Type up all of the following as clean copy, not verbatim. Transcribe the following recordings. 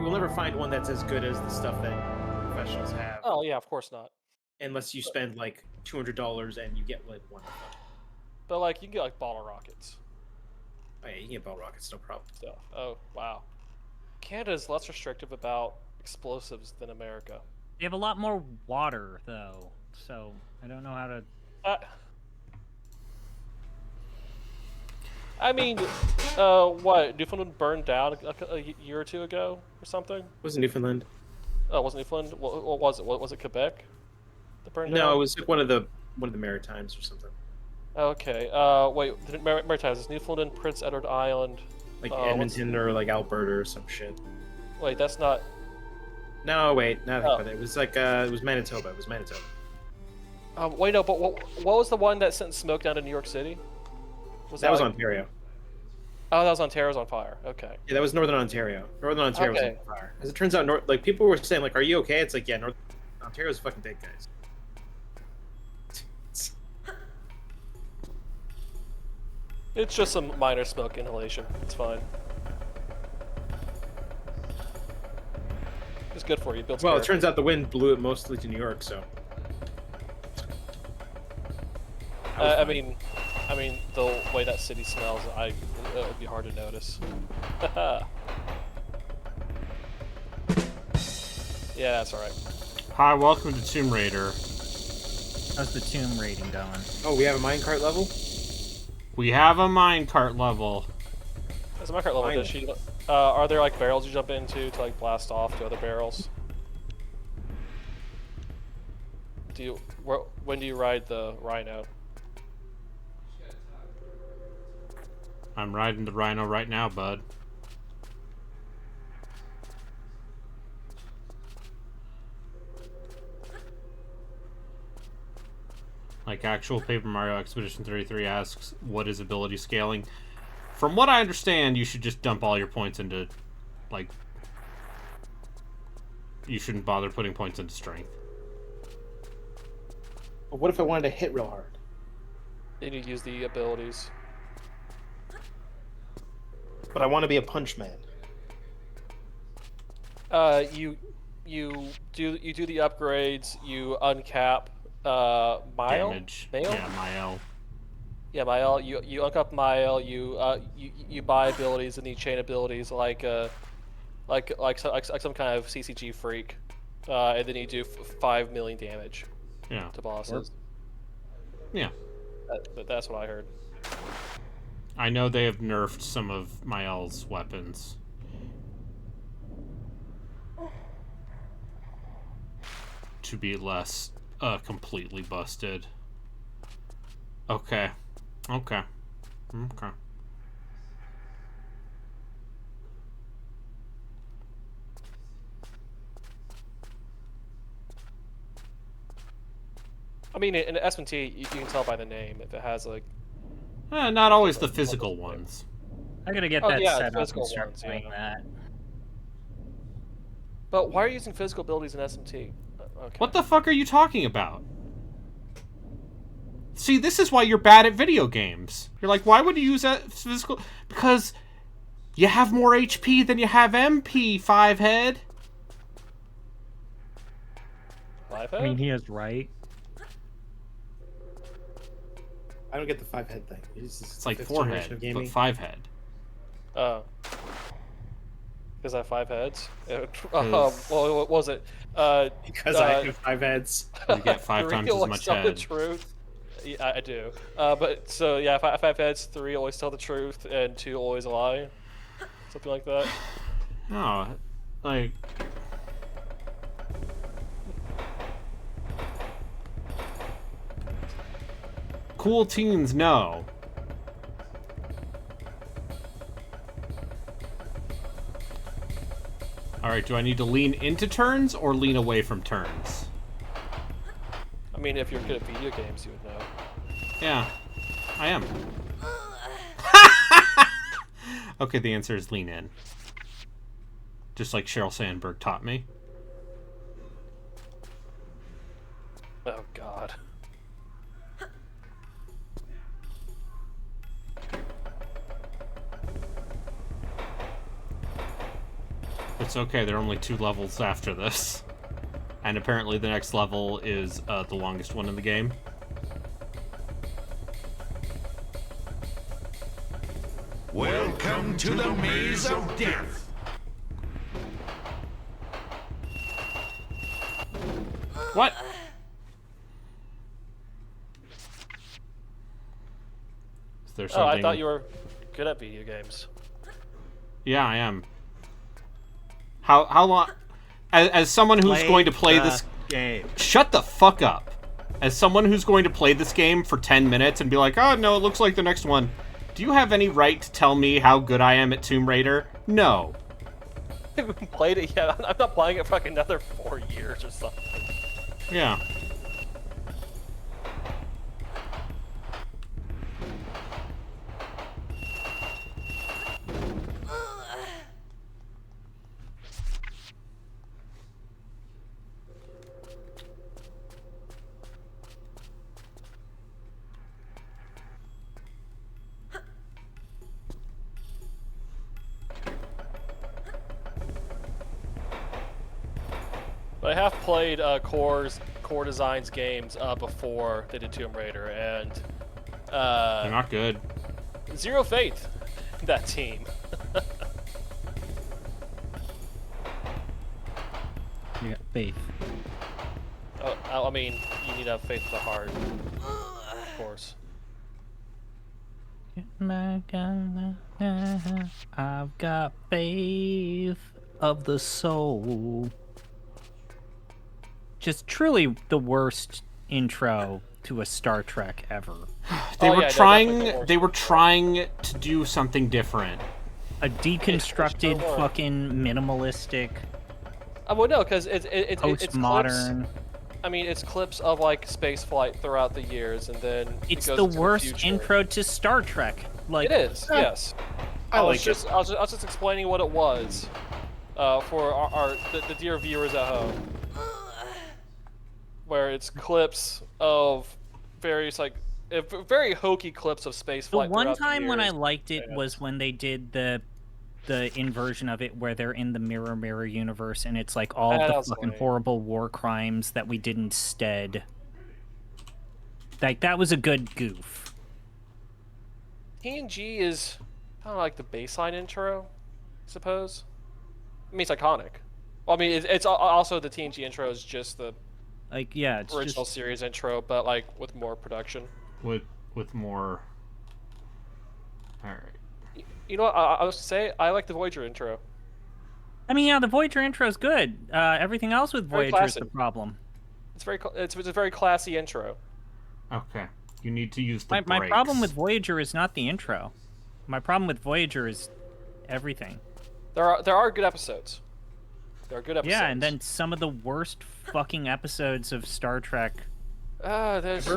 you will never find one that's as good as the stuff that professionals have, Oh yeah, of course not. unless you spend like $200 and you get like one of them. But like you can get like bottle rockets Oh yeah, you can get ball rockets, no problem. stuff. Oh wow, Canada's less restrictive about explosives than America. They have a lot more water though, so I don't know how to. Uh, I mean, what Newfoundland burned down a year or two ago or something? Was it Newfoundland? Oh, wasn't Newfoundland? What was it? What was it? Quebec that burned No, down? it was like one of the Maritimes or something. Okay. Wait. The Maritimes is Newfoundland, Prince Edward Island. Like what's- Edmonton or like Alberta or some shit. Wait, that's not. No, wait, now I think Oh. about it. It was like it was Manitoba. It was Manitoba. Wait, no. But what was the one that sent smoke down to New York City? That was like- Ontario. Oh, that was Ontario's on fire. Okay. Yeah, that was Northern Ontario. Northern Ontario was Okay. on fire. As it turns out, like people were saying, like, "Are you okay?" It's like, yeah, Northern Ontario's fucking dead, guys. It's just some minor smoke inhalation. It's fine. It's good for you. Builds Well, it character. turns out the wind blew it mostly to New York, so. That was fine. I mean, the way that city smells, it would be hard to notice. Yeah, that's all right. Hi, welcome to Tomb Raider. How's the tomb rating going? Oh, we have a minecart level. We have a minecart level. As a minecart level, does she? Are there like barrels you jump into to like blast off to other barrels? When do you ride the rhino? I'm riding the rhino right now, bud. Like actual Paper Mario Expedition 33 asks, what is ability scaling? From what I understand, you should just dump all your points into, like, you shouldn't bother putting points into strength. But what if I wanted to hit real hard? Then you use the abilities. But I want to be a punch man. You do the upgrades. You uncap Mile. Damage. Mail? Yeah, Mile. Yeah, Mile. You uncap Mile. You buy abilities and you chain abilities like some kind of CCG freak, and then you do 5 million damage Yeah. to bosses. Yeah. But that's what I heard. I know they have nerfed some of Mile's weapons. To be less completely busted. Okay. Okay. Okay. I mean, in S&T, you can tell by the name if it has like. Not always the physical ones. I gotta get Oh, that yeah, set up physical and start ones, playing yeah. that. But why are you using physical abilities in S&T? Okay. What the fuck are you talking about? See, this is why you're bad at video games. You're like, why would you use that physical? Because you have more HP than you have MP, five head. Live I mean, he is right. I don't get the 5-head thing. It's like fifth 4 generation head, of but gaming. 5 head. Because I have 5 heads. Well, what was it? Because I have 5 heads. You get 5 3 times as always much tell the head. truth. Yeah, I do. But so yeah, 5 heads, 3 always tell the truth, and 2 always lie. Something like that. No, like... Cool teens know. Alright, do I need to lean into turns or lean away from turns? I mean, if you're good at video games, you would know. Yeah, I am. Okay, the answer is lean in. Just like Sheryl Sandberg taught me. Oh God. It's okay, there are only 2 levels after this. And apparently the next level is the longest one in the game. Welcome to the maze of death. What? Is there Oh, something... I thought you were good at video games. Yeah, I am. How long... As someone who's going to play this... game. Shut the fuck up. As someone who's going to play this game for 10 minutes and be like, oh, no, it looks like the next one. Do you have any right to tell me how good I am at Tomb Raider? No. I haven't played it yet. I'm not playing it for like another 4 years or something. Yeah. But I have played Core Designs games before they did Tomb Raider, and They're not good. zero faith in that team. You got faith. Oh, I mean, you need to have faith in the heart, of course. I've got faith of the soul. Just truly the worst intro to a Star Trek ever. They Oh, were yeah, no, trying. definitely the worst. They were trying to do something different. A deconstructed, Star Wars. fucking minimalistic, Well, no, because it's postmodern. clips. I mean, it's clips of like space flight throughout the years, and then It's it goes the into worst future. intro to Star Trek. Like, It is, yes. I like was it. I was just explaining what it was for the dear viewers at home, where it's clips of various very hokey clips of space the flight. one throughout time the when I years. liked it Yeah. was when they did the inversion of it where they're in the mirror universe and it's like all That the was fucking lame. horrible war crimes that we did instead. Like, that was a good goof. TNG is kind of like the baseline intro, I suppose. I mean, it's iconic. Well, I mean, it's also the TNG intro is just the Like, yeah, it's original just series intro, but like with more production. With more. All right. You know what? I was to say I like the Voyager intro. I mean, yeah, the Voyager intro is good. Everything else with Very Voyager is the classic. problem. It's a very classy intro. Okay. You need to use the My brakes. problem with Voyager is not the intro. My problem with Voyager is everything. There are good episodes. There are good episodes. Yeah, and then some of the worst fucking episodes of Star Trek. there's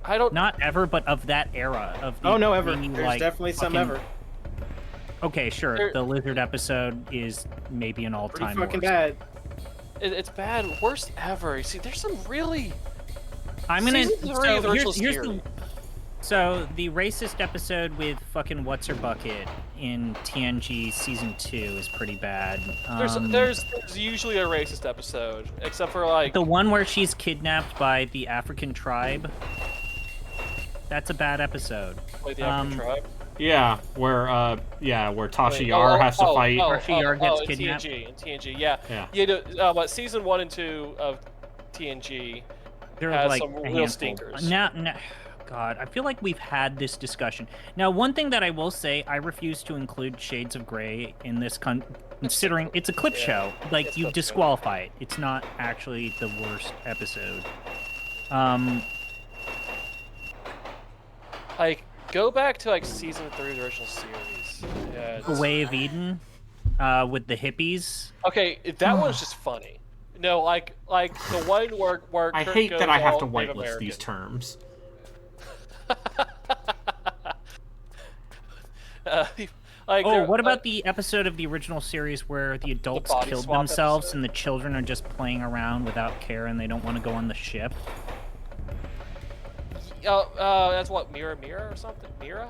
I don't Not ever, but of that era. Of the Oh no, ever. really, There's like, definitely some fucking- ever. Okay, sure. There- The lizard episode is maybe an Pretty all-time fucking worst. bad. it's bad, worst ever. You see, there's some really I'm gonna. Season 3 of the original here's the. series. So the racist episode with fucking what's her bucket in TNG season 2 is pretty bad. there's usually a racist episode, except for like the one where she's kidnapped by the African tribe. That's a bad episode. like the African tribe. Yeah, where Tasha Wait, Yar has to fight. Tasha Yar gets in kidnapped? In TNG, yeah. Yeah. But season 1 and 2 of TNG There has are like some a real handful. stinkers. Now, God, I feel like we've had this discussion. Now, one thing that I will say, I refuse to include Shades of Grey in this considering it's a clip show. Like, It's you clip show. disqualify it. It's not actually the worst episode. Like, go back to like season 3 of the original series. Yeah, The Way of Eden, with the hippies. okay, that one's just funny. No, like the one where I Kirk hate goes that I have all to Native whitelist these American. terms. Like, Oh, there- what about the episode of the original series where the adults body killed swap themselves episode? and the children are just playing around without care and they don't want to go on the ship? that's what Mira or something. Mira.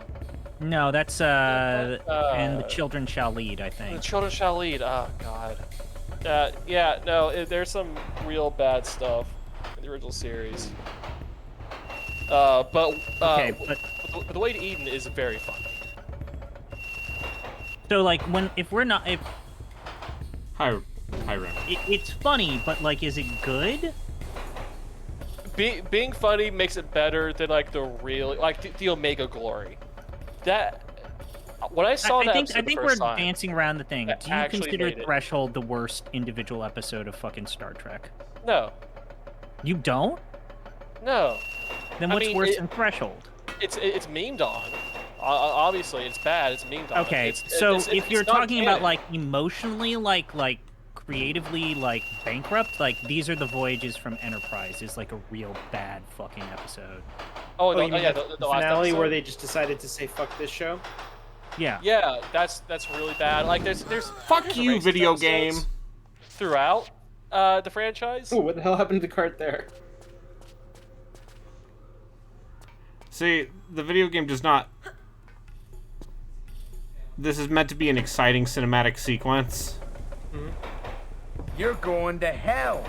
No, that's and the children shall lead, I The think. children shall lead. Oh God. Yeah, no, there's some real bad stuff in the original series. But Okay, but the Way to Eden is very funny. so like if we're not if Hi, Rim. it's funny, but like, is it good? Being funny makes it better than like the real the Omega Glory. That when I saw that episode I think the we're first time, dancing around the thing. that Do you actually consider made it. Threshold the worst individual episode of fucking Star Trek? No, You don't? no, Then I what's mean, worse it- than Threshold? it's memed on. Obviously, it's bad. It's memed on. Okay, if you're talking about like emotionally, like creatively, like bankrupt, like These Are the Voyages from Enterprise is like a real bad fucking episode. You mean yeah, the the last finale episode? where they just decided to say "fuck this show"? Yeah. Yeah, that's really bad. Like there's Fuck you, racist video episodes game. throughout the franchise. Ooh, what the hell happened to the cart there? See, the video game does not... This is meant to be an exciting cinematic sequence. You're going to hell.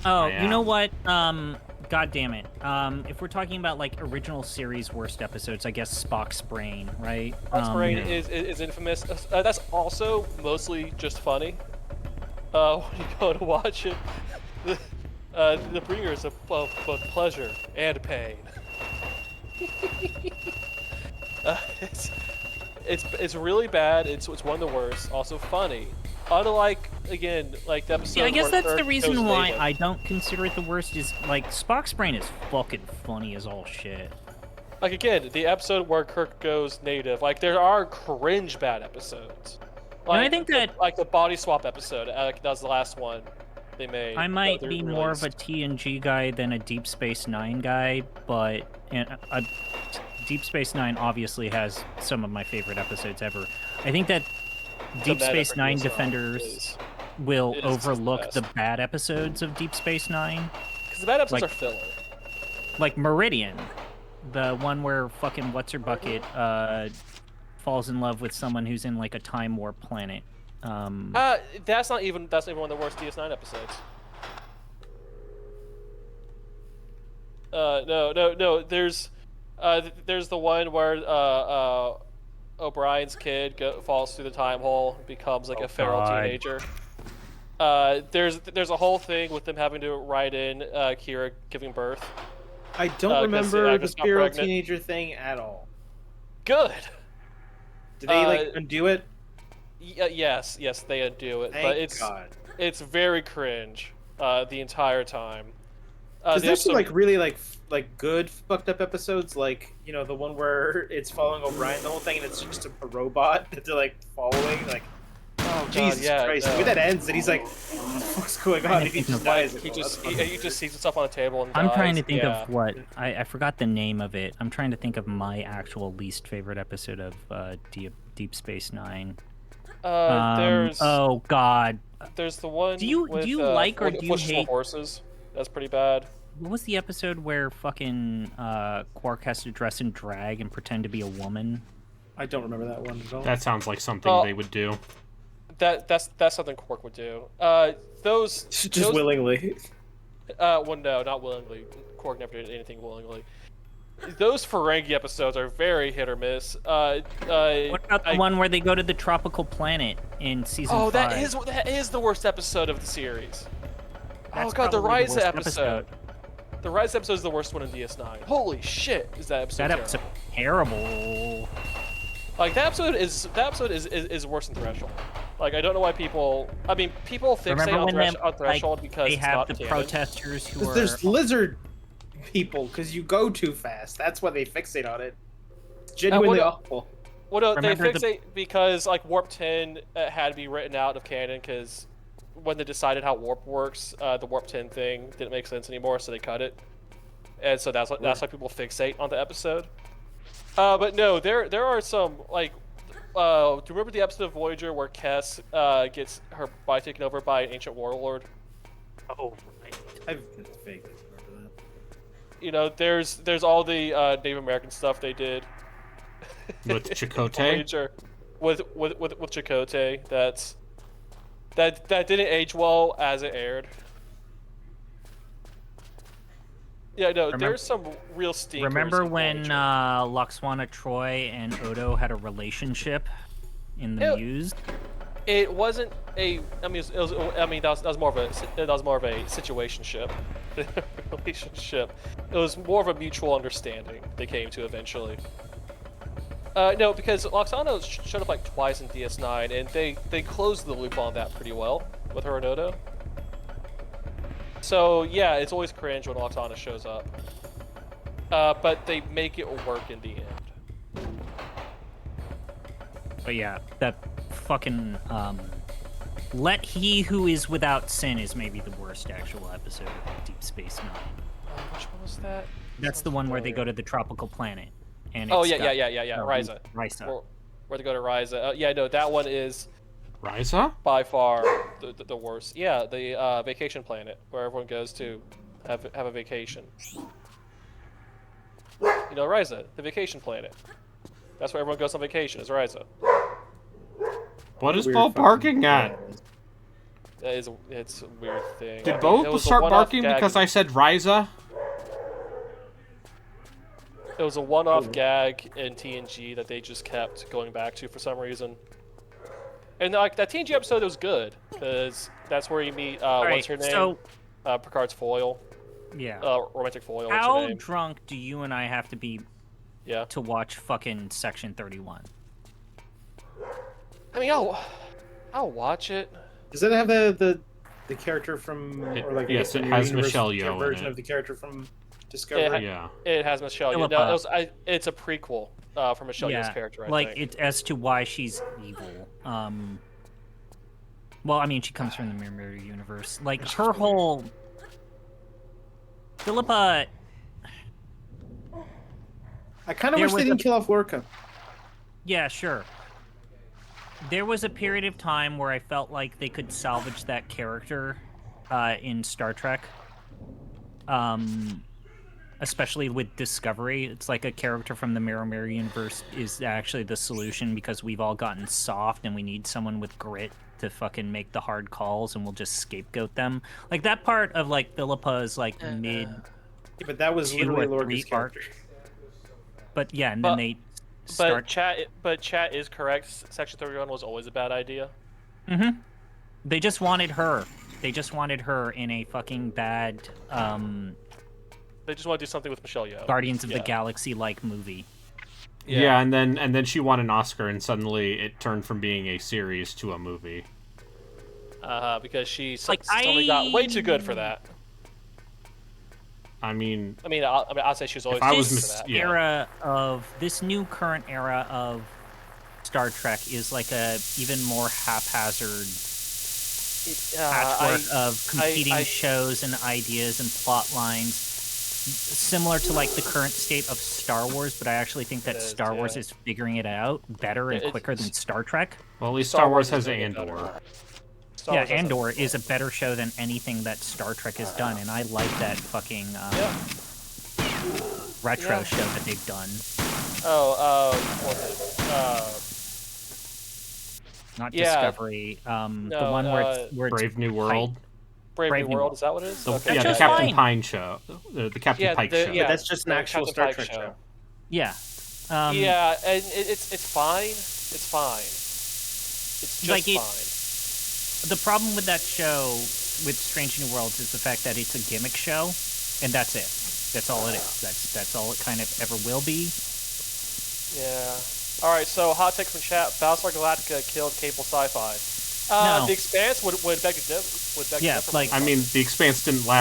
Oh, Yeah. you know what? God damn it. If we're talking about like original series worst episodes, I guess Spock's Brain, right? Spock's Brain is infamous. That's also mostly just funny. When you go to watch it, the bringers of both pleasure and pain. It's really bad. It's one of the worst. Also funny. Unlike again, like the episode. Yeah, I guess where that's the Kirk reason goes why native. I don't consider it the worst. Is like Spock's Brain is fucking funny as all shit. Like again, the episode where Kirk goes native. Like there are cringe bad episodes. Like, I think that- like the body swap episode. That was the last one they made. I might that they be more of a released. TNG guy than a Deep Space Nine guy, but Deep Space Nine obviously has some of my favorite episodes ever. I think that Deep bad Space episode Nine is, defenders will it is just the overlook the best. bad episodes of Deep Space Nine, Because the bad episodes like- are filler. like Meridian, the one where fucking what's her bucket falls in love with someone who's in like a time warp planet. That's not even one of the worst DS9 episodes. No. There's the one where O'Brien's kid falls through the time hole, becomes like a feral God. teenager. There's a whole thing with them having to write in Kira giving birth. I don't 'cause the remember the actress got spiral pregnant. teenager thing at all. Good. Did they like undo it? Yes, they undo it, Thank but God. it's very cringe the entire time. Because The there's some episode- like really like good fucked up episodes, like the one where it's following O'Brien the whole thing, and it's just a robot that they're like following, like oh, Jesus God, yeah, Christ. no. The way that ends, and he's like, "What the fuck's going on?" And he just dies. He Like, just oh, that's he just sees himself on a table and I'm dies. trying to think Yeah. of what I forgot the name of it. I'm trying to think of my actual least favorite episode of Deep Space Nine. There's Oh God, there's the one. Do you- with, do you like or Fo- do you Fossil hate- horses? That's pretty bad. what was the episode where fucking Quark has to dress in drag and pretend to be a woman? I don't remember that one at all. That sounds like something Oh. they would do. That's something Quark would do. Those just willingly. well, no, not willingly. Quark never did anything willingly. Those Ferengi episodes are very hit or miss. What about the one where they go to the tropical planet in season 5? that is the worst episode of the series. That's oh God, the probably Rise worst episode. The Rise episode is the worst one in DS9. Holy shit, is that episode? That terrible. episode terrible. Like that episode is worse than Threshold. Like I don't know why people. I mean, people fixate Remember on, when on Threshold because they it's have not the canon. protesters who 'Cause are there's lizard people, because you go too fast. That's why they fixate on it. It's genuinely awful. Well, no, they Remember the- fixate because like Warp 10 had to be written out of canon because when they decided how Warp works, the Warp 10 thing didn't make sense anymore, so they cut it. And so that's why people fixate on the episode. But no, there are some like. Do you remember the episode of Voyager where Kess gets her body taken over by an ancient warlord? oh, I vaguely remember that. You know, there's all the Native American stuff they did. With Chakotay? Major. With Chakotay. That didn't age well as it aired. Yeah, no, there's some real stinkers. Remember in when Voyager. Loxwana Troy and Odo had a relationship in the Muse? It wasn't a. I mean, it was. I mean, that was more of a. That was more of a situationship, relationship. It was more of a mutual understanding they came to eventually. No, because Loxana showed up like twice in DS9, and they closed the loop on that pretty well with her and Odo. So yeah, it's always cringe when Loxana shows up, but they make it work in the end. But yeah, that fucking Let He Who Is Without Sin is maybe the worst actual episode of Deep Space Nine. Which one was that? That's the one where they go to the tropical planet. And Oh it's yeah, got- Ryza. Ryza. Where they go to Ryza. Yeah, no, that one is Ryza? by far the worst. Yeah, the vacation planet where everyone goes to have a vacation. You know, Ryza, the vacation planet. That's where everyone goes on vacation. Is Ryza. What is Weird Bo fucking barking at? It's a weird thing. Did I mean, Bo it was a start one-off barking gag. because I said Ryza? It was a one-off gag in TNG that they just kept going back to for some reason. And like that TNG episode was good because that's where you meet what's her name? So, Picard's foil, yeah. romantic foil. What's her How name? drunk do you and I have to be Yeah. to watch fucking Section 31? I mean, I'll watch it. Does it have the character from or like I yes, guess it the has universe Michelle Yeoh in version it. of the character from Discovery? Yeah. It has Michelle Yeoh. Philippa. No, it's a prequel for Michelle Yeoh's character. I like think. it's as to why she's evil. Well, I mean, she comes from the Mirror universe. Like her whole Philippa. I kind of There wish they was didn't a- kill off Lorca. Yeah, sure. There was a period of time where I felt like they could salvage that character in Star Trek. Especially with Discovery. It's like a character from the Mirror universe is actually the solution because we've all gotten soft and we need someone with grit to fucking make the hard calls and we'll just scapegoat them. Like that part of like Philippa's like mid Yeah, but that was 2 literally or Lorca's 3 arc. character. But yeah, and then they start But chat is correct. Section 31 was always a bad idea. They just wanted her. They just wanted her in a fucking bad They just want to do something with Michelle Yeoh. Guardians of the Yeah. Galaxy like movie. Yeah, and then she won an Oscar, and suddenly it turned from being a series to a movie. Because she Like, suddenly got way too good for that. I mean, I'll say she was always I too was good mis- for that. yeah. Era of this new current era of Star Trek is like a even more haphazard patchwork of competing shows and ideas and plot lines, similar to like the current state of Star Wars. But I actually think that It is, Star Wars yeah. is figuring it out better and It's- quicker than Star Trek. well, at least Star Star Wars Wars has is doing it Andor. better. Star Yeah, Wars has Andor a- is a better show than anything that Star Trek has done, and I like that fucking retro Yeah. show that they've done. What's it? Not Yeah. Discovery. The one where it's Brave New World. Brave Brave New New World, World. is that what it is? The, Okay. yeah, the just Captain fine. Pine show. The Captain Yeah, Pike the- show. yeah. But that's just an the actual Captain Star Pike Trek show. Yeah. Yeah, and it's fine. It's fine. It's just Like it- fine. The problem with that show, with Strange New Worlds, is the fact that it's a gimmick show, and that's it. That's all it is. That's all it kind of ever will be. Yeah. All right. So hot take from chat: Battlestar Galactica killed cable sci-fi. No. The Expanse would beg to differ. Yeah, like- I mean, The Expanse didn't stay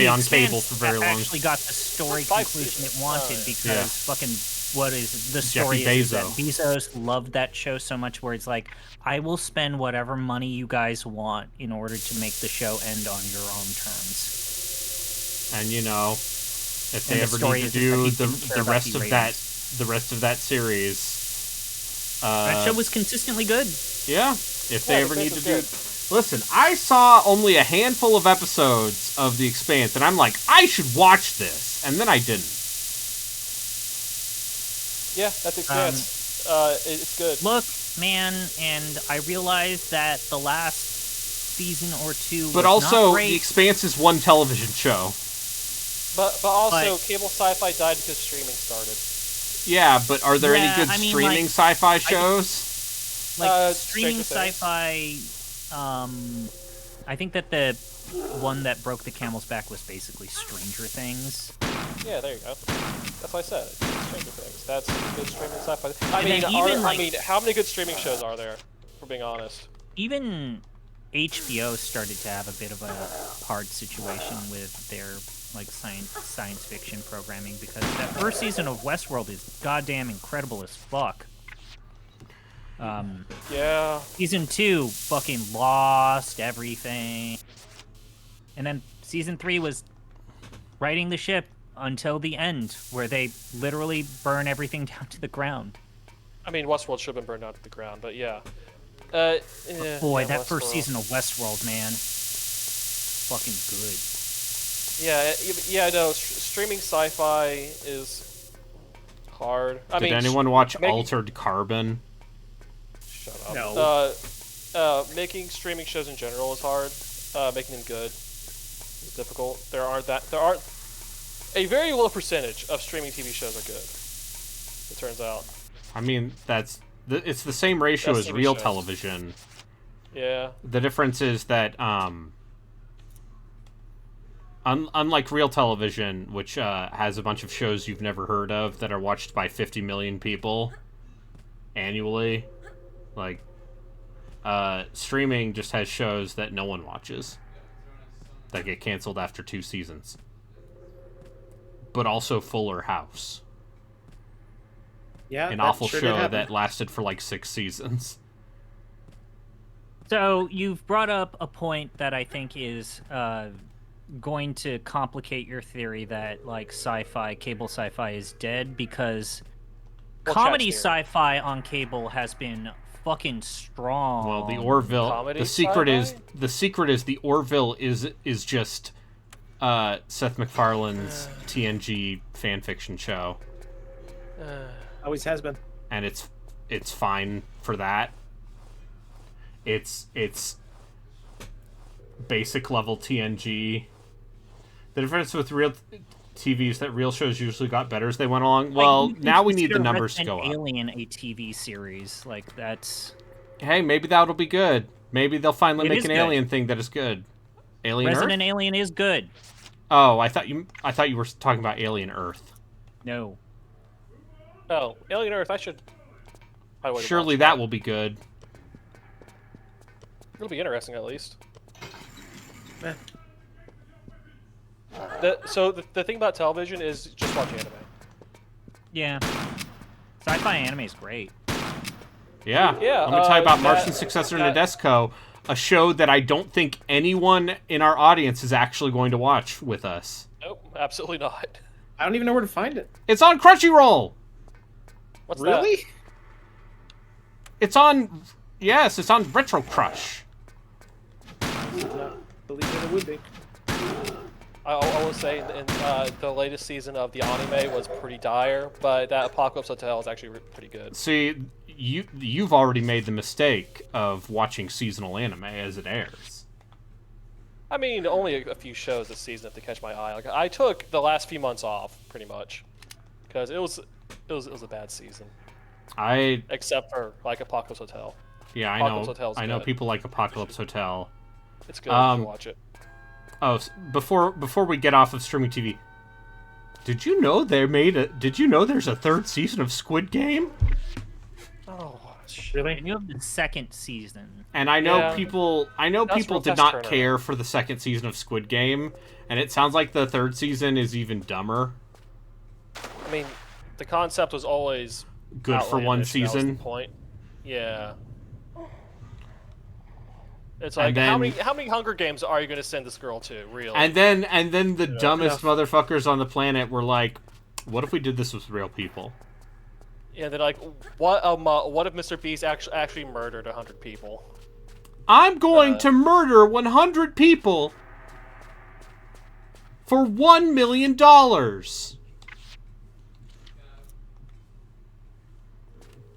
The on Expanse cable for very long. actually got the story 5 conclusion it seasons. wanted Oh, yeah. because Yeah. fucking what is the Jeffy story is that Bezos. Bezos loved that show so much where it's like, I will spend whatever money you guys want in order to make the show end on your own terms. And you know, if they And the ever story need to is that he do didn't care the about rest the of that, ratings. the rest of that series, That show was consistently good. yeah, if they Yeah, ever The need to Expanse do. was Listen, I saw only a handful of episodes of The Expanse, and I'm like, I should watch this, and then I didn't. Yeah, that's Expanse. It's good. Look, man, and I realized that the last season or two But was also, not great. The Expanse is one television show. But also, cable sci-fi died because streaming started. Yeah, but are there any good I mean, streaming like, sci-fi shows? Like streaming Stranger sci-fi, I think that the one that broke the camel's back was basically Stranger Things. Yeah, there you go. That's what I said. Stranger Things. That's good streaming sci-fi. I And mean, then even, I mean, how many good streaming shows are there? For being honest. Even HBO started to have a bit of a hard situation with their like science fiction programming because that first season of Westworld is goddamn incredible as fuck. Yeah. Season 2 fucking lost everything. And then season 3 was riding the ship until the end, where they literally burn everything down to the ground. I mean, Westworld should have been burned down to the ground, but yeah. Boy, yeah, that first Westworld. season of Westworld, man. Fucking good. Yeah, no, streaming sci-fi is hard. I Did mean, anyone watch making- Altered Carbon? Shut up. No. Making streaming shows in general is hard. Making them good is difficult. There aren't a very low percentage of streaming TV shows are good. It turns out. I mean, it's the same ratio That's as TV real shows. television. Yeah. The difference is that, unlike real television, which has a bunch of shows you've never heard of that are watched by 50 million people annually, like, streaming just has shows that no one watches that get canceled after 2 seasons. But also Fuller House, Yeah, an that awful sure did show happen. that lasted for like 6 seasons. So you've brought up a point that I think is going to complicate your theory that like cable sci-fi is dead because Well, comedy Chat's theory. sci-fi on cable has been fucking strong. Well, the Orville. Comedy The secret sci-fi? is the Orville is just Seth MacFarlane's TNG fanfiction show, Always has been. and it's fine for that. It's basic level TNG. The difference with real TV is that real shows usually got better as they went along. Well, Like, you can now we need the consider numbers to Resident go up. Alien a TV series like that's Hey, maybe that'll be good. Maybe they'll finally It make is an good. Alien thing that is good. Alien Resident Earth? Alien is good. Oh, I thought you were talking about Alien Earth. No. Oh, Alien Earth. I would Surely watch that will be good. It'll be interesting at least. Eh. So the thing about television is just watch anime. Yeah. Sci-fi anime is great. Yeah. Yeah, I'm going to tell you about that- Martian Successor that- Nadesco, a show that I don't think anyone in our audience is actually going to watch with us. Nope, absolutely not. I don't even know where to find it. It's on Crunchyroll. What's Really? It's on Retro Crush. Did not believe that it would be. I will say the latest season of the anime was pretty dire, but that Apocalypse Hotel is actually pretty good. See, you've already made the mistake of watching seasonal anime as it airs. I mean, only a few shows this season to catch my eye. Like I took the last few months off, pretty much, because it was a bad season, except for like Apocalypse Hotel. Yeah, I Apocalypse know. Hotel's I know good. people like Apocalypse Hotel. It's good. You should watch it. Oh, before we get off of streaming TV, did you know there's a 3rd season of Squid Game? Oh, Really? And you have the second season. And I know Yeah. people That's people real did test not turner. care for the 2nd season of Squid Game, and it sounds like the 3rd season is even dumber. I mean, the concept was always Good for one outlandish, that was the season. point. Yeah. It's And like then- how many Hunger Games are you going to send this girl to? Really? And then the dumbest motherfuckers on the planet were like, "What if we did this with real people?" Yeah, they're like, what if Mr. Beast actually murdered 100 people? I'm going to murder 100 people for $1 million.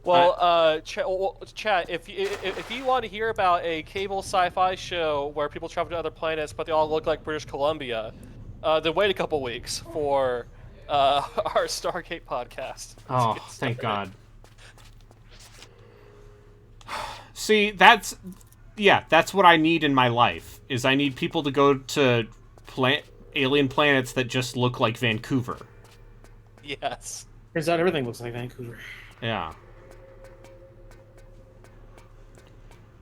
Chat. If you want to hear about a cable sci-fi show where people travel to other planets but they all look like British Columbia, then wait a couple weeks for our Stargate podcast. Oh, thank God. See, that's what I need in my life. Is I need people to go to alien planets that just look like Vancouver. Yes. Turns out everything looks like Vancouver. Yeah.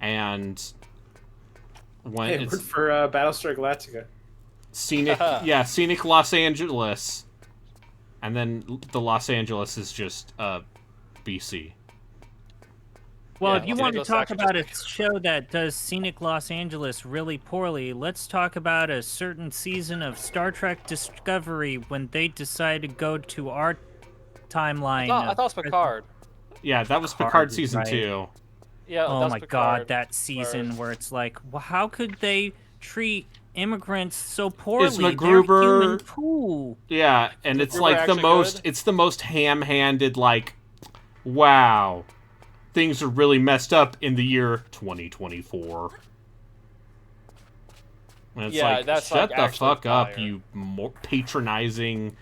And when Hey, it's word for Battlestar Galactica. scenic Los Angeles, and then the Los Angeles is just BC. Well, Yeah, if you Los want to Angeles talk actually about a just- show that does scenic Los Angeles really poorly, let's talk about a certain season of Star Trek Discovery when they decided to go to our timeline. I thought it was Picard. Yeah, that was Picard, Picard season right. 2. Yeah. Oh that's my Picard, God, that season where- where it's like, well, how could they treat immigrants so poorly? Is They're MacGruber- human poo. Yeah, and it's MacGruber like the actually most good? it's the most ham-handed, like, wow, things are really messed up in the year 2024. And it's Yeah, like, that's, shut like, the actually fuck up, fire. you patronizing,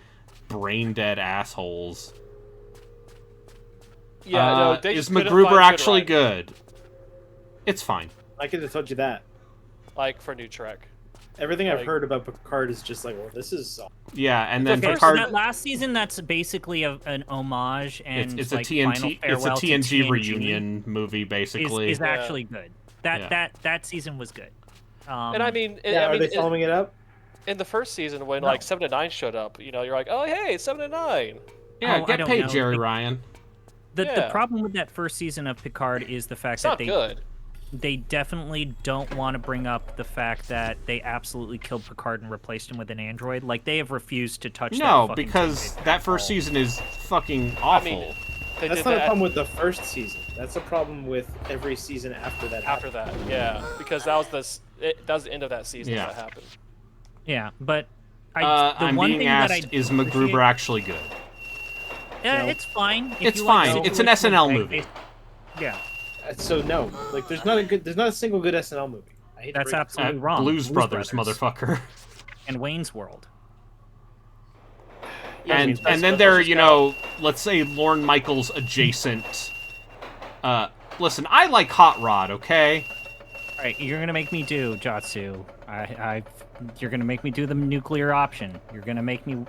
brain-dead assholes. Yeah. No. They Is just couldn't MacGruber find actually writing, good? It's fine. I could have told you that. Like for New Trek. Everything I've Like- heard about Picard is just like, well, this is... Yeah, and then Okay, so Picard... that last season, that's basically an homage and It's like a TNT. final It's a farewell to TNG reunion movie, is basically. is actually good. Yeah. That season was good. And I mean, Yeah, I are mean, they following it up? in the first season when No. like 7 to 9 showed up, you know, you're like, oh hey, it's 7 to 9. Yeah, Oh, I get don't paid, know. Jerry Like- Ryan. The Yeah. problem with that first season of Picard is the fact It's that not good. they definitely don't want to bring up the fact that they absolutely killed Picard and replaced him with an android. Like, they have refused to touch that No, fucking because thing. that first season is fucking awful. I mean, they That's did not a that problem with the first season. That's a problem with every season after that. after that, yeah, because that was that was the end of that season Yeah. that happened. Yeah, but the I'm one being thing asked, that I is appreciate- MacGruber actually good? Yeah, No. it's fine. If It's you like fine. It's an situational SNL drag movie. based- Yeah, So no, like there's not a single good SNL movie. I hate to that's break it. absolutely wrong. Blues Brothers, motherfucker. and Wayne's World. Yeah, I mean, and that's- then that's there are, just you know, let's say Lorne Michaels adjacent. Listen, I like Hot Rod, okay? All right, you're gonna make me do Jotsu. You're gonna make me do the nuclear option. You're gonna make me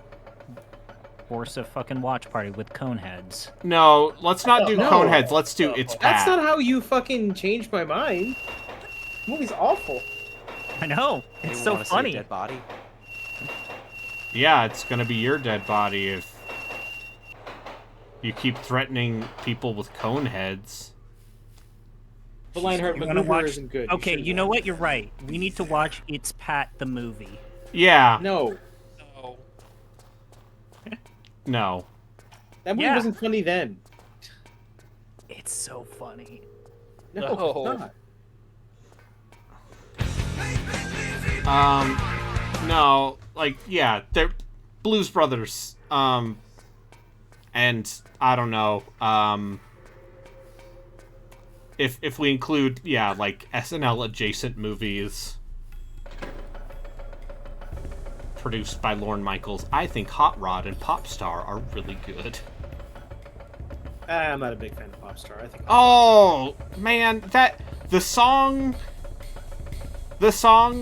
force a fucking watch party with Coneheads. No, let's not do No. Coneheads. Let's do It's That's Pat. not how you fucking changed my mind. The movie's awful. I know. You It's so wanna see a funny. dead body? Yeah, it's gonna be your dead body if you keep threatening people with Coneheads. But Lionheart You wanna MacGruber watch- isn't good. Okay, shouldn't you know watch what? You're right. We need to watch It's Pat the movie. Yeah. it. No, So, No. that movie Yeah. wasn't funny then. It's so funny. No, No. it's not. No, like, yeah, they're Blues Brothers. And I don't know. If we include, yeah, like SNL adjacent movies produced by Lorne Michaels, I think Hot Rod and Popstar are really good. I'm not a big fan of Popstar. I think. Oh man, the song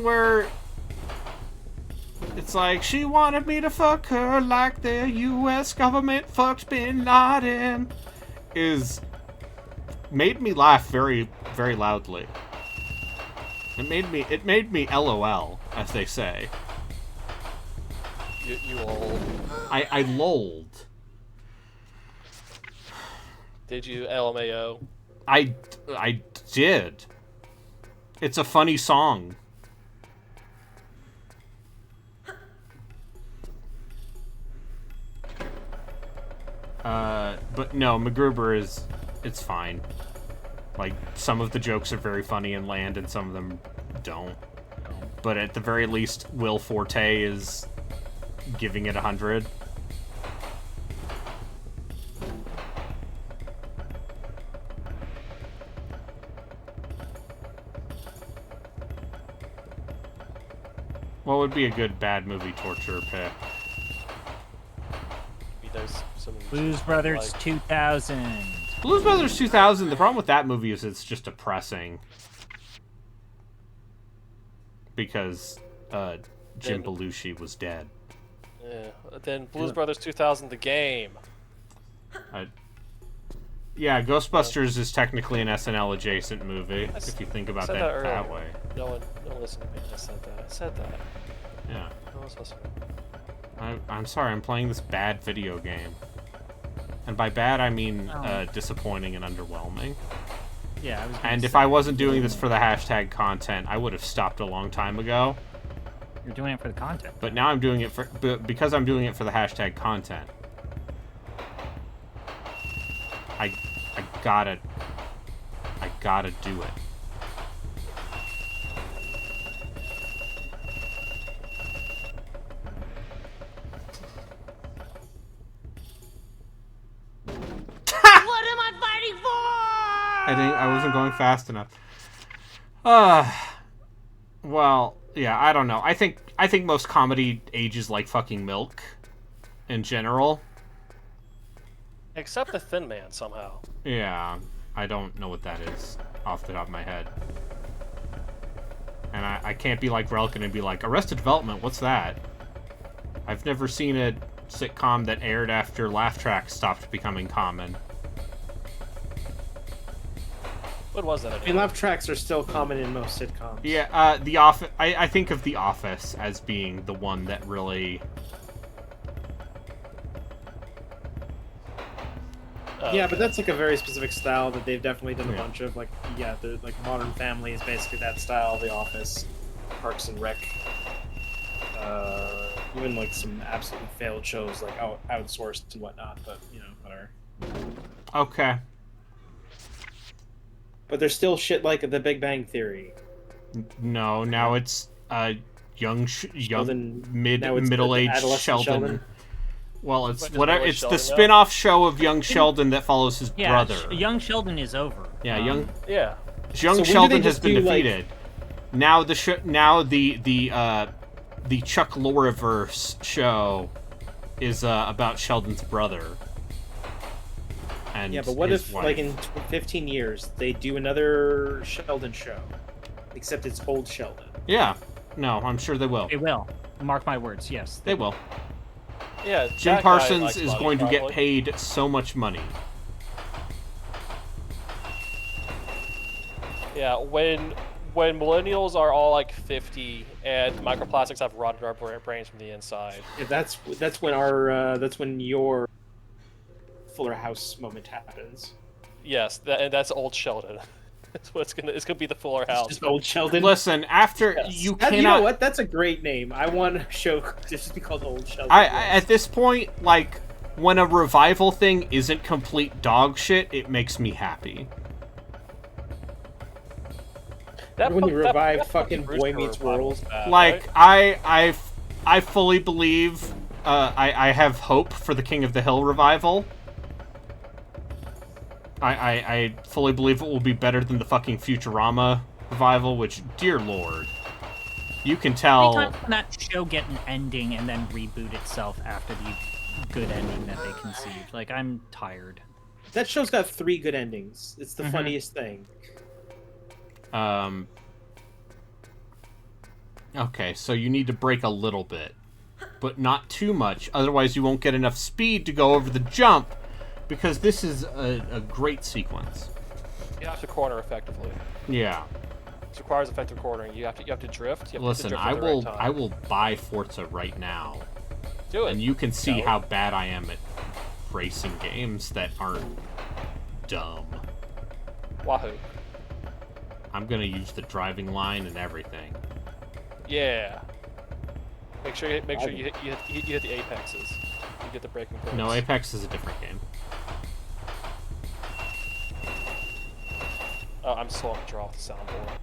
where it's like she wanted me to fuck her like the U.S. government fucked Bin Laden made me laugh very, very loudly. It made me LOL, as they say. you old. I lolled. Did you LMAO? I did. It's a funny song. But no, MacGruber it's fine. Like, some of the jokes are very funny and land, and some of them don't. But at the very least, Will Forte is giving it 100. What would be a good bad movie torture pick? There's some Blues Brothers like, 2000. Blues Brothers 2000. The problem with that movie is it's just depressing. Because Jim Belushi was dead. Yeah. Then Blues Brothers 2000, the game. Yeah, Ghostbusters is technically an SNL adjacent movie, if you think about said that that that way. No one listened to me. I said that. I said that. Yeah. No one's listening. I'm sorry, I'm playing this bad video game. And by bad, I mean disappointing and underwhelming. Yeah, I was gonna And if say, I wasn't doing this for the hashtag content, I would have stopped a long time ago. You're doing it for the content. But now I'm doing it because I'm doing it for the hashtag content. I gotta do it. What am I fighting for? I think I wasn't going fast enough. Well, yeah, I don't know. I think most comedy ages like fucking milk in general. Except the Thin Man somehow. Yeah, I don't know what that is off the top of my head. And I can't be like Relkin and be like, Arrested Development, what's that? I've never seen a sitcom that aired after laugh tracks stopped becoming common. What was that? I mean, laugh tracks are still common in most sitcoms. Yeah, The Office. I think of The Office as being the one that really... Yeah, but that's like a very specific style that they've definitely done a Yeah. bunch of. Like, yeah, the like Modern Family is basically that style. The Office, Parks and Rec, even like some absolutely failed shows like Outsourced and whatnot. But you know, whatever. Okay. But there's still shit like The Big Bang Theory. No, now it's young Sheldon- now it's the middle-aged adolescent Sheldon. Well, it's Wait, does whatever. middle-aged It's the Sheldon now? spin-off show of Young Sheldon that follows his Yeah, brother. Young Sheldon is over. Yeah, young Yeah. So when do Sheldon they has just been do, like- defeated. Now the Chuck Lorreverse show is about Sheldon's brother. And Yeah, but what his if wife. like in 15 years they do another Sheldon show, except it's old Sheldon? Yeah, no, I'm sure they will. They will. Mark my words. Yes. They will. Yeah. Jim that guy Parsons likes is money, going to get probably. paid so much money. Yeah. When millennials are all like 50 and microplastics have rotted our brains from the inside. Yeah, that's when your Fuller House moment happens. Yes, and that's old Sheldon. That's what it's gonna be, the Fuller It's House. just old Sheldon. Listen, after Yes. you You know cannot. what? That's a great name. I want a show just to be called Old Sheldon. I at this point, like, when a revival thing isn't complete dog shit, it makes me happy. When you revive that fucking Brewster Boy Meets revival World. was bad, Like, right? I fully believe. I have hope for the King of the Hill revival. I fully believe it will be better than the fucking Futurama revival, which, dear lord, you can How many tell. times can that show get an ending and then reboot itself after the good ending that they conceived? Like, I'm tired. That show's got 3 good endings. It's the funniest thing. Okay, so you need to break a little bit, but not too much, otherwise you won't get enough speed to go over the jump, because this is a great sequence. You have to corner effectively. Yeah. This requires effective cornering. You have to drift. You have Listen, to drift I at the will right time. I will buy Forza right now, do it. and you can see Go. how bad I am at racing games that aren't dumb. Wahoo. I'm gonna use the driving line and everything. Yeah. Make sure you hit the apexes. You get the breaking points. No, Apex is a different game. Oh, I'm slow to draw off the soundboard.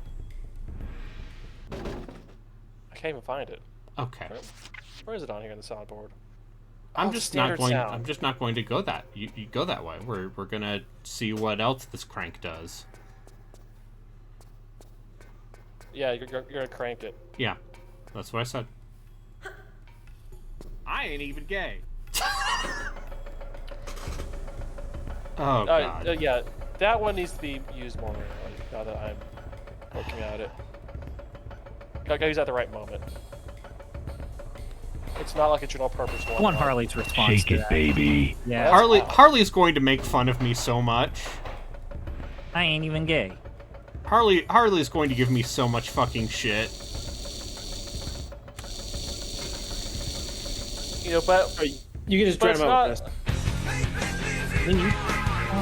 I can't even find it. Okay. Where is it on here in the soundboard? I'm Oh, just not standard going. sound. I'm just not going to go that. You go that way. We're gonna see what else this crank does. Yeah, you're gonna crank it. Yeah. That's what I said. I ain't even gay. Oh god. Yeah, that one needs to be used more rarely. Now that I'm looking at it, gotta use it at the right moment. It's not like a general purpose one. I want Harley's response Shake to it, that. baby. Yeah. Harley's going to make fun of me so much. I ain't even gay. Harley's going to give me so much fucking shit. But You can just But drown it's him out with not-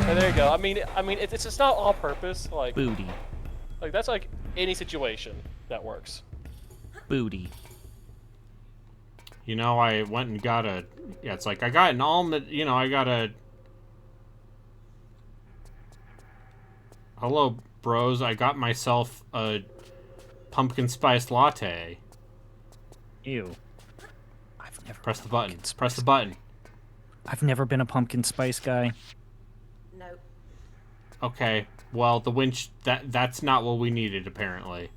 this. there you go. I mean, it's not all purpose. Like Booty. that's like any situation that works. Booty. You know, I went and got a... Yeah, it's like, I got an almond... You know, I got a... Hello, bros. I got myself a pumpkin spice latte. Ew. I've never Press been the a button. pumpkin Press the spice- button. I've never been a pumpkin spice guy. No. Okay. Well, the winch... That's not what we needed, apparently.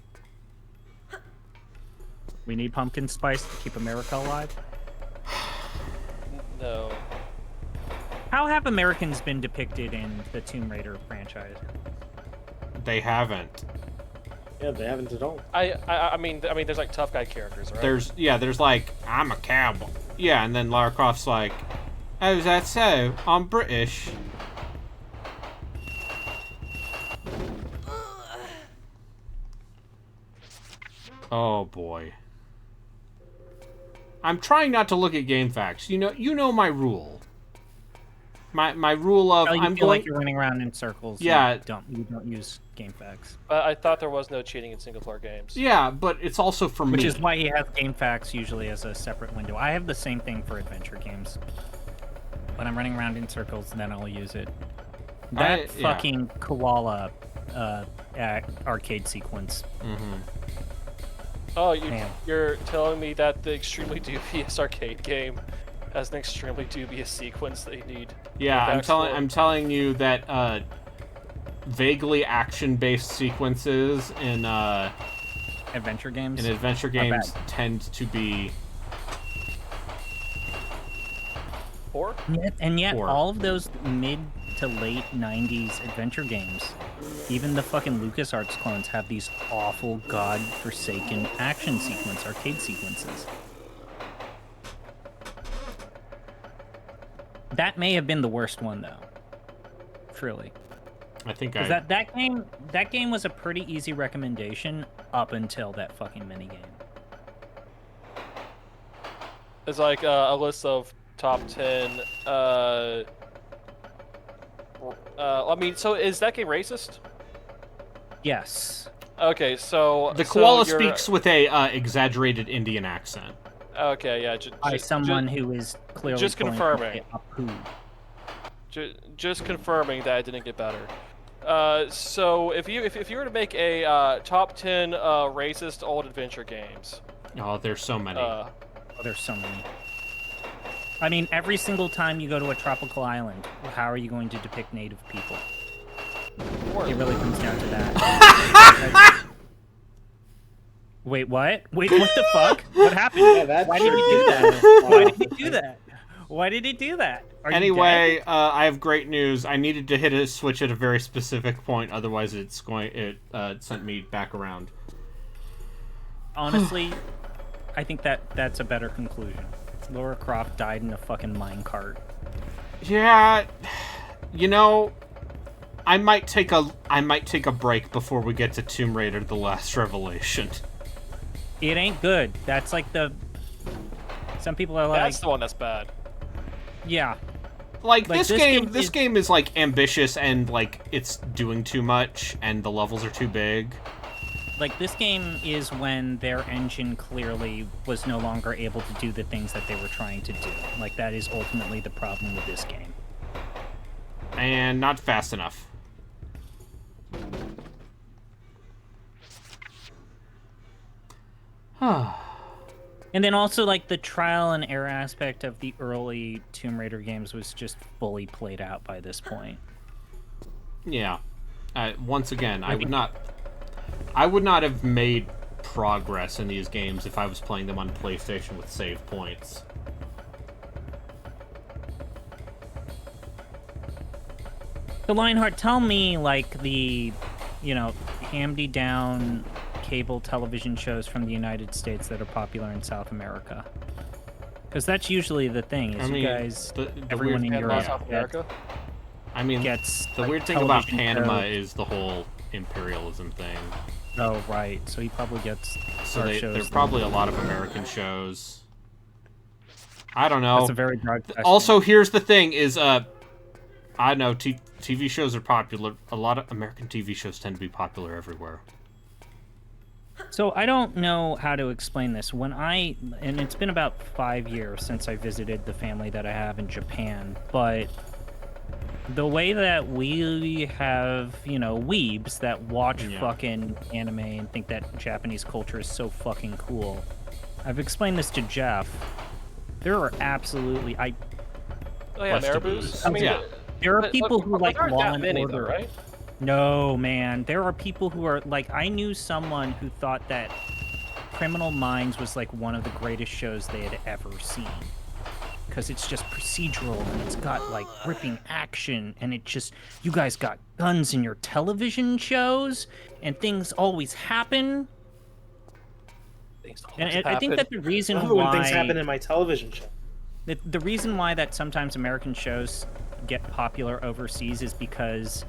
We need pumpkin spice to keep America alive. No. How have Americans been depicted in the Tomb Raider franchise? They haven't. Yeah, they haven't at all. I mean, there's like tough guy characters, right? There's like, I'm a cowboy. Yeah, and then Lara Croft's like, oh, is that so? I'm British. Oh boy. I'm trying not to look at game facts. You know my rule. My rule of Oh, you I'm feel going. like you're running around in circles. Yeah. You don't use game facts. I thought there was no cheating in single player games. Yeah, but it's also for Which me. is why he has game facts usually as a separate window. I have the same thing for adventure games. When I'm running around in circles, then I'll use it. That yeah. fucking koala arcade sequence. Oh, Man. you're telling me that the extremely dubious arcade game has an extremely dubious sequence that you need. Yeah, Facts for? I'm telling you that vaguely action-based sequences in Adventure games. adventure Not games bad. tend to be Or And yet Poor. all of those mid to late 90s adventure games, even the fucking LucasArts clones have these awful god-forsaken action arcade sequences. That may have been the worst one, though. Truly. I think Because that game was a pretty easy recommendation up until that fucking minigame. it's like a list of top 10. I mean, so is that game racist? Yes. Okay, so the so koala you're- speaks with a exaggerated Indian accent. Okay, yeah. By someone who is clearly just pulling confirming. a poo. Just confirming that it didn't get better. So if you were to make a top 10 racist old adventure games, Oh, there's so many. Oh, there's so many. I mean, every single time you go to a tropical island, how are you going to depict native people? It really comes down to that. Wait, what? Wait, what the fuck? What happened? Why did he do that? Why did he do that? Why did he do that? Are you Anyway, dead? I have great news. I needed to hit a switch at a very specific point, otherwise it sent me back around. Honestly, I think that's a better conclusion. Lara Croft died in a fucking minecart. Yeah, you know, I might take a break before we get to Tomb Raider: The Last Revelation. It ain't good. That's like some people are like, that's the one that's bad. yeah. Like Like, this this game, game this is- game is like ambitious and like it's doing too much and the levels are too big. Like, this game is when their engine clearly was no longer able to do the things that they were trying to do. Like, that is ultimately the problem with this game. And not fast enough. And then also, like, the trial and error aspect of the early Tomb Raider games was just fully played out by this point. Yeah. Once again, I would not have made progress in these games if I was playing them on PlayStation with save points. So Lionheart, tell me, like, the, handy-down cable television shows from the United States that are popular in South America. Because that's usually the thing, is you guys, everyone in Panama, Europe South America. I mean, gets, the like, weird thing about television Panama shows. is the whole imperialism thing. Oh, right. So he probably gets So our there shows. are probably a lot of American shows. I don't know. That's a very broad question. Also, here's the thing: is I know TV shows are popular. A lot of American TV shows tend to be popular everywhere. So I don't know how to explain this. And it's been about 5 years since I visited the family that I have in Japan, but the way that we have, weebs that watch fucking anime and think that Japanese culture is so fucking cool. I've explained this to Jeff. There are absolutely Oh yeah, Marabous. I mean, yeah. There are people who like aren't Law that and many, Order. though, right? No, man. There are people who are like, I knew someone who thought that Criminal Minds was like one of the greatest shows they had ever seen. Because it's just procedural and it's got like gripping action and you guys got guns in your television shows and things always happen. I think that the reason I love it when why things happen in my television show. the reason why that sometimes American shows get popular overseas is because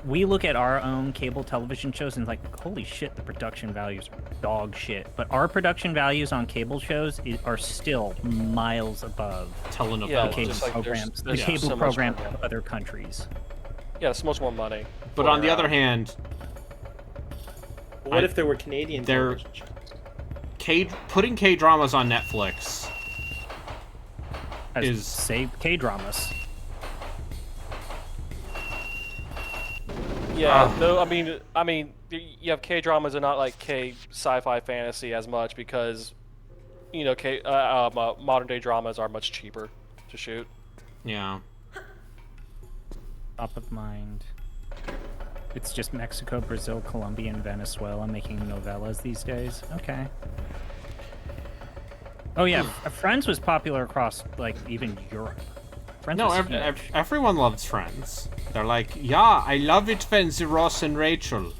we look at our own cable television shows and like, holy shit, the production values are dog shit. But our production values on cable shows are still miles above Telenovela. the cable just like programs, there's the cable so much programs more. of other countries. Yeah, so much more money. But on the other hand, What if there were Canadian television shows? putting K-dramas on Netflix is save K-dramas. Yeah, no, I mean, you have K dramas and not like K sci-fi fantasy as much because, modern day dramas are much cheaper to shoot. yeah. Top of mind. It's just Mexico, Brazil, Colombia, and Venezuela making novellas these days. Okay. Oh yeah, Friends was popular across like even Europe. Friends No, was huge. everyone loves Friends. They're like, yeah, I love it when the Ross and Rachel.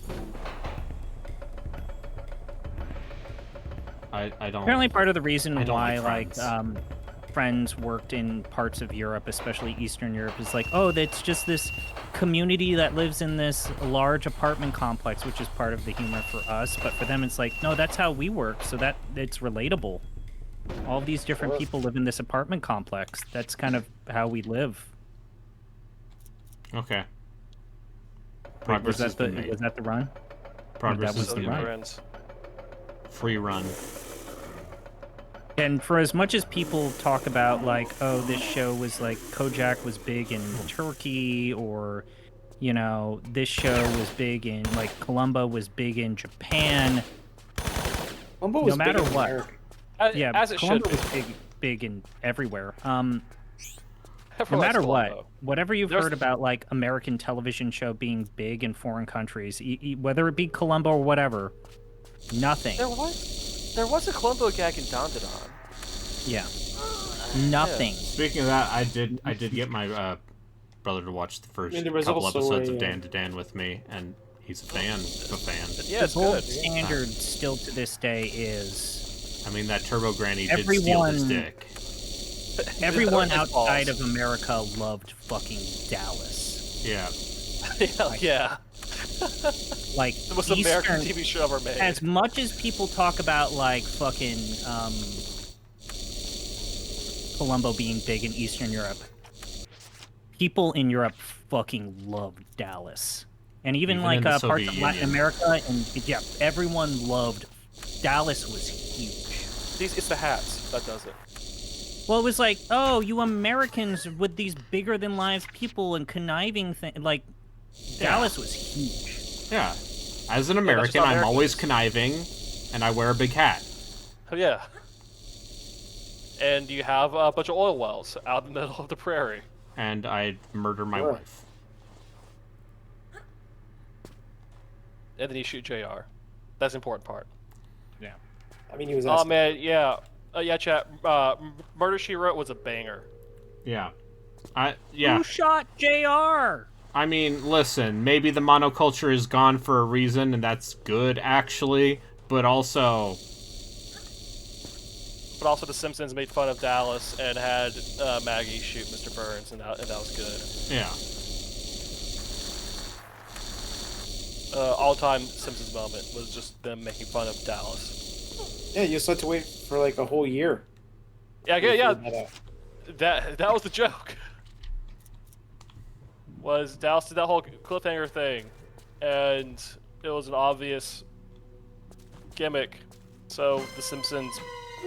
I don't. Apparently, part of the reason I don't why like Friends. Friends worked in parts of Europe, especially Eastern Europe, is like, oh, it's just this community that lives in this large apartment complex, which is part of the humor for us. But for them, it's like, no, that's how we work, so that it's relatable. All these different people live in this apartment complex. That's kind of how we live. Okay. Wait, Progress has been made. was that the run? Progress that was has the been run. made. Friends. Free run. And for as much as people talk about like, oh, this show was like Kojak was big in Turkey, or this show was big in like Columbo was big in Japan. Columbo was No matter big in what. America. Yeah, as it Columbo should be. was big in everywhere. No Everyone likes matter what, Columbo. whatever you've There's- heard about like American television show being big in foreign countries, whether it be Columbo or whatever, nothing. There was a Columbo gag in Don Don. Yeah, nothing. Speaking of that, I did get my brother to watch the first there was couple also episodes a, of Dan to Dan with me, and he's a fan. Yeah, The it's gold good. standard still to this day is I mean, that Turbo Granny did steal Everyone- his dick. everyone His balls. outside of America loved fucking Dallas. Yeah. Hell yeah. Like The most American Eastern- TV show ever made. As much as people talk about like fucking Columbo being big in Eastern Europe, people in Europe fucking loved Dallas. And even Even like in the parts Soviet of Latin Union. America, and yeah, everyone loved Dallas was huge. It's the hats that does it. Well, it was like, oh, you Americans with these bigger than life people and conniving thing, like Dallas was huge. Yeah. As an that's American, just I'm always Americans. conniving, and I wear a big hat. Oh yeah. And you have a bunch of oil wells out in the middle of the prairie. And I murder my Sure. wife. And then you shoot JR. That's the important part. Yeah. I mean, he was. Oh asking. man, yeah, yeah, chat. Murder She Wrote was a banger. Yeah. Who shot JR? I mean, listen, maybe the monoculture is gone for a reason, and that's good, actually, but also... But also, The Simpsons made fun of Dallas and had Maggie shoot Mr. Burns, and that was good. Yeah. All-time Simpsons moment was just them making fun of Dallas. Yeah, you just had to wait for like a whole year. Yeah. That was the joke. Was Dallas did that whole cliffhanger thing, and it was an obvious gimmick, so The Simpsons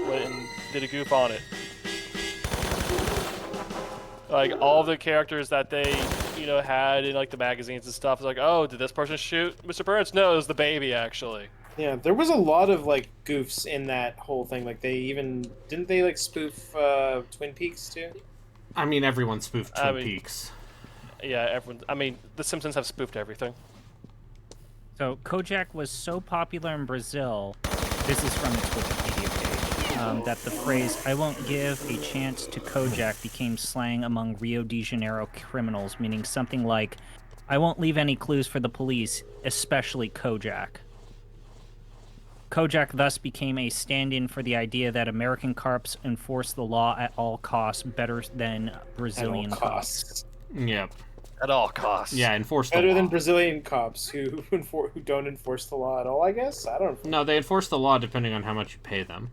went and did a goof on it. Like all the characters that they, had in like the magazines and stuff, is like, oh, did this person shoot Mr. Burns? No, it was the baby actually. Yeah, there was a lot of like goofs in that whole thing. Like didn't they like spoof Twin Peaks too? I mean, everyone spoofed Twin Peaks. Yeah, everyone. I mean, The Simpsons have spoofed everything. So Kojak was so popular in Brazil. This is from its Wikipedia page. That the phrase "I won't give a chance to Kojak" became slang among Rio de Janeiro criminals, meaning something like, "I won't leave any clues for the police, especially Kojak." Kojak thus became a stand-in for the idea that American cops enforce the law at all costs better than Brazilian cops. Yep. At all costs. Yeah, enforce the law. Better than Brazilian cops who don't enforce the law at all, I guess? I don't know. No, they enforce the law depending on how much you pay them.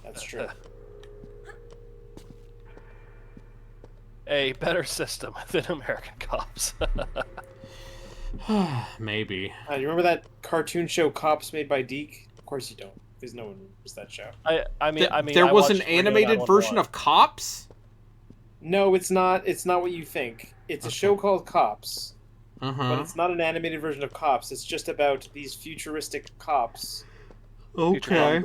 That's true. A better system than American cops. Maybe. You remember that cartoon show Cops made by Deke? Of course you don't, because no one remembers that show. I mean, there I was an watched Reno animated 911. version of Cops? No, it's not. It's not what you think. It's a show called Cops, but it's not an animated version of Cops. It's just about these futuristic cops. Okay.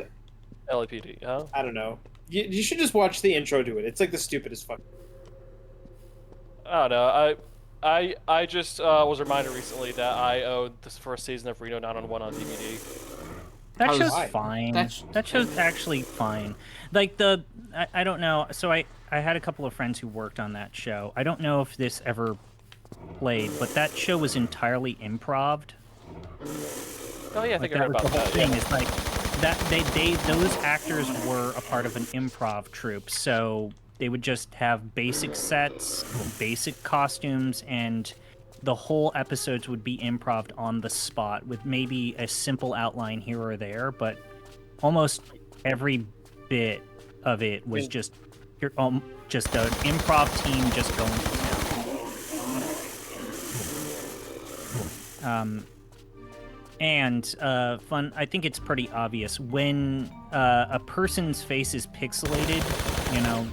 LAPD, huh? I don't know. You should just watch the intro to it. It's like the stupidest fuck. I don't know. I just was reminded recently that I owned this first season of Reno 911 on DVD. That show's fine. That show's actually fine. Like I don't know. So I had a couple of friends who worked on that show. I don't know if this ever played, but that show was entirely improv'd. Oh yeah, I think I heard was about the whole that. thing. Yeah. Is like that those actors were a part of an improv troupe, so they would just have basic sets, basic costumes, and the whole episodes would be improv'd on the spot with maybe a simple outline here or there, but almost every bit of it was just an improv team just going to town. And fun, I think it's pretty obvious when a person's face is pixelated,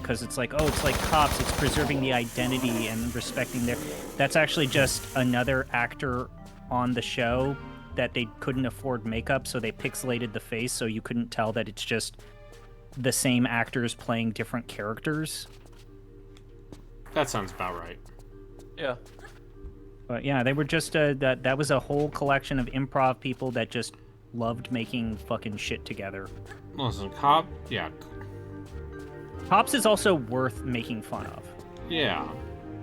because it's like, oh, it's like Cops, it's preserving the identity and respecting that's actually just another actor on the show that they couldn't afford makeup, so they pixelated the face so you couldn't tell that it's just the same actors playing different characters. That sounds about right. Yeah. But yeah, they were just that was a whole collection of improv people that just loved making fucking shit together. Listen, yeah. Cops is also worth making fun of. Yeah.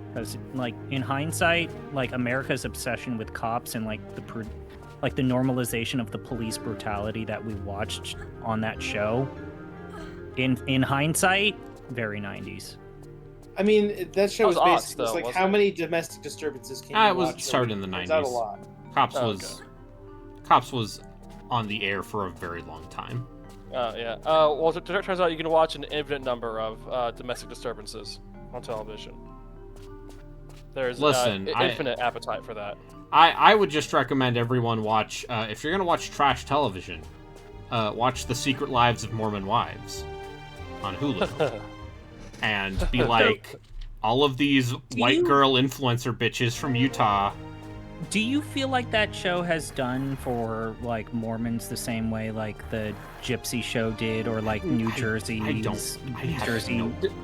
Because, like, in hindsight, like, America's obsession with cops and, like, the normalization of the police brutality that we watched on that show, in hindsight, very 90s. I mean, that show was odds, basically though, like wasn't how it? many domestic disturbances can you It was watch? started in the Turns out 90s. a lot. Cops was on the air for a very long time. Yeah. Well, it turns out you can watch an infinite number of domestic disturbances on television. There's infinite appetite for that. I would just recommend everyone watch, if you're going to watch trash television, watch The Secret Lives of Mormon Wives on Hulu. And be like, all of these white girl influencer bitches from Utah. Do you feel like that show has done for, like, Mormons the same way, like, the Gypsy show did, or, like, New Jersey?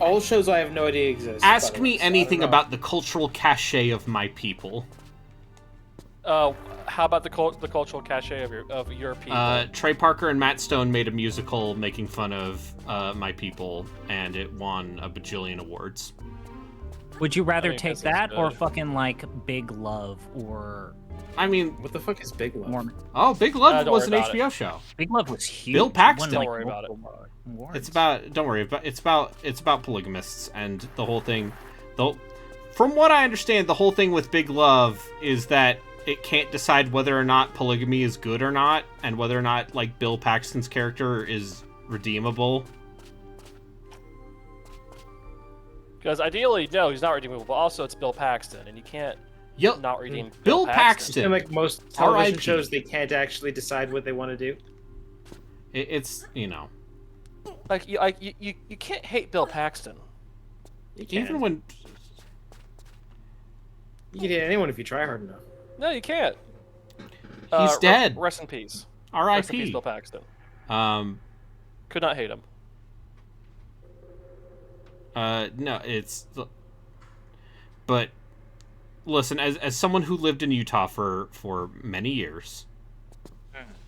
All shows I have no idea exist. Ask me anything about the cultural cachet of my people. How how about the cultural cachet of your people? Trey Parker and Matt Stone made a musical making fun of my people, and it won a bajillion awards. Would you rather I think take that sounds that or good. fucking like Big Love or I mean, What the fuck is Big Love? oh, Big Love don't was an worry about HBO show. Big Love was huge. Bill It won, Paxton. Don't like, worry about it. multiple awards. It's about don't worry, but it's about polygamists and the whole thing. From what I understand, the whole thing with Big Love is that it can't decide whether or not polygamy is good or not, and whether or not like Bill Paxton's character is redeemable. Because ideally, no, he's not redeemable. But also, it's Bill Paxton, and you can't Yep. not redeem Bill And Paxton. like most television R.I.P.. shows, they can't actually decide what they want to do. It's Like you can't hate Bill Paxton. You can. even when You can hit anyone if you try hard enough. No, you can't. He's dead. Rest in peace. Rest in peace, R.I.P. Bill Paxton. Could not hate him. No, but listen, as someone who lived in Utah for many years,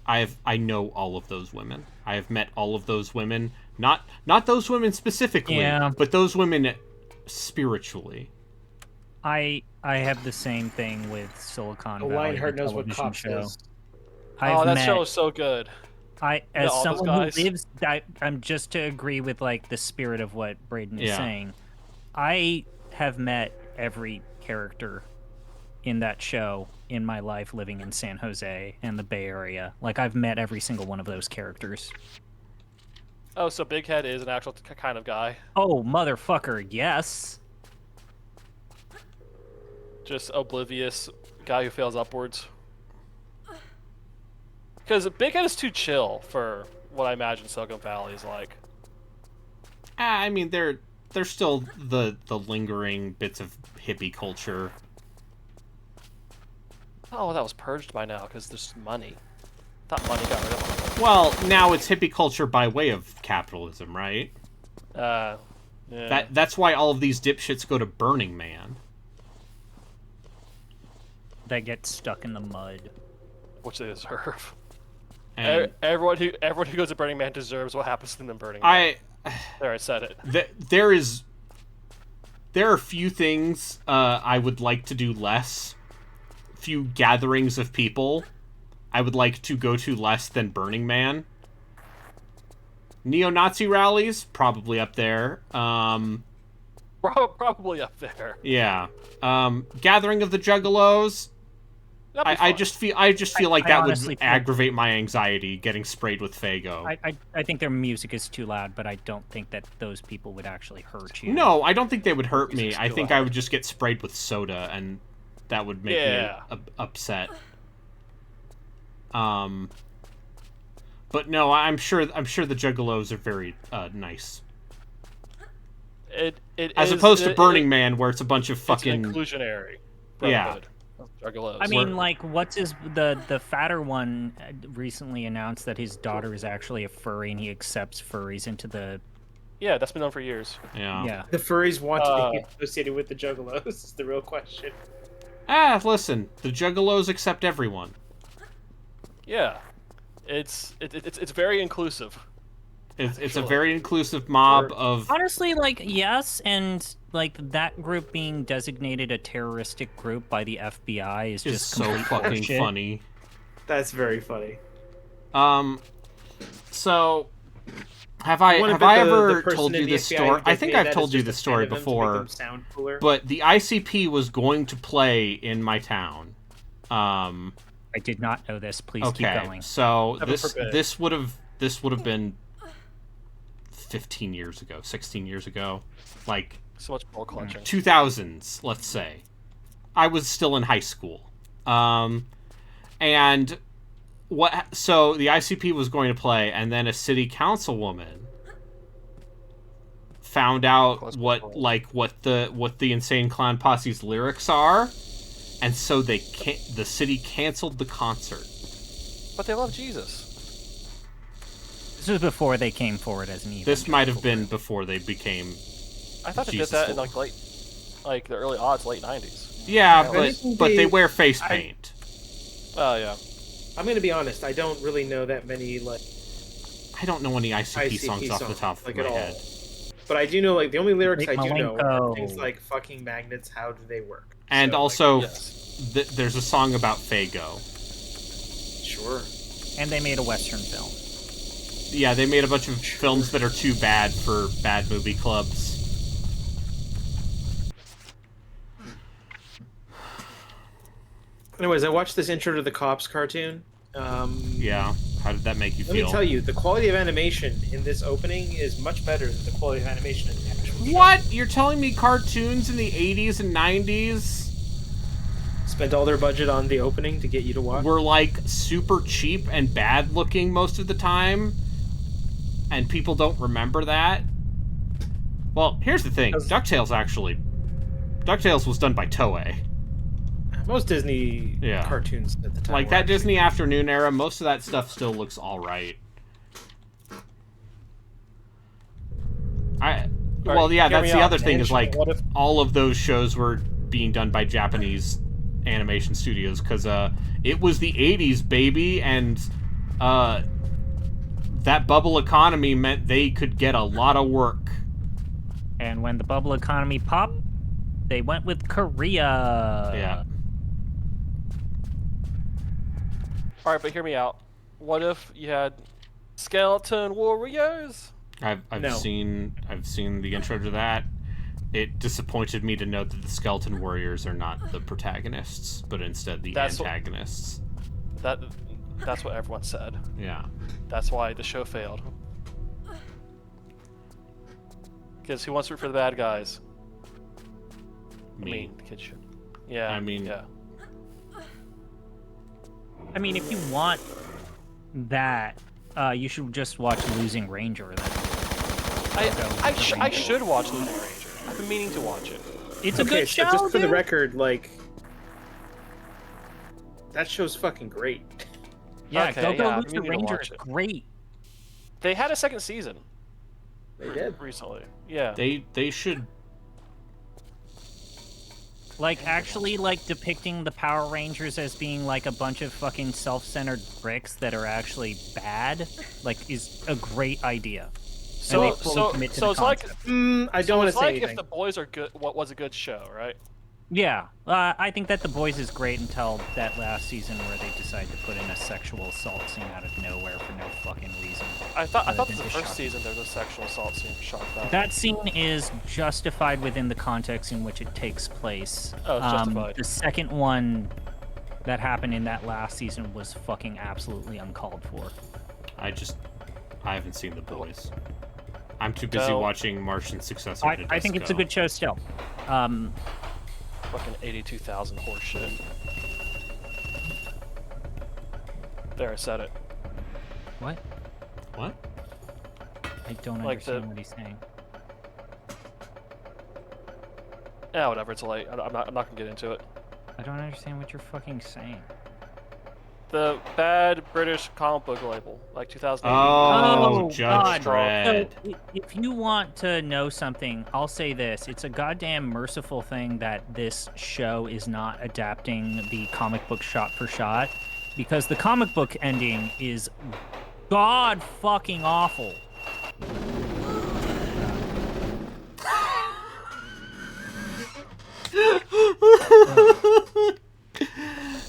I know all of those women. I have met all of those women. Not those women specifically, Yeah. but those women spiritually. I have the same thing with Silicon Valley. Lionheart the knows what television Cops show. is. I've That met, show is so good. as all those someone guys. who lives, I'm just to agree with like the spirit of what Braden is Yeah. saying. I have met every character in that show in my life living in San Jose and the Bay Area. Like I've met every single one of those characters. Oh, so Big Head is an actual kind of guy. Oh, motherfucker, yes. Just oblivious guy who fails upwards. Because Big Head is too chill for what I imagine Silicon Valley is like. I mean, they're still the lingering bits of hippie culture. Oh, that was purged by now because there's money. Thought money got rid of Well, now it's hippie culture by way of capitalism, right? it. Yeah. That's why all of these dipshits go to Burning Man. That get stuck in the mud. Which they deserve. And Everyone who goes to Burning Man deserves what happens to them in Burning Man. There, I said it. There are few things I would like to do less. Few gatherings of people I would like to go to less than Burning Man. Neo-Nazi rallies, probably up there. Probably up there. Yeah. Gathering of the Juggalos. That'd be I fun. just feel like I that honestly would feel- aggravate my anxiety getting sprayed with Faygo. I think their music is too loud, but I don't think that those people would actually hurt you. No, I don't think they would hurt me. Music's I too think loud. I would just get sprayed with soda, and that would make Yeah. me upset. But no, I'm sure the Juggalos are very nice, It as opposed to Burning Man, where it's a bunch of It's fucking an inclusionary Yeah. brotherhood of Juggalos. I mean, like, what's the fatter one recently announced that his daughter is actually a furry and he accepts furries into the yeah, that's been done for years. yeah. The furries want to be Uh, associated with the Juggalos. Is the real question. listen, the Juggalos accept everyone. Yeah, it's very inclusive. It's a Actually. very inclusive mob Sure. of Honestly, like, yes, and like that group being designated a terroristic group by the FBI is is just so complete fucking bullshit. funny. That's very funny. So have I What have about I the ever person told in you the this FBI story? who I think designated I've that told as you just this a story fan of them to make before. them sound cooler? But the ICP was going to play in my town. I did not know this. Please keep Okay, going. so Heaven forbid. this would have been 15 years ago, 16 years ago, like So much ball clutching. 2000s, let's say. I was still in high school, and so the ICP was going to play, and then a city councilwoman found out what the Insane Clown Posse's lyrics are, and so the city canceled the concert. But they love Jesus. This was before they came forward as an evil. This might have been before they became. I thought they Jesus did that in Lord. like the early odds, late 90s. Yeah, If anything, but they they- wear face paint. Oh yeah. I'm gonna be honest. I don't really know that many like I don't know any ICP, ICP songs off the top like of at my all. head. But I do know like the only lyrics Big I do know are Malenko. things like "fucking magnets." How do they work? And So, also, Yes. there's a song about Fago. sure. And they made a Western film. Yeah, they made a bunch of films that are too bad for bad movie clubs. Anyways, I watched this intro to the Cops cartoon. Yeah, how did that make you Let feel? me tell you, the quality of animation in this opening is much better than the quality of animation in the actual show. What? You're telling me cartoons in the 80s and 90s Spent all their budget on the opening to get you to watch? were like super cheap and bad looking most of the time, and people don't remember that? Well, here's the thing. DuckTales was done by Toei. Most Disney Yeah. cartoons at the time. Like were that actually- Disney afternoon era, most of that stuff still looks alright. Well, yeah, hear me that's the out, other thing man. is like What if- all of those shows were being done by Japanese animation studios because it was the 80s, baby, and that bubble economy meant they could get a lot of work. And when the bubble economy popped, they went with Korea. Yeah. All right, but hear me out. What if you had skeleton warriors? I've No. seen the intro to that. It disappointed me to know that the Skeleton Warriors are not the protagonists, but instead the antagonists. That's what everyone said. Yeah. That's why the show failed. Because who wants to root for the bad guys? I Me. mean, the kid should. Yeah. I mean- yeah. I mean, if you want that, you should just watch Losing Ranger. Then. I should watch Losing Ranger. I've been meaning to watch it. It's a Okay, good so show, just for the dude. record, like that show's fucking great. Yeah, Okay, Go yeah, I'm Losing meaning to Ranger watch is it. great. They had a second season They did. recently. Yeah. They should. Like, actually, like, depicting the Power Rangers as being, like, a bunch of fucking self-centered bricks that are actually bad, like, is a great idea. And they fully commit to the it's like concept. I don't want to it's say like anything. if the boys are good. What was a good show, right? Yeah, I think that The Boys is great until that last season where they decided to put in a sexual assault scene out of nowhere for no fucking reason. I thought Other the than to first shock season there was a sexual assault scene. Shocked that. That scene is justified within the context in which it takes place. Oh, it's justified. The second one that happened in that last season was fucking absolutely uncalled for. I haven't seen The Boys. I'm too busy No. watching Martian Successor to I think it's a Disco. good show still. Fucking 82,000 horseshit. There, I said it. What? What? I don't Like understand what he's saying. Yeah, whatever. It's late. I'm not gonna get into it. I don't understand what you're fucking saying. The bad British comic book label, like 2008. Oh, Oh, Judge God. Dredd. So, if you want to know something, I'll say this. It's a goddamn merciful thing that this show is not adapting the comic book shot for shot, because the comic book ending is god fucking awful.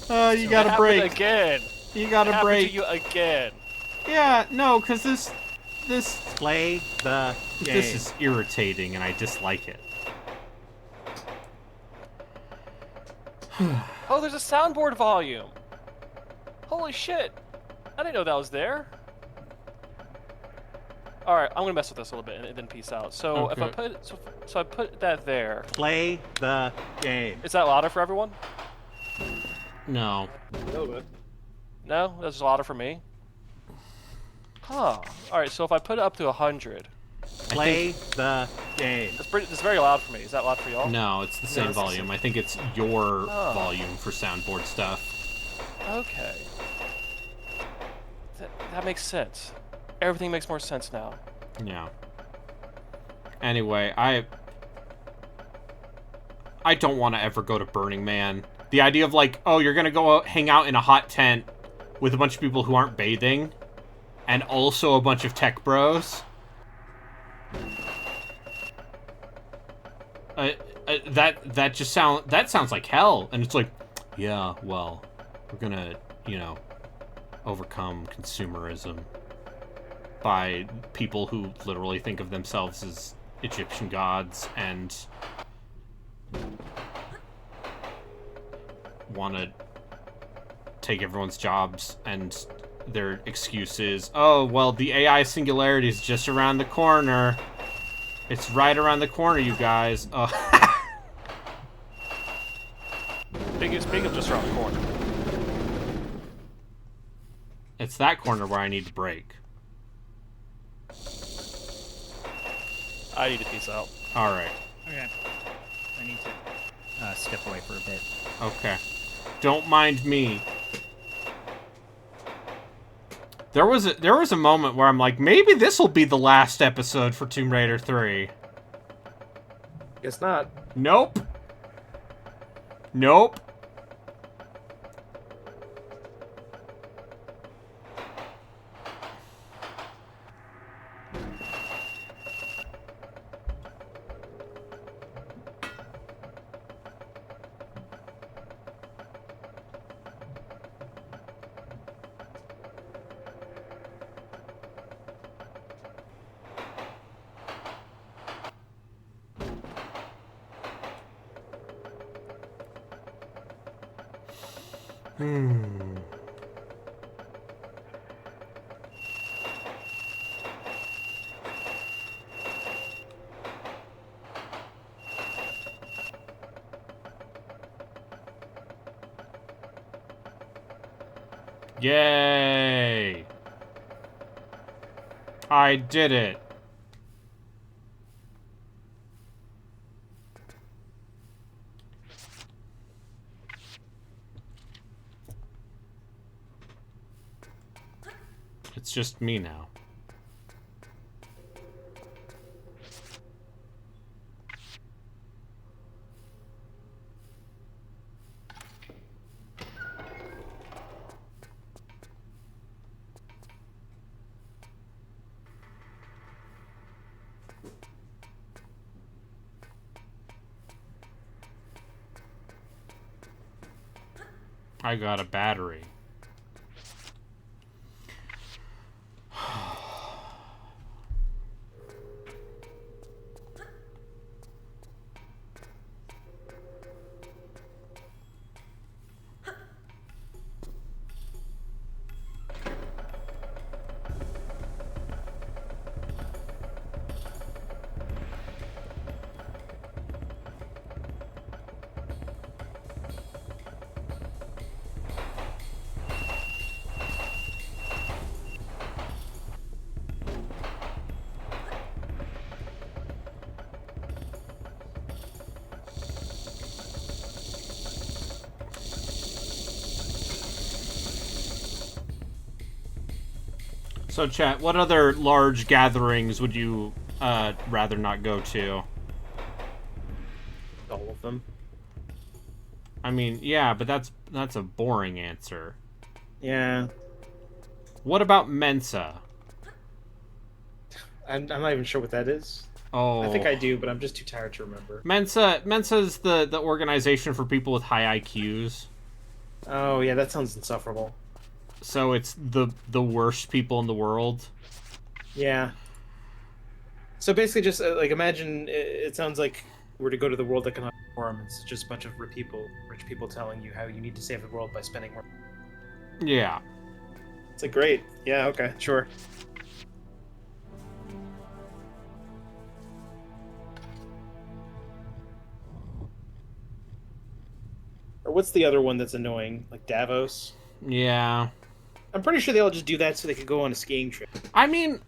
You got a It break. happened again. You got It a happened break. to you again. Yeah, no, because this Play the game. this is irritating, and I dislike it. Oh, there's a soundboard volume. Holy shit! I didn't know that was there. All right, I'm gonna mess with this a little bit and then peace out. So if I Okay. put so I put that there. Play the game. Is that louder for everyone? No. A little bit. No, that's louder for me. Huh. All right, so if I put it up to 100, Play the game. it's very loud for me. Is that loud for y'all? No, it's the same it's the volume. I think it's your Oh. volume for soundboard stuff. Okay. That makes sense. Everything makes more sense now. Yeah. Anyway, I don't want to ever go to Burning Man. The idea of, like, oh, you're gonna go out, hang out in a hot tent with a bunch of people who aren't bathing, and also a bunch of tech bros. That sounds like hell. And it's like, yeah, well, we're gonna, you know, overcome consumerism by people who literally think of themselves as Egyptian gods and want to take everyone's jobs, and their excuse is, oh, well, the AI singularity is just around the corner. It's right around the corner, you guys. Oh. Speaking of just around the corner. It's that corner where I need to break. I need to peace out. Alright. Okay. I need to step away for a bit. Okay. Don't mind me. There was a moment where I'm like, maybe this will be the last episode for Tomb Raider 3. Guess not. Nope. Nope. Yay! I did it. It's just me now. I got a battery. So, chat, what other large gatherings would you rather not go to? All of them. I mean, yeah, but that's a boring answer. Yeah. What about Mensa? I'm not even sure what that is. Oh, I think I do, but I'm just too tired to remember. Mensa's the organization for people with high IQs. Oh, yeah, that sounds insufferable. So it's the worst people in the world. Yeah. So basically, just like imagine it sounds like we're to go to the World Economic Forum. It's just a bunch of rich people telling you how you need to save the world by spending more. Yeah. It's like great. Yeah. Okay. Sure. Or what's the other one that's annoying? Like Davos. Yeah. I'm pretty sure they all just do that so they could go on a skiing trip. I mean,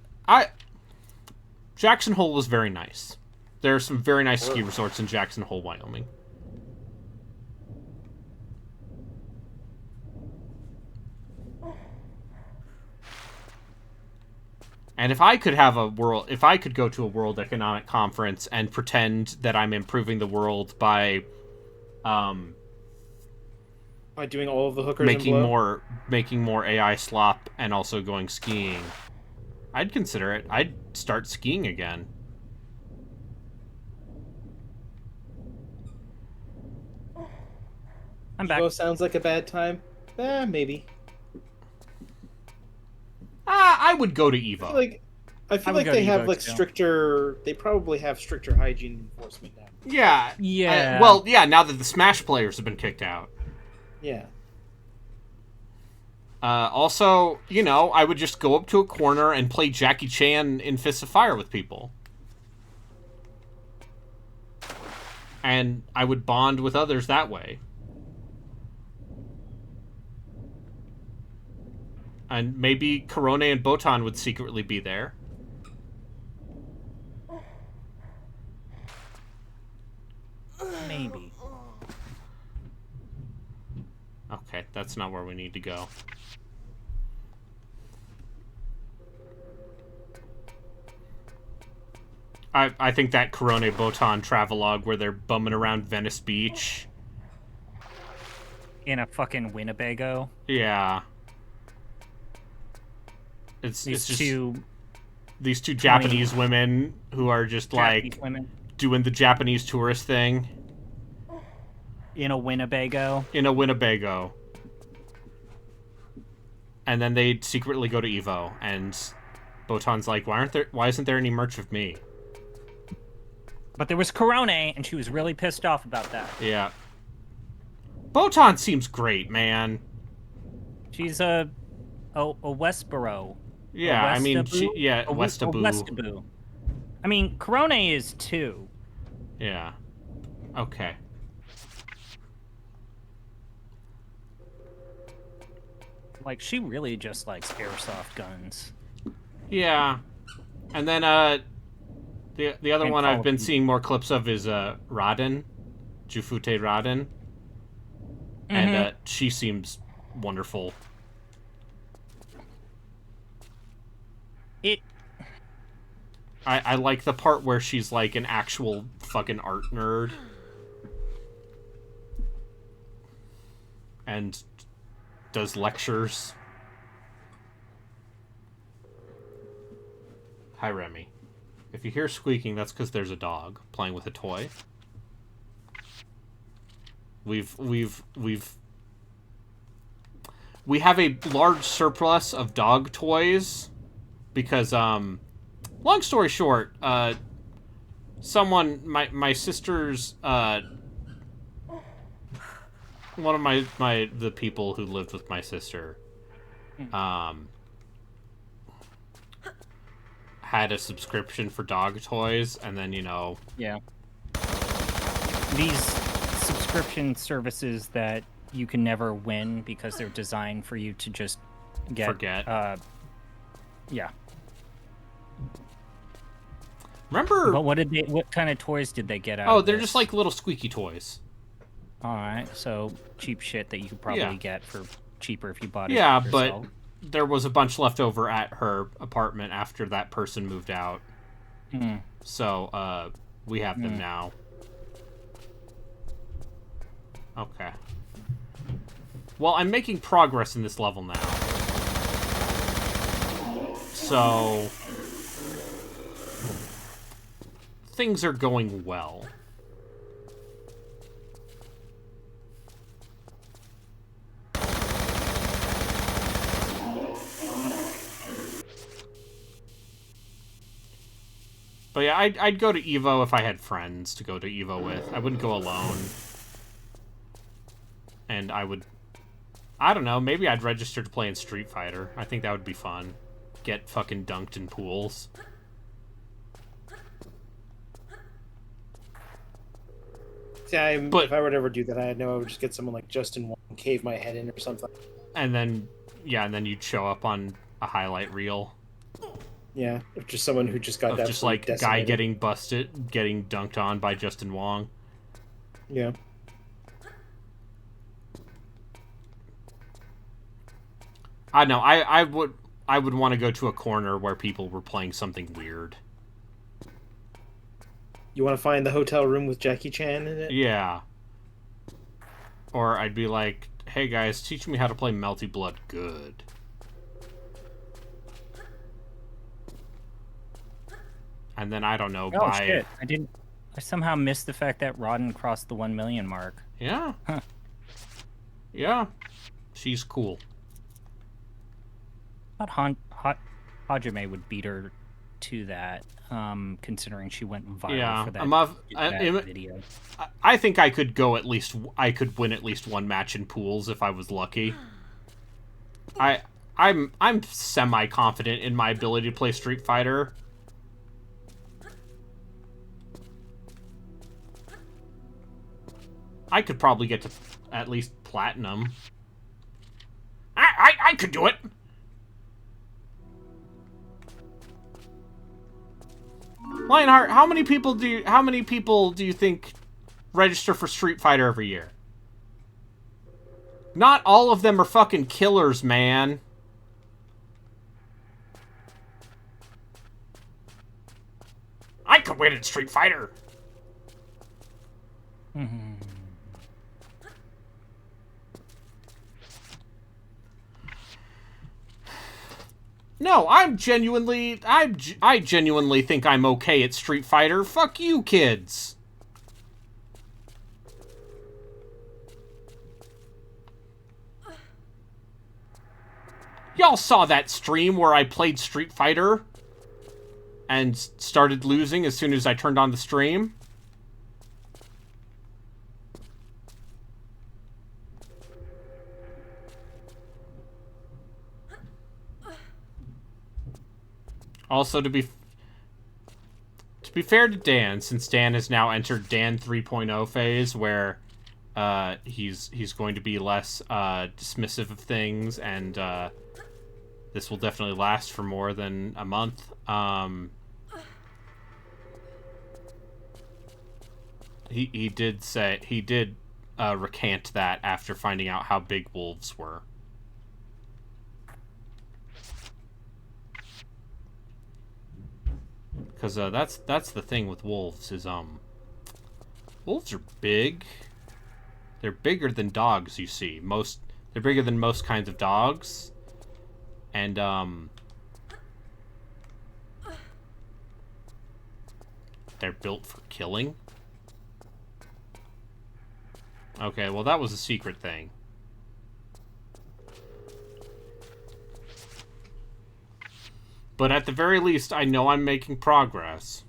Jackson Hole was very nice. There are some very nice ski resorts in Jackson Hole, Wyoming. And if I could go to a World Economic Conference and pretend that I'm improving the world by, By doing all of the hookers and blow? making more AI slop and also going skiing. I'd consider it. I'd start skiing again. I'm back. Evo sounds like a bad time. Maybe. I would go to I Evo. feel would like go they to have Evo, like too. stricter. They probably have stricter hygiene enforcement now. Yeah. Yeah. Well, yeah, now that the Smash players have been kicked out. Yeah. Also, you know, I would just go up to a corner and play Jackie Chan in Fists of Fire with people. And I would bond with others that way. And maybe Korone and Botan would secretly be there. Maybe. Okay, that's not where we need to go. I think that Korone Botan travelogue where they're bumming around Venice Beach. In a fucking Winnebago. Yeah. It's These just two these two Japanese women who are just Japanese like women doing the Japanese tourist thing in a Winnebago. in a Winnebago. And then they secretly go to Evo and Botan's like, why isn't there any merch of me? But there was Korone, and she was really pissed off about that. Yeah. Botan seems great, man. She's a Westboro. Yeah, I mean, A Westaboo. Westaboo. I mean, Korone is too. Yeah. Okay. Like, she really just likes airsoft guns. Yeah. And then, the other And one Call I've of been Duty. seeing more clips of is, Raden. Jufute Raden. And, she seems wonderful. I like the part where she's like an actual fucking art nerd. And does lectures. Hi, Remy. If you hear squeaking, that's because there's a dog playing with a toy. We have a large surplus of dog toys because, long story short, my sister's, one of the people who lived with my sister, had a subscription for dog toys, and then, you know... Yeah. These subscription services that you can never win because they're designed for you to just get... Forget. Yeah. Remember... But what kind of toys did they get out Oh, of they're this? just like little squeaky toys. Alright, so cheap shit that you could probably get for cheaper if you bought it Yeah, yourself. but there was a bunch left over at her apartment after that person moved out. So, we have them now. Okay. Well, I'm making progress in this level now. So... things are going well. But yeah, I'd go to Evo if I had friends to go to Evo with. I wouldn't go alone. And I don't know, maybe I'd register to play in Street Fighter. I think that would be fun. Get fucking dunked in pools. Yeah, if I would ever do that, I know I would just get someone like Justin Wong, cave my head in or something. And then, yeah, and then you'd show up on a highlight reel. Yeah, or just someone who just got Of that. just like guy getting busted, getting dunked on by Justin Wong. Yeah. I know. I would want to go to a corner where people were playing something weird. You want to find the hotel room with Jackie Chan in it? Yeah. Or I'd be like, hey guys, teach me how to play Melty Blood good. And then, I don't know, Oh buy... shit! I somehow missed the fact that Rodden crossed the 1 million mark. Yeah. Huh. Yeah. She's cool. Thought Hajime would beat her to that, considering she went viral for that video. I think I could go I could win at least one match in pools if I was lucky. I'm semi-confident in my ability to play Street Fighter. I could probably get to at least platinum. I could do it. Lionheart, how many people do you think register for Street Fighter every year? Not all of them are fucking killers, man. I could win at Street Fighter. No, I genuinely think I'm okay at Street Fighter. Fuck you, kids. Y'all saw that stream where I played Street Fighter and started losing as soon as I turned on the stream? Also, to be fair to Dan, since Dan has now entered Dan 3.0 phase, where he's going to be less dismissive of things, and this will definitely last for more than a month. He did recant that after finding out how big wolves were. Because that's the thing with wolves is wolves are big. They're bigger than dogs. You see, they're bigger than most kinds of dogs, and they're built for killing. Okay, well that was a secret thing. But at the very least, I know I'm making progress.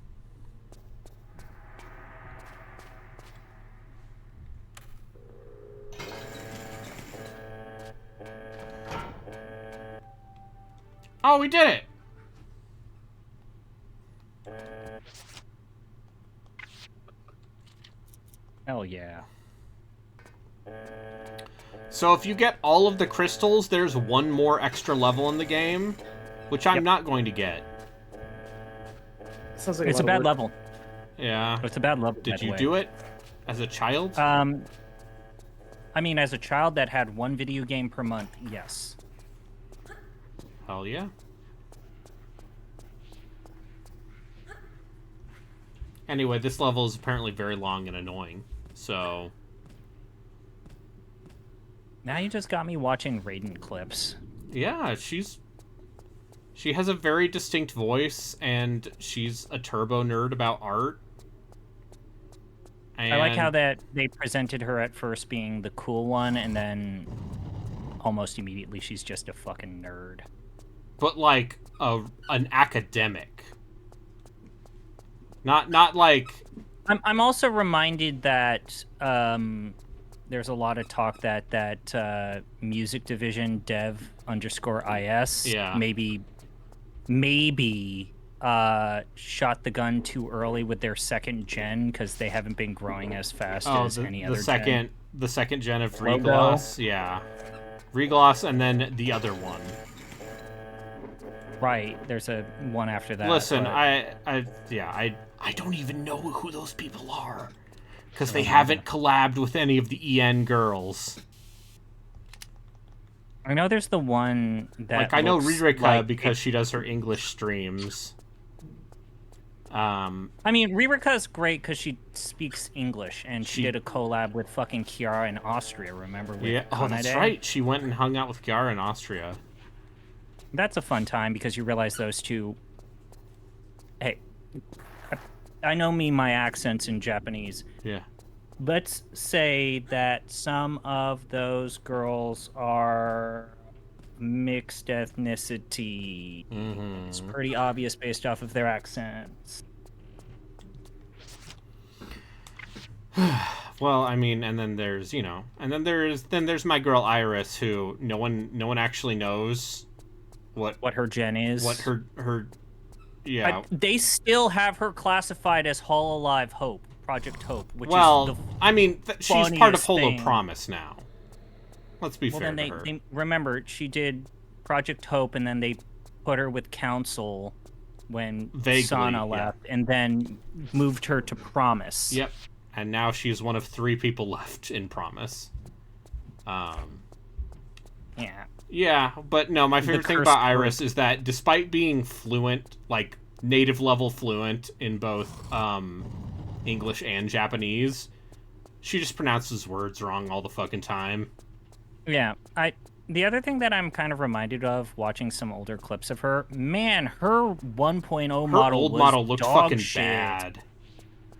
Oh, we did it! Hell yeah. So if you get all of the crystals, there's one more extra level in the game. Which I'm not going to get. Sounds like It's a bad level. Yeah. It's a bad level. Did you do it as a child? I mean, as a child that had one video game per month, yes. Hell yeah. Anyway, this level is apparently very long and annoying, so... Now you just got me watching Raiden clips. Yeah, she has a very distinct voice, and she's a turbo nerd about art. And... I like how that they presented her at first being the cool one, and then almost immediately she's just a fucking nerd. But like an academic. Not like... I'm also reminded that there's a lot of talk that music division dev_is maybe shot the gun too early with their second gen because they haven't been growing as fast as any other gen. The second gen of Regloss, yeah. Regloss and then the other one. Right, there's a one after that. Listen, but... I don't even know who those people are. Because they haven't collabed with any of the EN girls. I know there's the one that like I know Ririka like because she does her English streams. I mean, Ririka's great because she speaks English, and she did a collab with fucking Kiara in Austria, remember? With Yeah, oh, that's Kanade? right. She went and hung out with Kiara in Austria. That's a fun time because you realize those two... Hey, I know my accents in Japanese. Yeah. Let's say that some of those girls are mixed ethnicity. It's pretty obvious based off of their accents. Well, I mean, and then there's, and then there's my girl Iris, who no one actually knows what her gen is. What her yeah. They still have her classified as Hololive Hope, Project Hope, which well, is the I mean, she's part of Holo thing. Promise now. Let's be fair then to her. They remember she did Project Hope, and then they put her with Council when Sana left, and then moved her to Promise. Yep. And now she's one of 3 people left in Promise. Yeah. Yeah, but no, my favorite thing about Iris is that despite being fluent, like native level fluent in both English and Japanese, she just pronounces words wrong all the fucking time. Yeah, the other thing that I'm kind of reminded of watching some older clips of her, man, her 1.0 model old was model looked dog fucking shit. bad.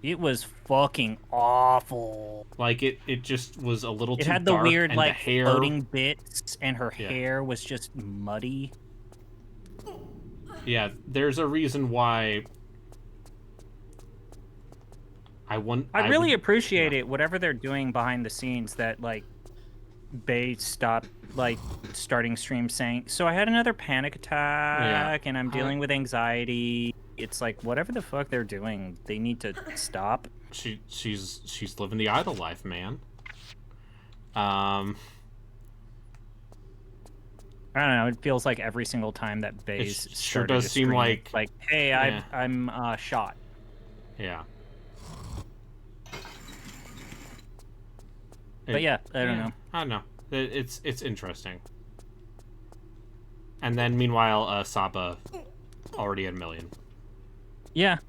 It was fucking awful. Like it just was a little too dark. It had the weird like hair... floating bits, and her hair was just muddy. Yeah, there's a reason why. I really appreciate it. Whatever they're doing behind the scenes, that like Bay stopped like starting streams saying, "So I had another panic attack, and I'm dealing with anxiety." It's like whatever the fuck they're doing, they need to stop. She's living the idol life, man. I don't know. It feels like every single time that Bay's sure does seem like hey, I'm shot. Yeah. But yeah, I don't know. I don't know. It's interesting. And then meanwhile, Saba already at 1 million. Yeah,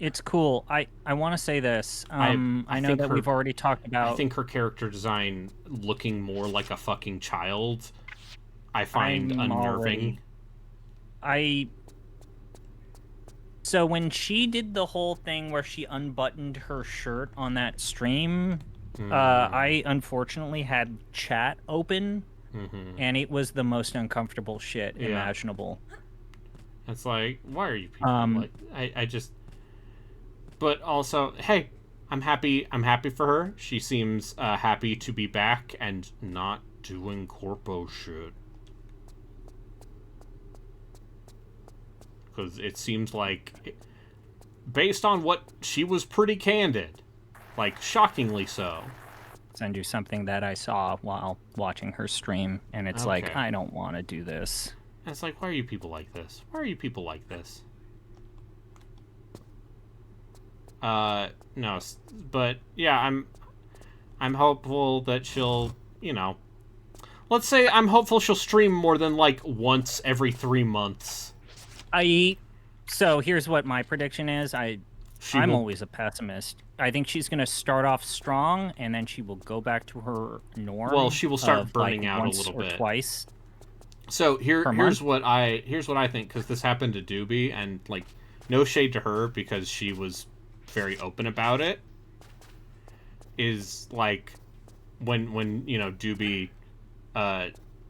it's cool. I want to say this. I know that we've already talked about. I think her character design looking more like a fucking child, I find unnerving. So when she did the whole thing where she unbuttoned her shirt on that stream, I unfortunately had chat open, and it was the most uncomfortable shit imaginable. It's like, why are you people like? I just. But also, hey, I'm happy for her. She seems happy to be back and not doing corpo shit. Because it seems like, based on what she was pretty candid, like shockingly so. Send you something that I saw while watching her stream, and it's like, I don't want to do this. And it's like, why are you people like this? Why are you people like this? No, but yeah, I'm hopeful that she'll, let's say I'm hopeful she'll stream more than like once every 3 months. So here's what my prediction is. I'm always a pessimist. I think she's gonna start off strong, and then she will go back to her norm. Well, she will start burning out a little bit. Twice. So here's what I think, because this happened to Doobie, and like no shade to her because she was very open about it. Is like when Doobie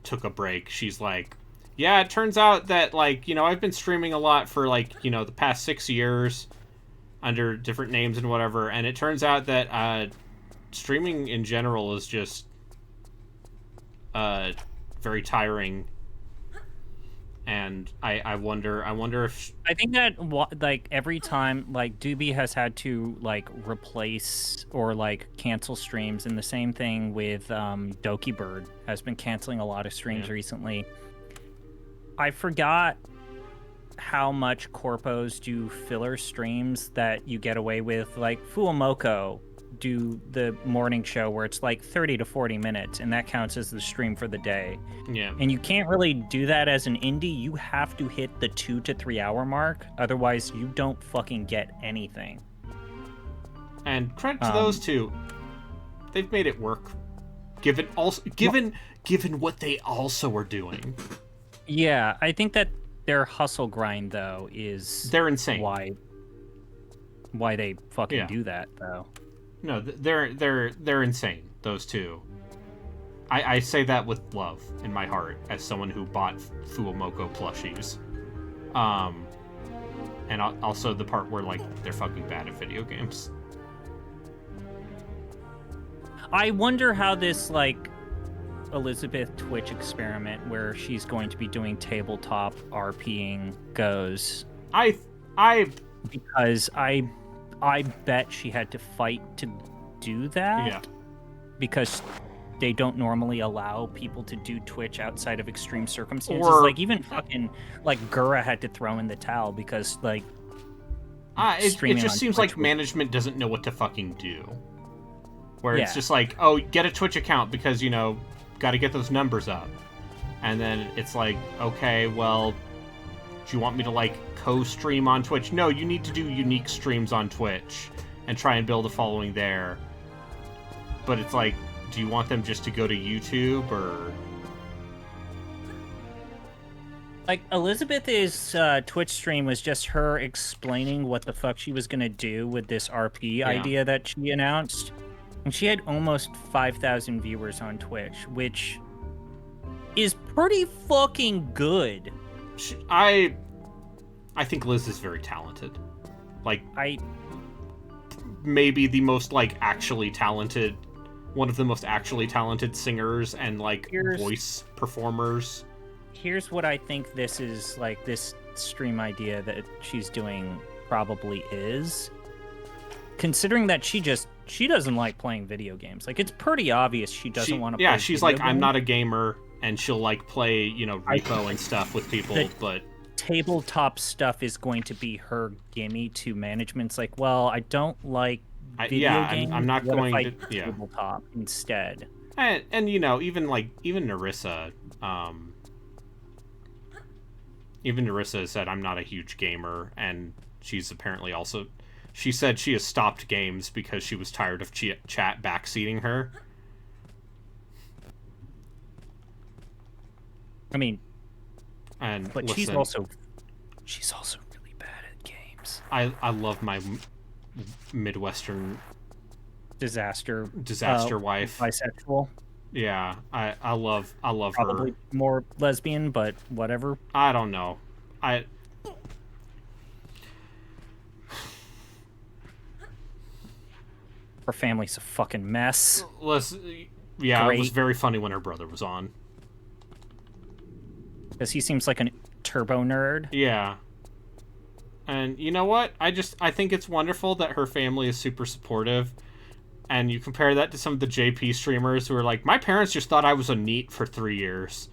took a break, she's like, yeah, it turns out that like I've been streaming a lot for like the past 6 years under different names and whatever, and it turns out that streaming in general is just very tiring. And I wonder if I think that like every time like Doobie has had to like replace or like cancel streams, and the same thing with Doki Bird has been canceling a lot of streams recently. I forgot how much corpos do filler streams that you get away with. Like Fuamoko do the morning show where it's like 30 to 40 minutes, and that counts as the stream for the day. Yeah. And you can't really do that as an indie. You have to hit the 2 to 3 hour mark, otherwise you don't fucking get anything. And credit to those two. They've made it work. Given what they also are doing. Yeah, I think that their hustle grind though is They're insane. Why they fucking do that though. No, they're insane, those two. I say that with love in my heart as someone who bought Fuomoko plushies. And also the part where like they're fucking bad at video games. I wonder how this like Elizabeth Twitch experiment where she's going to be doing tabletop RPing goes. Because I bet she had to fight to do that. Yeah. Because they don't normally allow people to do Twitch outside of extreme circumstances. Or, like even fucking like Gura had to throw in the towel because like it streaming just on seems Twitch like was- management doesn't know what to fucking do. Where it's Yeah. just like, oh, get a Twitch account because, you know, got to get those numbers up. And then it's like, okay, well, do you want me to like co-stream on Twitch? No, you need to do unique streams on Twitch and try and build a following there. But it's like, do you want them just to go to YouTube or... Like Elizabeth's Twitch stream was just her explaining what the fuck she was gonna do with this RP idea that she announced, and she had almost 5,000 viewers on Twitch, which is pretty fucking good. I think Liz is very talented. Like, maybe the most like actually talented, one of the most actually talented singers and like voice performers. Here's what I think this is like, this stream idea that she's doing probably is. Considering that she doesn't like playing video games. Like, it's pretty obvious she doesn't want to play Yeah, she's like, video I'm games. not a gamer, and she'll like play, you know, repo and stuff with people, but tabletop stuff is going to be her gimme to management's like, well, I don't like video games. I'm not what going if I to do tabletop instead. And you know, even Narissa, even Narissa said I'm not a huge gamer, and she's apparently also, she said she has stopped games because she was tired of chat backseating her. I mean, but listen, she's also really bad at games. I love my Midwestern disaster wife, bisexual. Yeah, I love Probably her. More lesbian, but whatever. I don't know. Her family's a fucking mess. Yeah, Great. It was very funny when her brother was on. Because he seems like a turbo nerd. Yeah. And you know what? I think it's wonderful that her family is super supportive. And you compare that to some of the JP streamers who are like, my parents just thought I was a NEET for 3 years.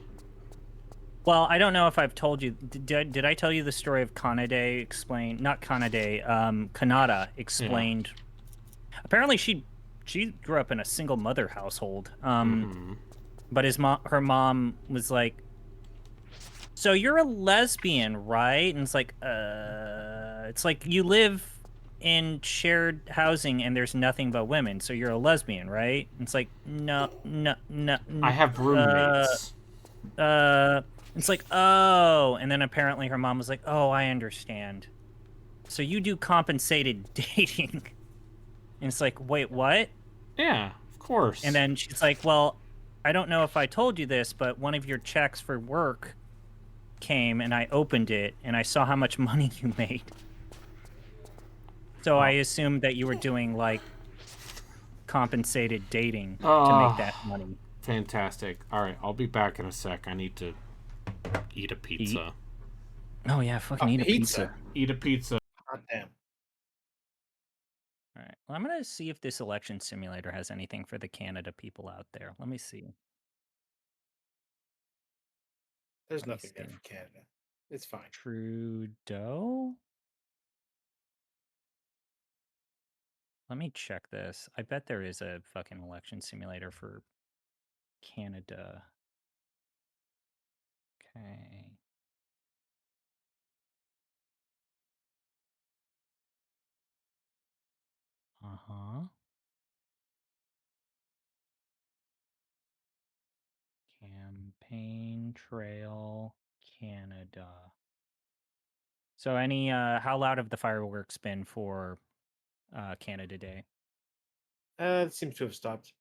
Well, I don't know if I've told you. Did I tell you the story of Kanade explained? Not Kanade, Kanata explained. Yeah. Apparently, she grew up in a single mother household. But her mom was like, "So you're a lesbian, right?" And it's like you live in shared housing and there's nothing but women, so you're a lesbian, right? And it's like, no. I have roommates. It's like, oh, and then apparently her mom was like, oh, I understand. So you do compensated dating. And it's like, wait, what? Yeah, of course. And then she's like, well, I don't know if I told you this, but one of your checks for work came and I opened it and I saw how much money you made. So I assumed that you were doing, like, compensated dating to make that money. Fantastic. All right, I'll be back in a sec. I need to eat a pizza. Oh, yeah, fucking eat a pizza. Eat a pizza. God damn. All right. Well, I'm going to see if this election simulator has anything for the Canada people out there. Let me see. There's nothing there for Canada. It's fine. Trudeau? Let me check this. I bet there is a fucking election simulator for Canada. Okay. Uh-huh. Campaign Trail Canada. So any how loud have the fireworks been for Canada Day? It seems to have stopped.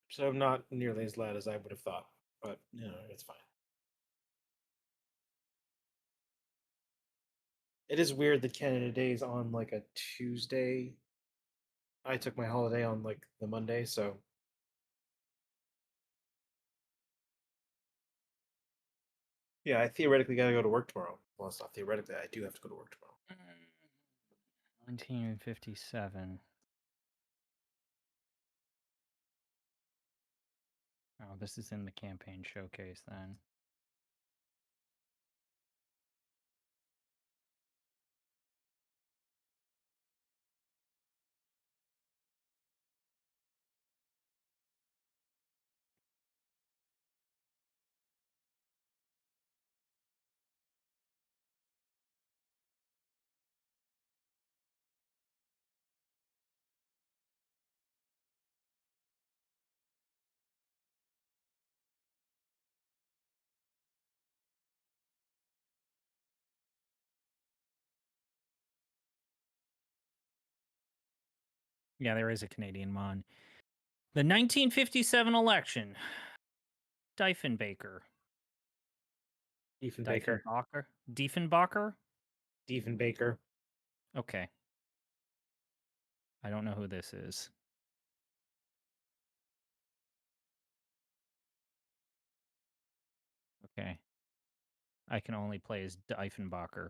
So not nearly as loud as I would have thought, but it's fine. It is weird that Canada Day is on like a Tuesday. I took my holiday on like the Monday, so yeah, I theoretically gotta go to work tomorrow. Well, it's not theoretically, I do have to go to work tomorrow. 1957. Oh, this is in the campaign showcase then. Yeah, there is a Canadian mon. The 1957 election. Diefenbaker. Diefenbaker. Diefenbacher? Diefenbaker. Okay. I don't know who this is. Okay. I can only play as Diefenbacher.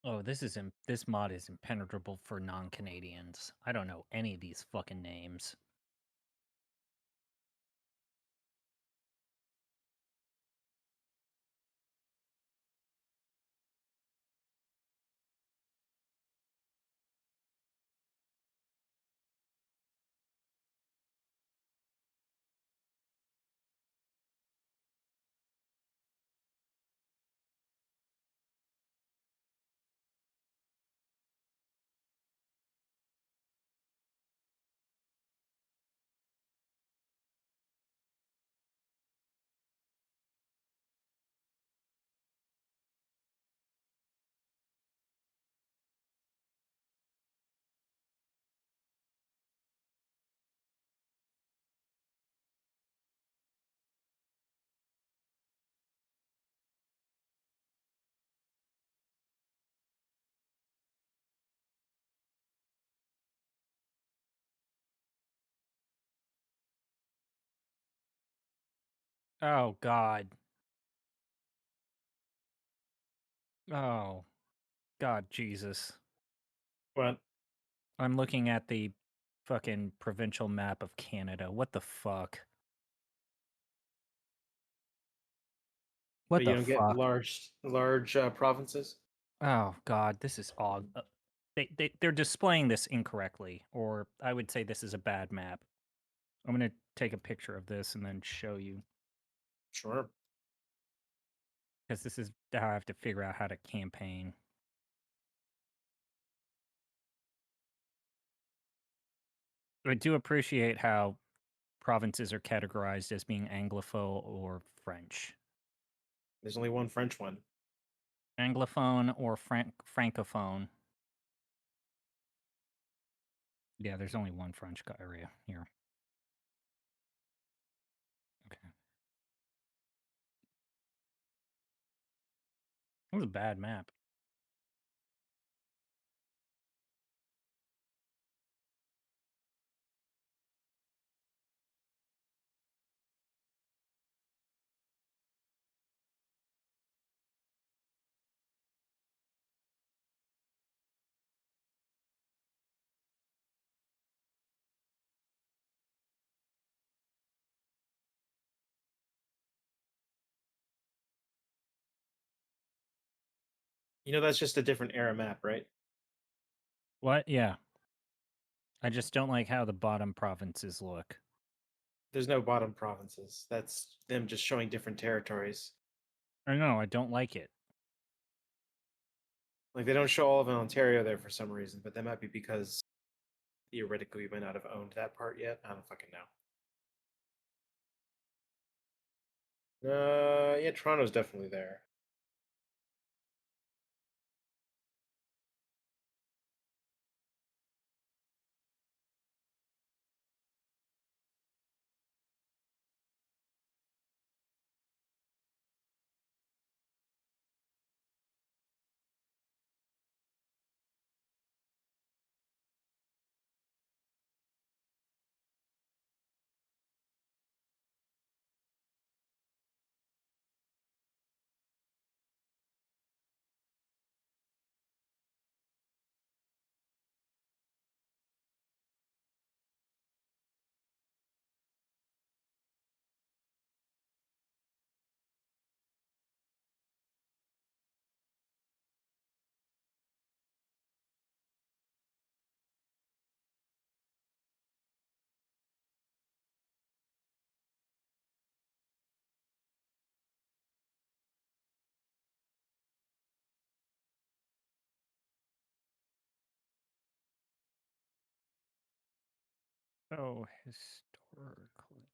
Oh, this mod is impenetrable for non-Canadians. I don't know any of these fucking names. Oh God. Oh God, Jesus. What? I'm looking at the fucking provincial map of Canada. What the fuck? What But you the don't get fuck? large provinces. Oh God, this is odd. They're displaying this incorrectly, or I would say this is a bad map. I'm gonna take a picture of this and then show you, Sure. because this is how I have to figure out how to campaign. I do appreciate how provinces are categorized as being Anglophone or French. There's only one French one. Anglophone or Francophone. Yeah, there's only one French area here. Okay. That was a bad map. You know that's just a different era map, right? What? Yeah. I just don't like how the bottom provinces look. There's no bottom provinces. That's them just showing different territories. I know, I don't like it. Like they don't show all of Ontario there for some reason, but that might be because theoretically we might not have owned that part yet. I don't fucking know. Yeah, Toronto's definitely there. Oh, historically.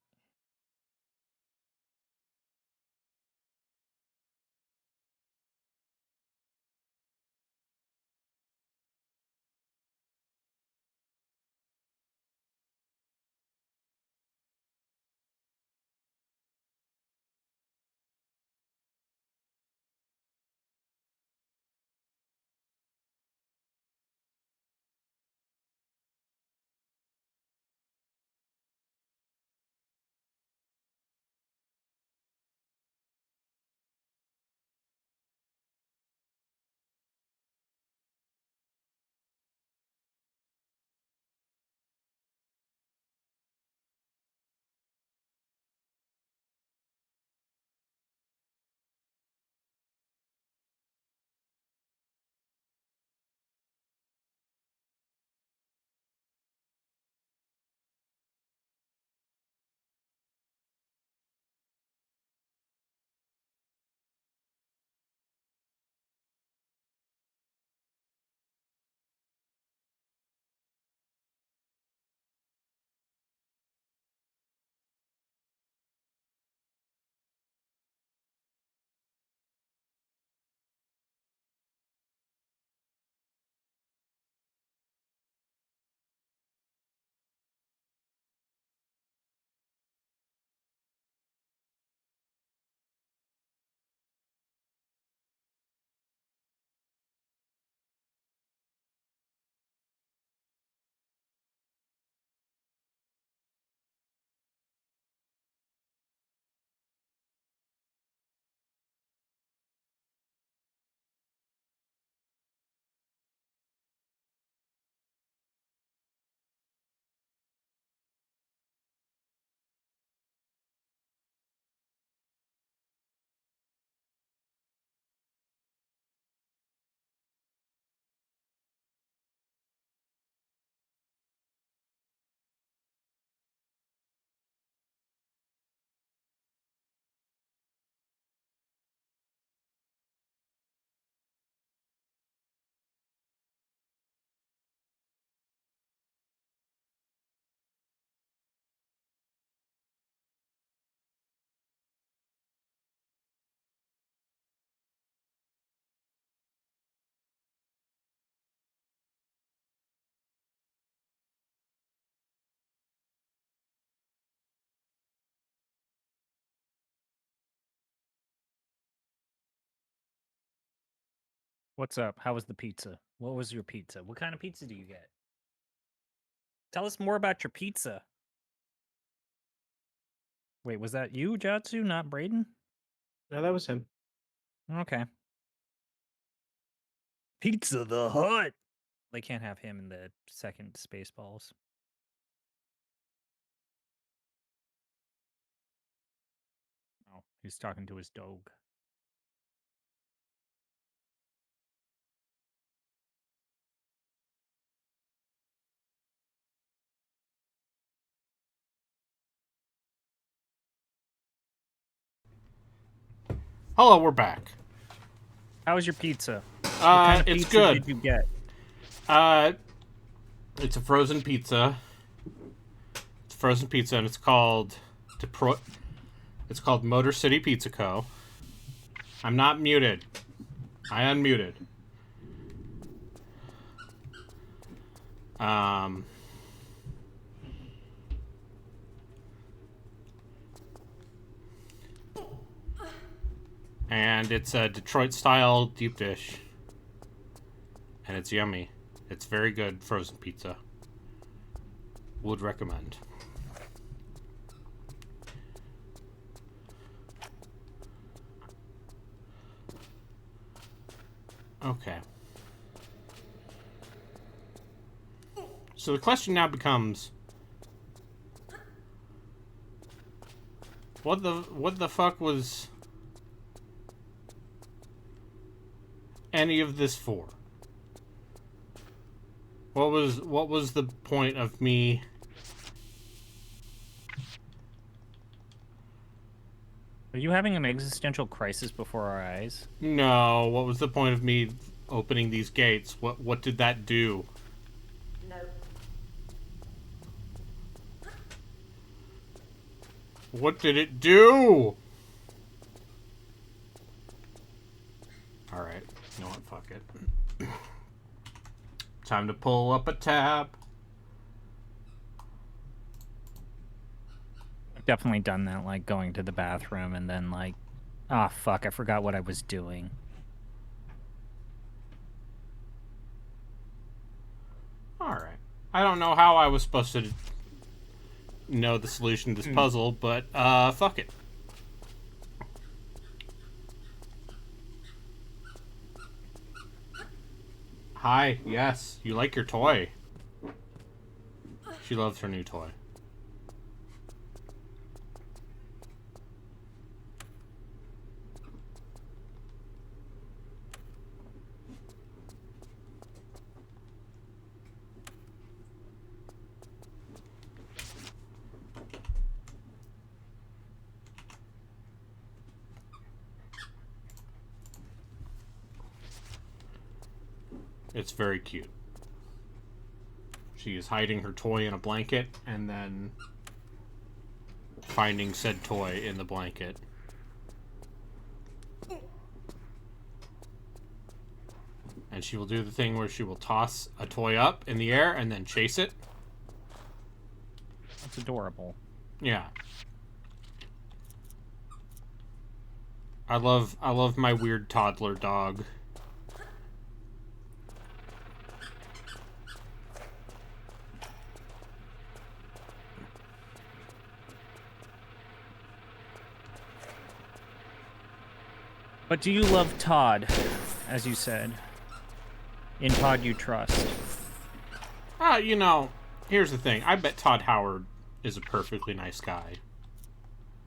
What's up? How was the pizza? What was your pizza? What kind of pizza do you get? Tell us more about your pizza. Wait, was that you, Jatsu, not Braden? No, that was him. Okay. Pizza the Hut. They can't have him in the second Spaceballs. Oh, he's talking to his dog. Hello, we're back. How was your pizza? What kind of It's pizza good. did you get? It's a frozen pizza. It's frozen pizza, and it's called It's called Motor City Pizza Co. I'm not muted. I unmuted. And it's a Detroit-style deep dish. And it's yummy. It's very good frozen pizza. Would recommend. Okay. So the question now becomes, what the fuck was any of this for? What was the point of me Are you having an existential crisis before our eyes? No, what was the point of me opening these gates? What did that do? No. What did it do? Alright, you know what, fuck it. Time to pull up a tab. I've definitely done that, like going to the bathroom and then like, ah, fuck, I forgot what I was doing. Alright. I don't know how I was supposed to know the solution to this puzzle, but, fuck it. Hi, yes, you like your toy. She loves her new toy. It's very cute. She is hiding her toy in a blanket and then finding said toy in the blanket. And she will do the thing where she will toss a toy up in the air and then chase it. That's adorable. Yeah. I love my weird toddler dog. But do you love Todd, as you said? In Todd you trust. You know, here's the thing. I bet Todd Howard is a perfectly nice guy.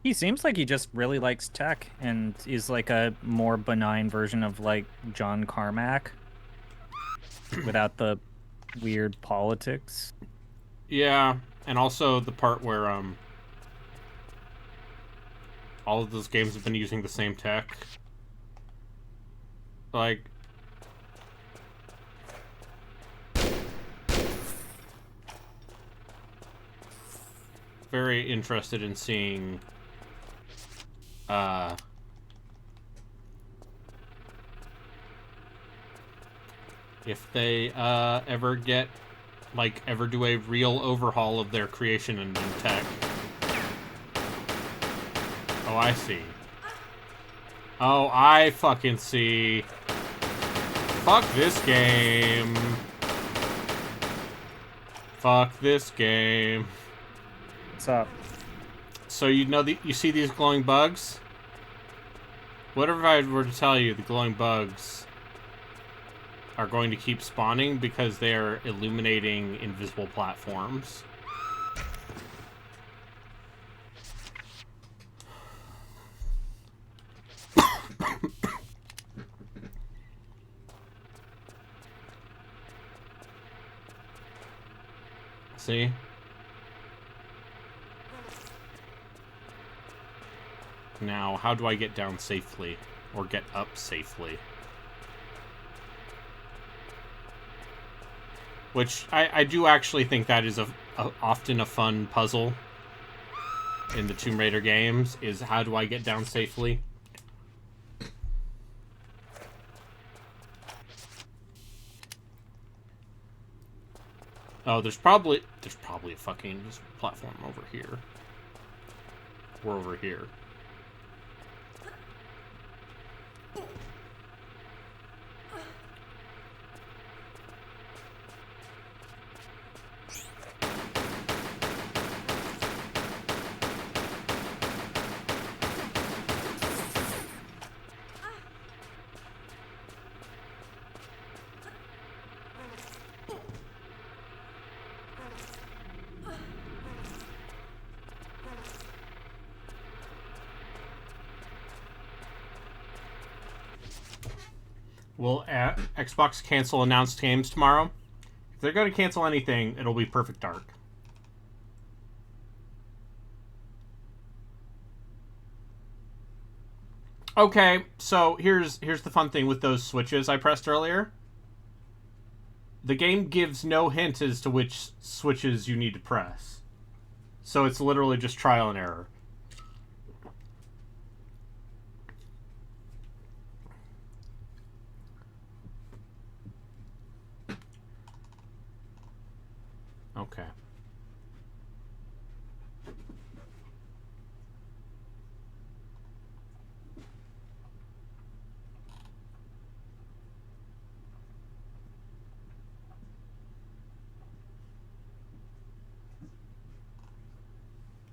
He seems like he just really likes tech and is like a more benign version of like John Carmack without the weird politics. Yeah, and also the part where all of those games have been using the same tech. Like, very interested in seeing if they ever do a real overhaul of their creation and tech. Oh, I see. Oh, I fucking see. Fuck this game. Fuck this game. What's up? So you see these glowing bugs? What if I were to tell you the glowing bugs are going to keep spawning because they are illuminating invisible platforms? See? Now, how do I get down safely? Or get up safely? Which, I do actually think that is often a fun puzzle in the Tomb Raider games, is how do I get down safely? Oh, there's probably a fucking platform over here. We're over here. Will Xbox cancel announced games tomorrow? If they're going to cancel anything, it'll be Perfect Dark. Okay, so here's the fun thing with those switches I pressed earlier. The game gives no hint as to which switches you need to press. So it's literally just trial and error. Okay.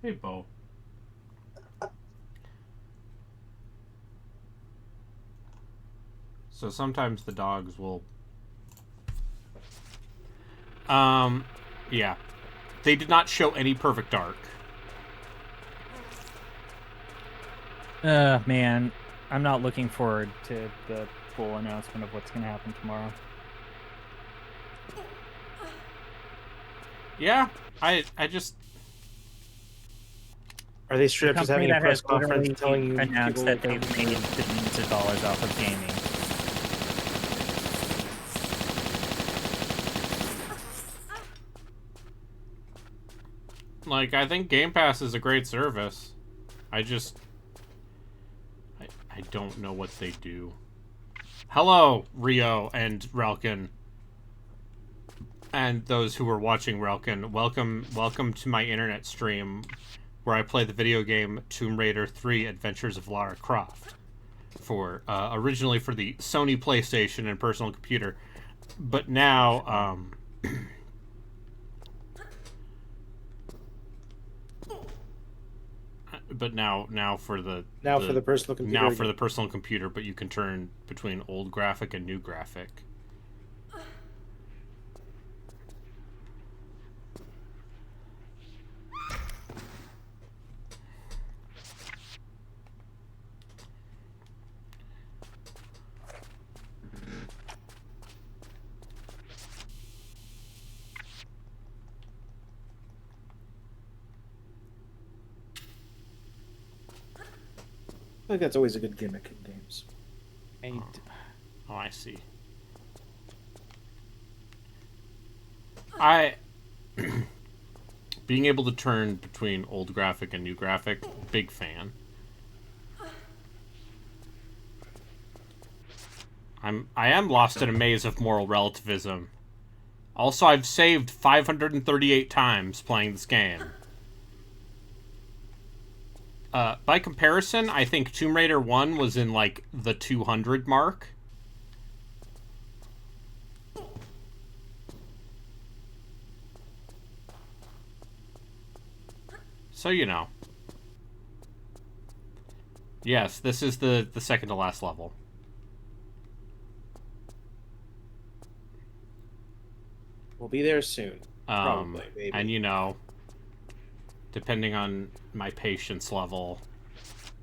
Hey, Bo. So sometimes the dogs will... Yeah. They did not show any Perfect Dark. Man, I'm not looking forward to the full announcement of what's going to happen tomorrow. Yeah, I just... Are they straight up just having a press conference telling you announced people that they've made billions of dollars off of gaming? Like, I think Game Pass is a great service. I don't know what they do. Hello, Rio and Relkin. And those who are watching Relkin. Welcome to my internet stream where I play the video game Tomb Raider 3 Adventures of Lara Croft. For, originally for the Sony PlayStation and personal computer. But now, but now for the personal computer. Now for the personal computer, but you can turn between old graphic and new graphic. I think that's always a good gimmick in games. Oh, I see. Being able to turn between old graphic and new graphic, big fan. I am lost in a maze of moral relativism. Also, I've saved 538 times playing this game. By comparison, I think Tomb Raider 1 was in, like, the 200 mark. So you know. Yes, this is the second to last level. We'll be there soon. Probably, maybe. And you know, depending on my patience level,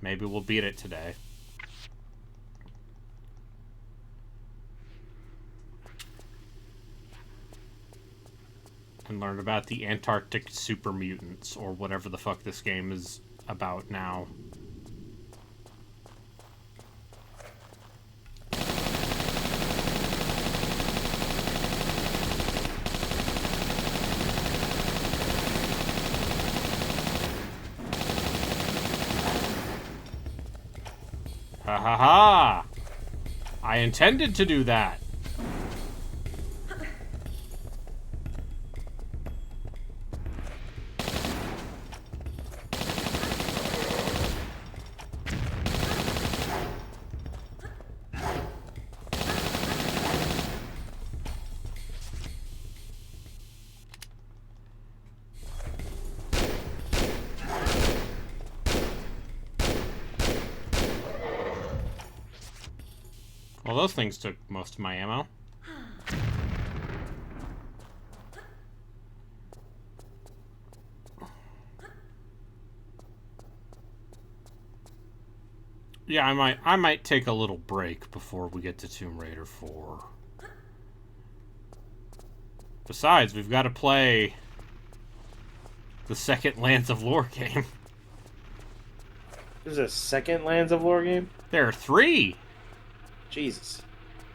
maybe we'll beat it today. And learn about the Antarctic super mutants, or whatever the fuck this game is about now. Ha ha ha! I intended to do that. Well, those things took most of my ammo. Yeah, I might take a little break before we get to Tomb Raider 4. Besides, we've got to play the second Lands of Lore game. There's a second Lands of Lore game? There are 3. Jesus.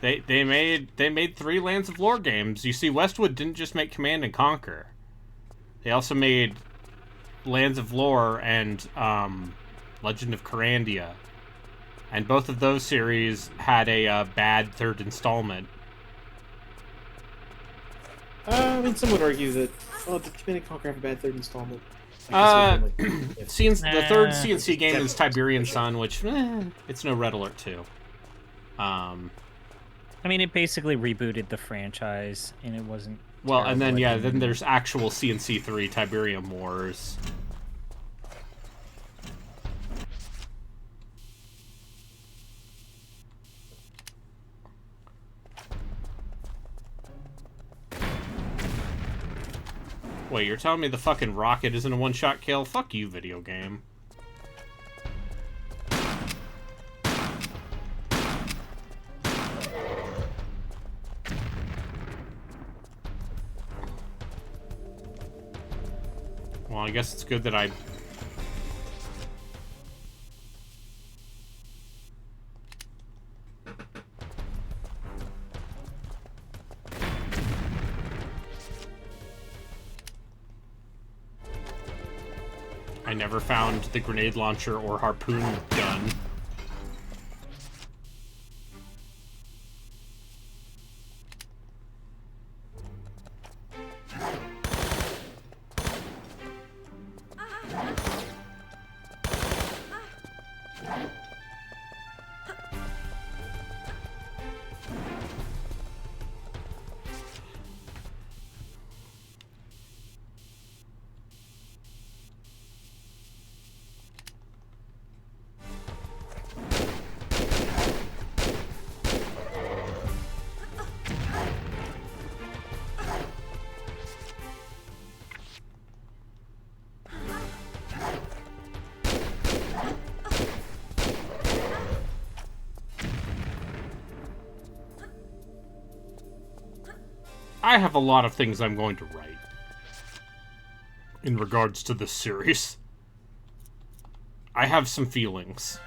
They made 3 Lands of Lore games. You see, Westwood didn't just make Command and Conquer. They also made Lands of Lore and Legend of Corandia. And both of those series had a bad third installment. I mean, some would argue that, did Command and Conquer have a bad third installment? The third CNC game is Tiberian Sun, which, it's no Red Alert 2. I mean, it basically rebooted the franchise, and it wasn't. Well, and then, terrible. then there's actual CNC 3, Tiberium Wars. Wait, you're telling me the fucking rocket isn't a one-shot kill? Fuck you, video game. Well, I guess it's good that I... I never found the grenade launcher or harpoon gun. I have a lot of things I'm going to write in regards to this series. I have some feelings.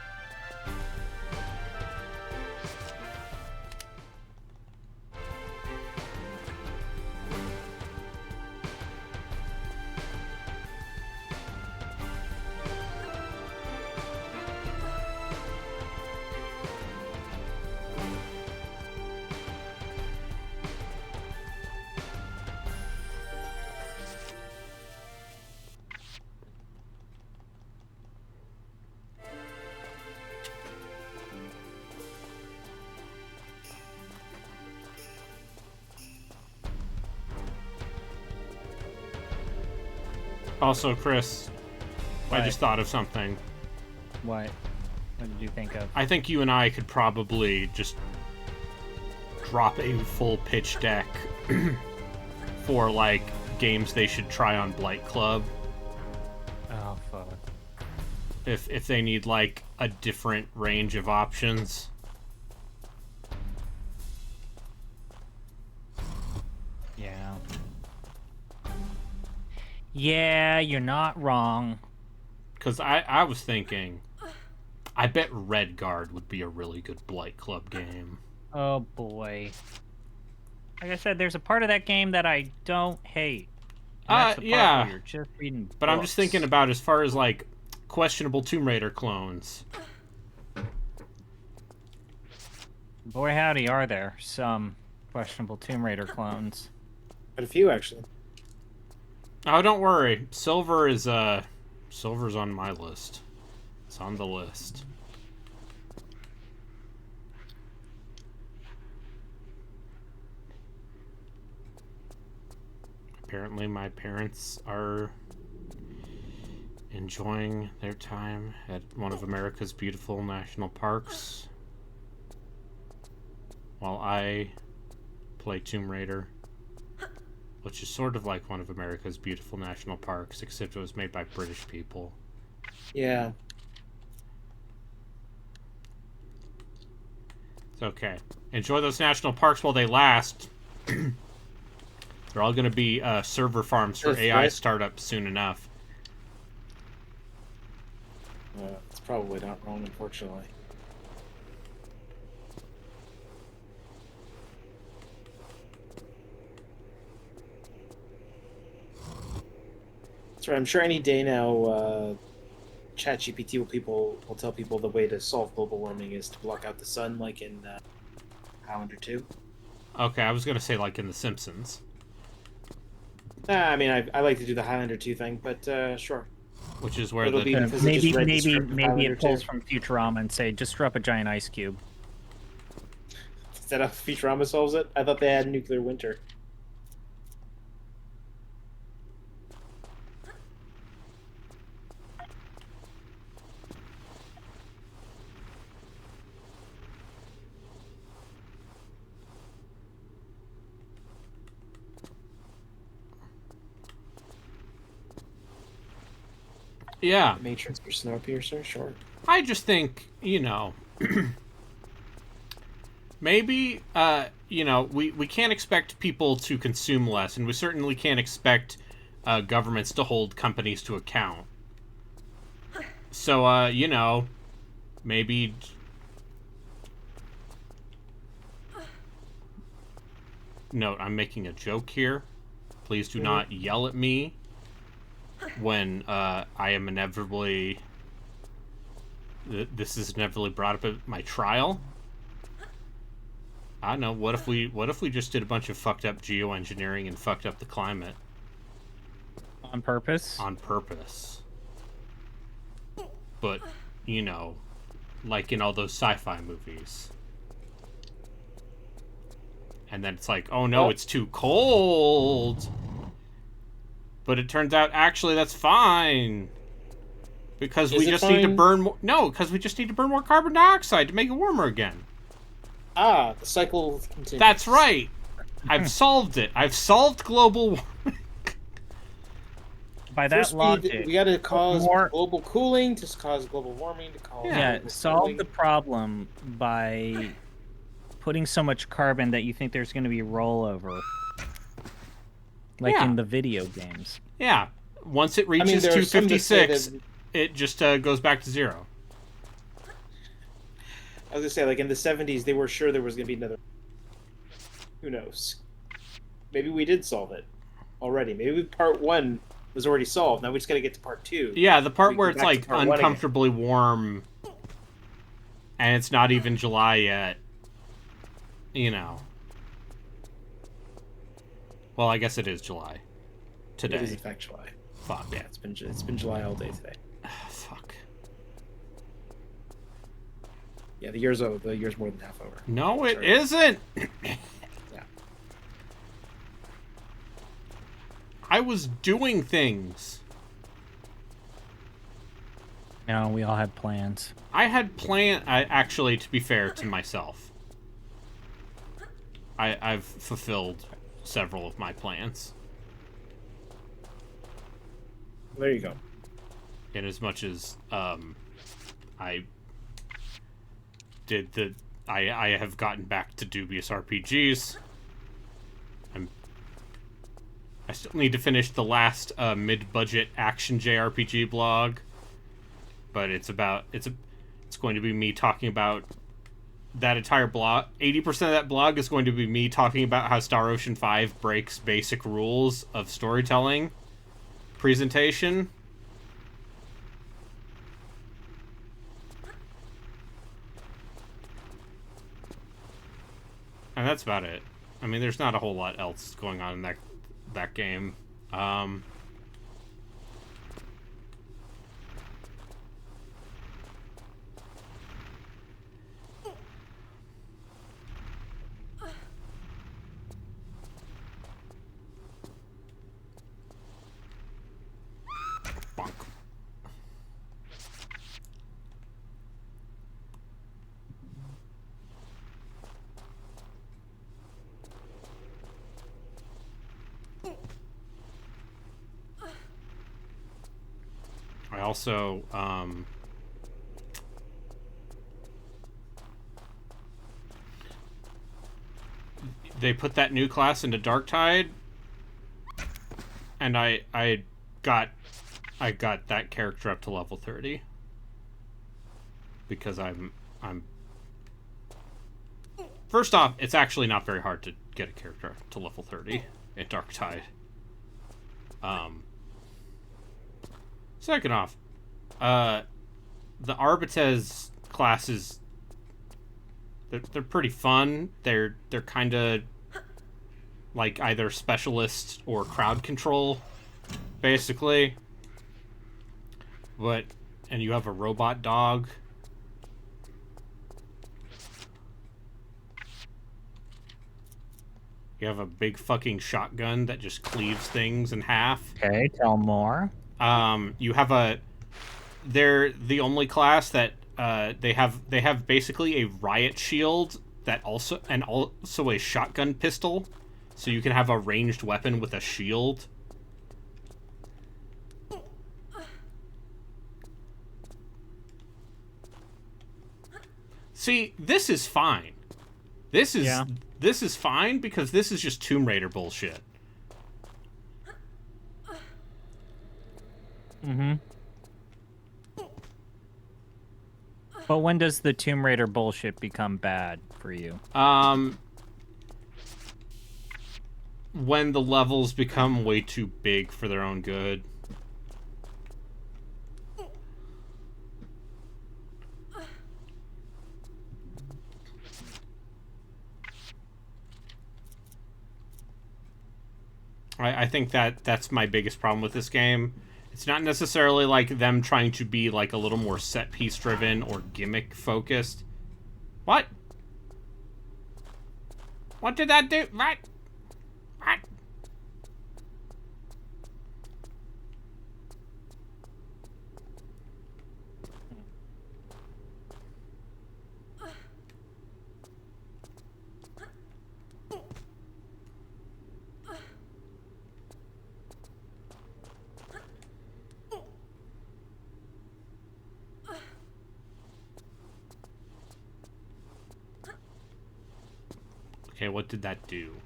Also, Chris, I just thought of something. What? What did you think of? I think you and I could probably just drop a full pitch deck for, like, games they should try on Blight Club. Oh, fuck. If they need, like, a different range of options. Yeah. Yeah, you're not wrong. Because I was thinking, I bet Redguard would be a really good Blight Club game. Oh, boy. Like I said, there's a part of that game that I don't hate. And that's the part yeah. where you're just reading But I'm just books. thinking about as far as, like, questionable Tomb Raider clones. Boy, howdy, are there some questionable Tomb Raider clones. But a few, actually. Oh, don't worry. Silver's on my list. It's on the list. Apparently my parents are enjoying their time at one of America's beautiful national parks while I play Tomb Raider, which is sort of like one of America's beautiful national parks, except it was made by British people. Yeah. It's okay. Enjoy those national parks while they last. They're all going to be server farms for That's AI right. startups soon enough. It's probably not wrong, unfortunately. That's right. I'm sure any day now, ChatGPT will tell people the way to solve global warming is to block out the sun, like in Highlander 2. Okay, I was going to say like in The Simpsons. I mean, I like to do the Highlander 2 thing, but sure. Which is where It'll the... be- because I just read the script of Maybe Highlander it pulls 2. from Futurama and say, just drop a giant ice cube. Is that how Futurama solves it? I thought they had nuclear winter. Yeah, Matrix or Snowpiercer, sure. I just think, you know... maybe, you know, we can't expect people to consume less, and we certainly can't expect governments to hold companies to account. So, you know, maybe... Note, I'm making a joke here. Please do not yell at me when I am inevitably... This is inevitably brought up at my trial. I don't know, what if we just did a bunch of fucked up geoengineering and fucked up the climate? On purpose? On purpose. But, you know, like in all those sci-fi movies. And then it's like, oh no, it's too cold. But it turns out, actually, that's fine. Because we Is it just need to fine? burn more... No, because we just need to burn more carbon dioxide to make it warmer again. Ah, the cycle continues. That's right. I've solved it. I've solved global warming. By that First, logic, we got to cause more- global cooling to cause global warming to cause. yeah, global solve cooling. the problem by putting so much carbon that you think there's going to be rollover. Like Yeah. in the video games. Yeah. Once it I mean, reaches there are some that say 256, that- it just goes back to zero. I was gonna say, like in the 70s, they were sure there was gonna be another. Who knows? Maybe we did solve it already. Maybe part 1 was already solved. Now we just gotta get to part 2. Yeah, the part We where go it's back to like part 1 again. uncomfortably warm and it's not even July yet. You know. Well, I guess it is July. Today. It is in fact July. Fuck. Yeah, it's been July all day today. Fuck. Yeah, the year's more than half over. No, it Sorry. isn't. Yeah. I was doing things. No, we all had plans. I had actually, to be fair to myself, I've fulfilled several of my plans. There you go. In as much as I have gotten back to dubious RPGs. I still need to finish the last mid-budget action JRPG blog, but it's going to be me talking about that entire blog. 80% of that blog is going to be me talking about how Star Ocean 5 breaks basic rules of storytelling presentation. And that's about it. I mean, there's not a whole lot else going on in that game. Bonk. I also, they put that new class into Darktide, and I got that character up to level 30 because I'm first off, it's actually not very hard to get a character to level 30 in Darktide. Second off, the Arbites classes, they're pretty fun. They're kind of like either specialists or crowd control, basically. And you have a robot dog. You have a big fucking shotgun that just cleaves things in half. Okay, tell more. You have they're the only class that they have basically a riot shield that also a shotgun pistol, so you can have a ranged weapon with a shield. See, this is fine. This is fine because this is just Tomb Raider bullshit. Mm-hmm. But when does the Tomb Raider bullshit become bad for you? When the levels become way too big for their own good. I think that's my biggest problem with this game. It's not necessarily like them trying to be like a little more set piece driven or gimmick focused. What? What did that do? What? What? Okay, what did that do?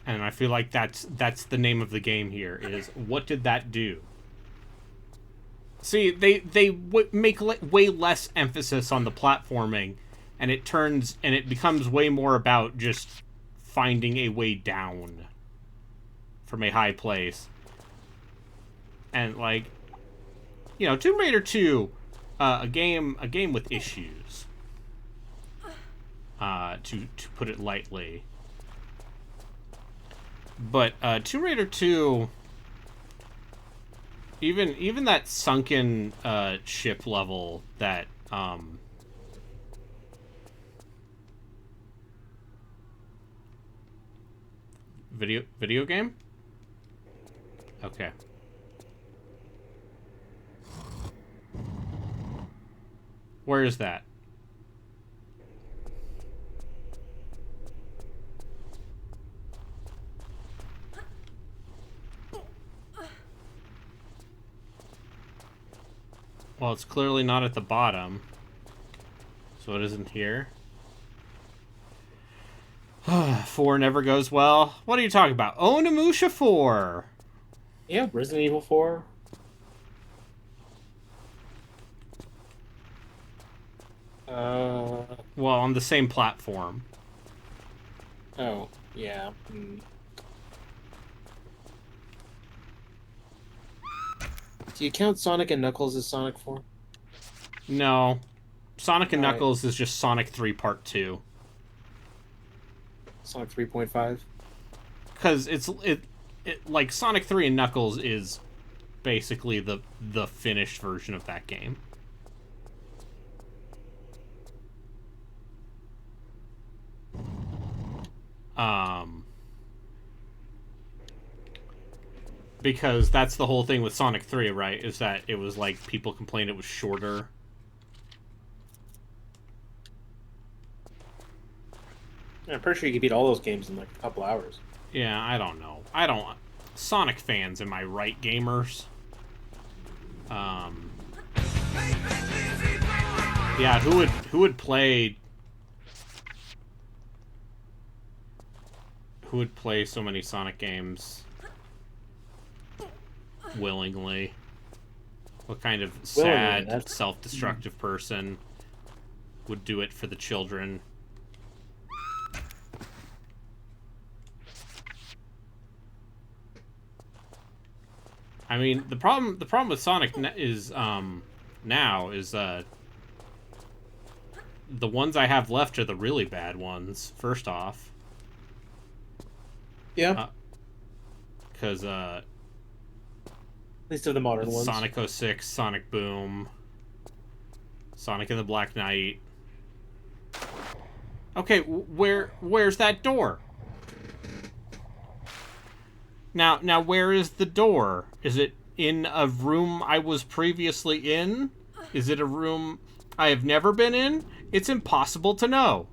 And I feel like that's the name of the game here, is what did that do? See, they make way less emphasis on the platforming, and it becomes way more about just finding a way down from a high place. And like, you know, Tomb Raider 2, a game with issues. To put it lightly. But Tomb Raider 2, even that sunken ship level that video game? Okay. Where is that? Well, it's clearly not at the bottom. So it isn't here. 4 never goes well. What are you talking about? Onimusha 4! Yeah, Resident Evil 4. Well, on the same platform. Oh, yeah. Do you count Sonic and Knuckles as Sonic 4? No. Sonic and Alright. Knuckles is just Sonic 3 Part 2. Sonic 3.5? Because it's like Sonic 3 and Knuckles is basically the finished version of that game. Because that's the whole thing with Sonic 3, right? Is that it was like people complained it was shorter. I'm pretty sure you could beat all those games in like a couple hours. Yeah, I don't know. Sonic fans, am I right, gamers? Yeah, who would play so many Sonic games willingly? What kind of sad, self-destructive person would do it for the children? I mean, the problem with Sonic is now is the ones I have left are the really bad ones. First off, Yeah. Because At least of the modern ones. Sonic 06, Sonic Boom, Sonic and the Black Knight. Okay, where's that door? Now, where is the door? Is it in a room I was previously in? Is it a room I have never been in? It's impossible to know.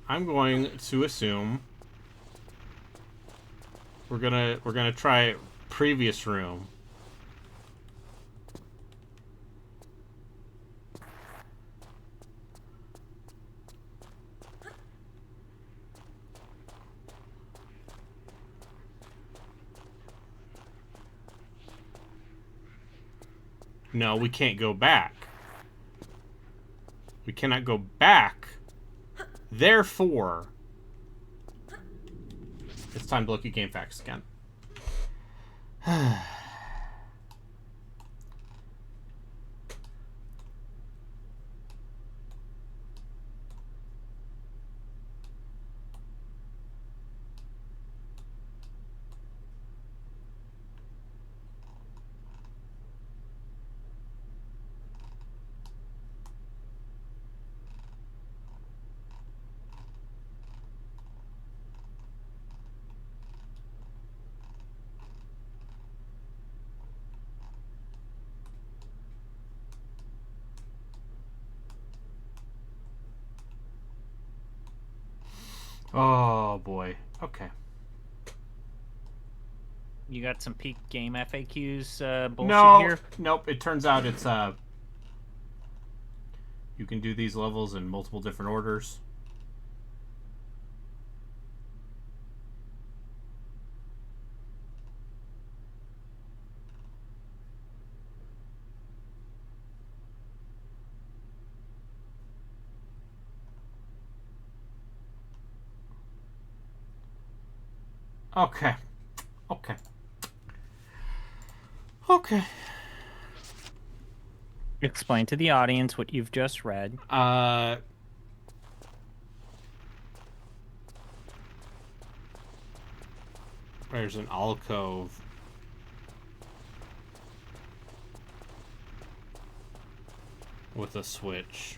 I'm going to assume we're gonna try previous room. No, we can't go back. We cannot go back. Therefore, it's time to look at game facts again. Oh boy. Okay. You got some peak game FAQs bullshit No, here? nope. It turns out it's you can do these levels in multiple different orders. Okay. Okay. Okay. Explain to the audience what you've just read. There's an alcove. With a switch.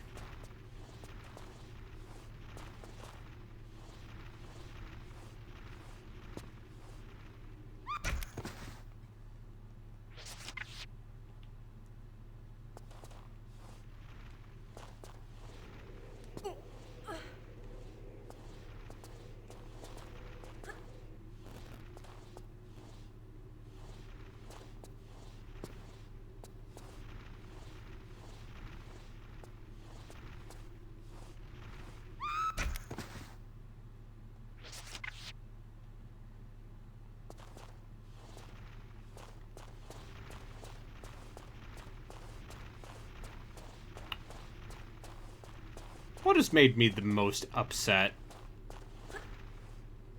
What has made me the most upset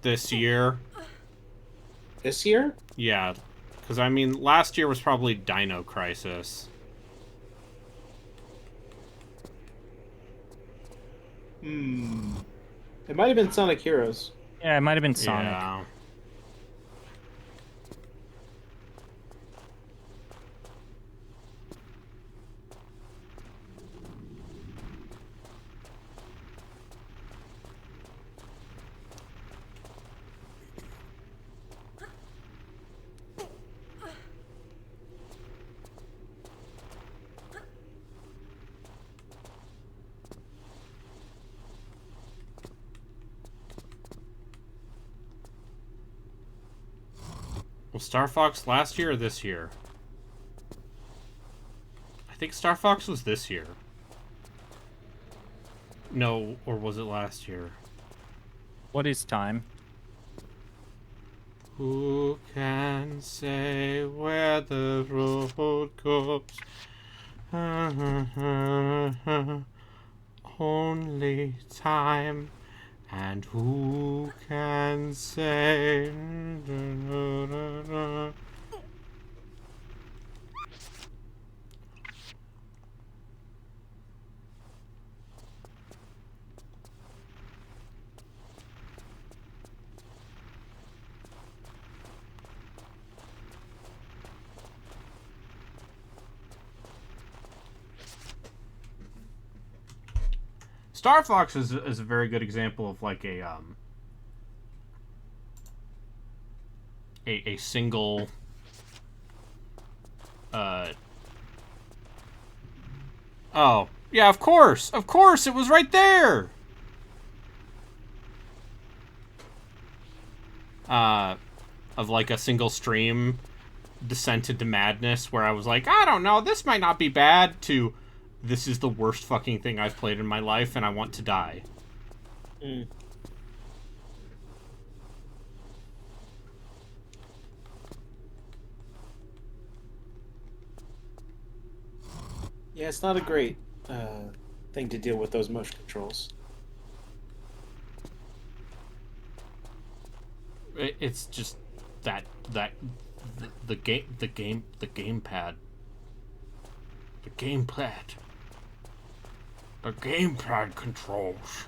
this year? This year? Yeah, because I mean, last year was probably Dino Crisis. It might have been Sonic Heroes. Yeah, it might have been Sonic. Yeah. Was Star Fox last year or this year? I think Star Fox was this year. No, or was it last year? What is time? Who can say where the road goes? Only time. And who can say... Star Fox is a very good example of like a single oh yeah, of course it was right there. Of like a single stream descent into madness where I was like, I don't know, this might not be bad, to this is the worst fucking thing I've played in my life and I want to die. Yeah, it's not a great thing to deal with those motion controls. It's just the gamepad. The gamepad controls.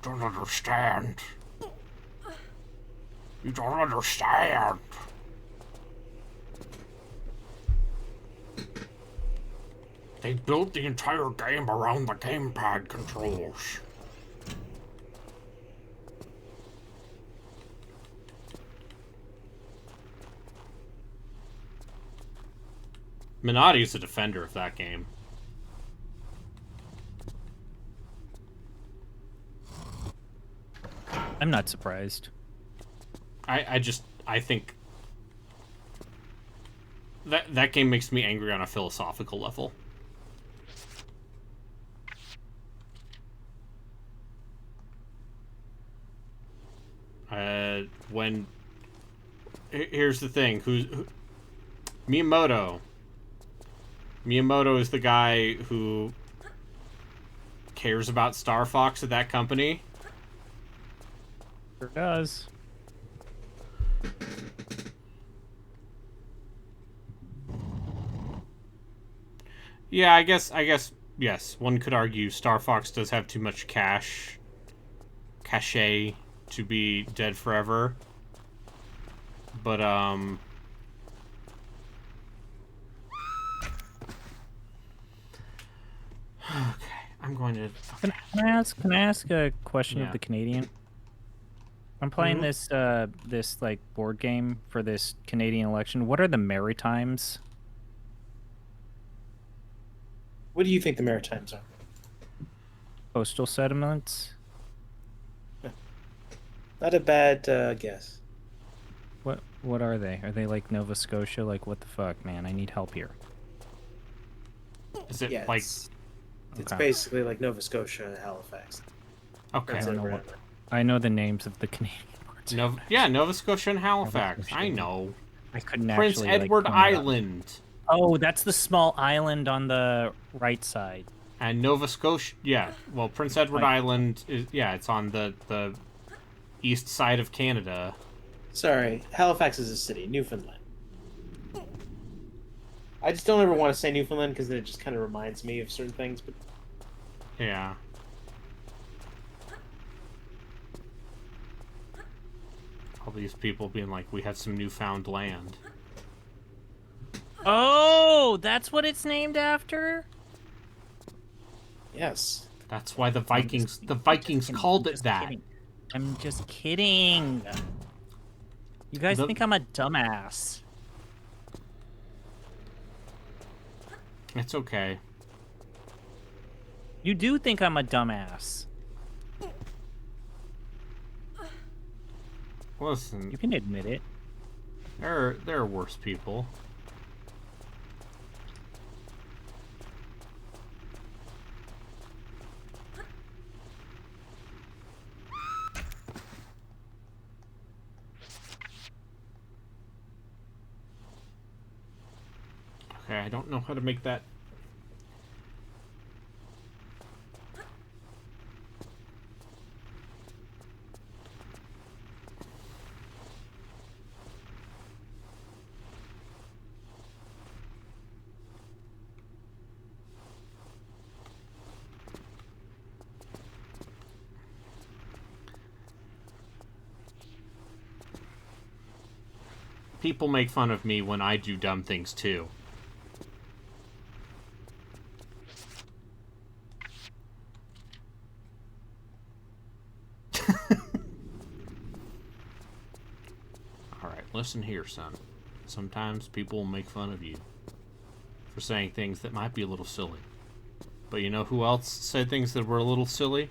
Don't understand. You don't understand. They built the entire game around the gamepad controls. Minotti's a defender of that game. I'm not surprised. I think that game makes me angry on a philosophical level. Here's the thing, Miyamoto is the guy who cares about Star Fox at that company. Sure does. Yeah, I guess yes, one could argue Star Fox does have too much cachet to be dead forever. But okay, I'm going to. Okay. Can I ask a question Yeah. of the Canadian? I'm playing this like board game for this Canadian election. What are the Maritimes? What do you think the Maritimes are? Coastal settlements? Not a bad guess. What are they? Are they like Nova Scotia? Like, what the fuck, man? I need help here. Is it Yeah, like? it's Okay. basically like Nova Scotia, Halifax. Okay. That's I it don't know around what- I know the names of the Canadian parts. Yeah, Nova Scotia and Halifax. Scotia. I know. I couldn't Prince actually. Edward like, come it up. Island. Oh, that's the small island on the right side. And Nova Scotia, yeah. Well, Prince Edward Right. Island is, yeah, it's on the east side of Canada. Sorry, Halifax is a city. Newfoundland. I just don't ever want to say Newfoundland because then it just kind of reminds me of certain things. But Yeah. All these people being like, we have some newfound land. Oh, that's what it's named after? yes, That's why the Vikings called it that. Kidding. I'm just kidding. You guys think I'm a dumbass. It's okay. You do think I'm a dumbass. Listen, You can admit it. there are worse people. Okay, I don't know how to make that. People make fun of me when I do dumb things too. Alright, listen here, son. Sometimes people will make fun of you for saying things that might be a little silly. But you know who else said things that were a little silly?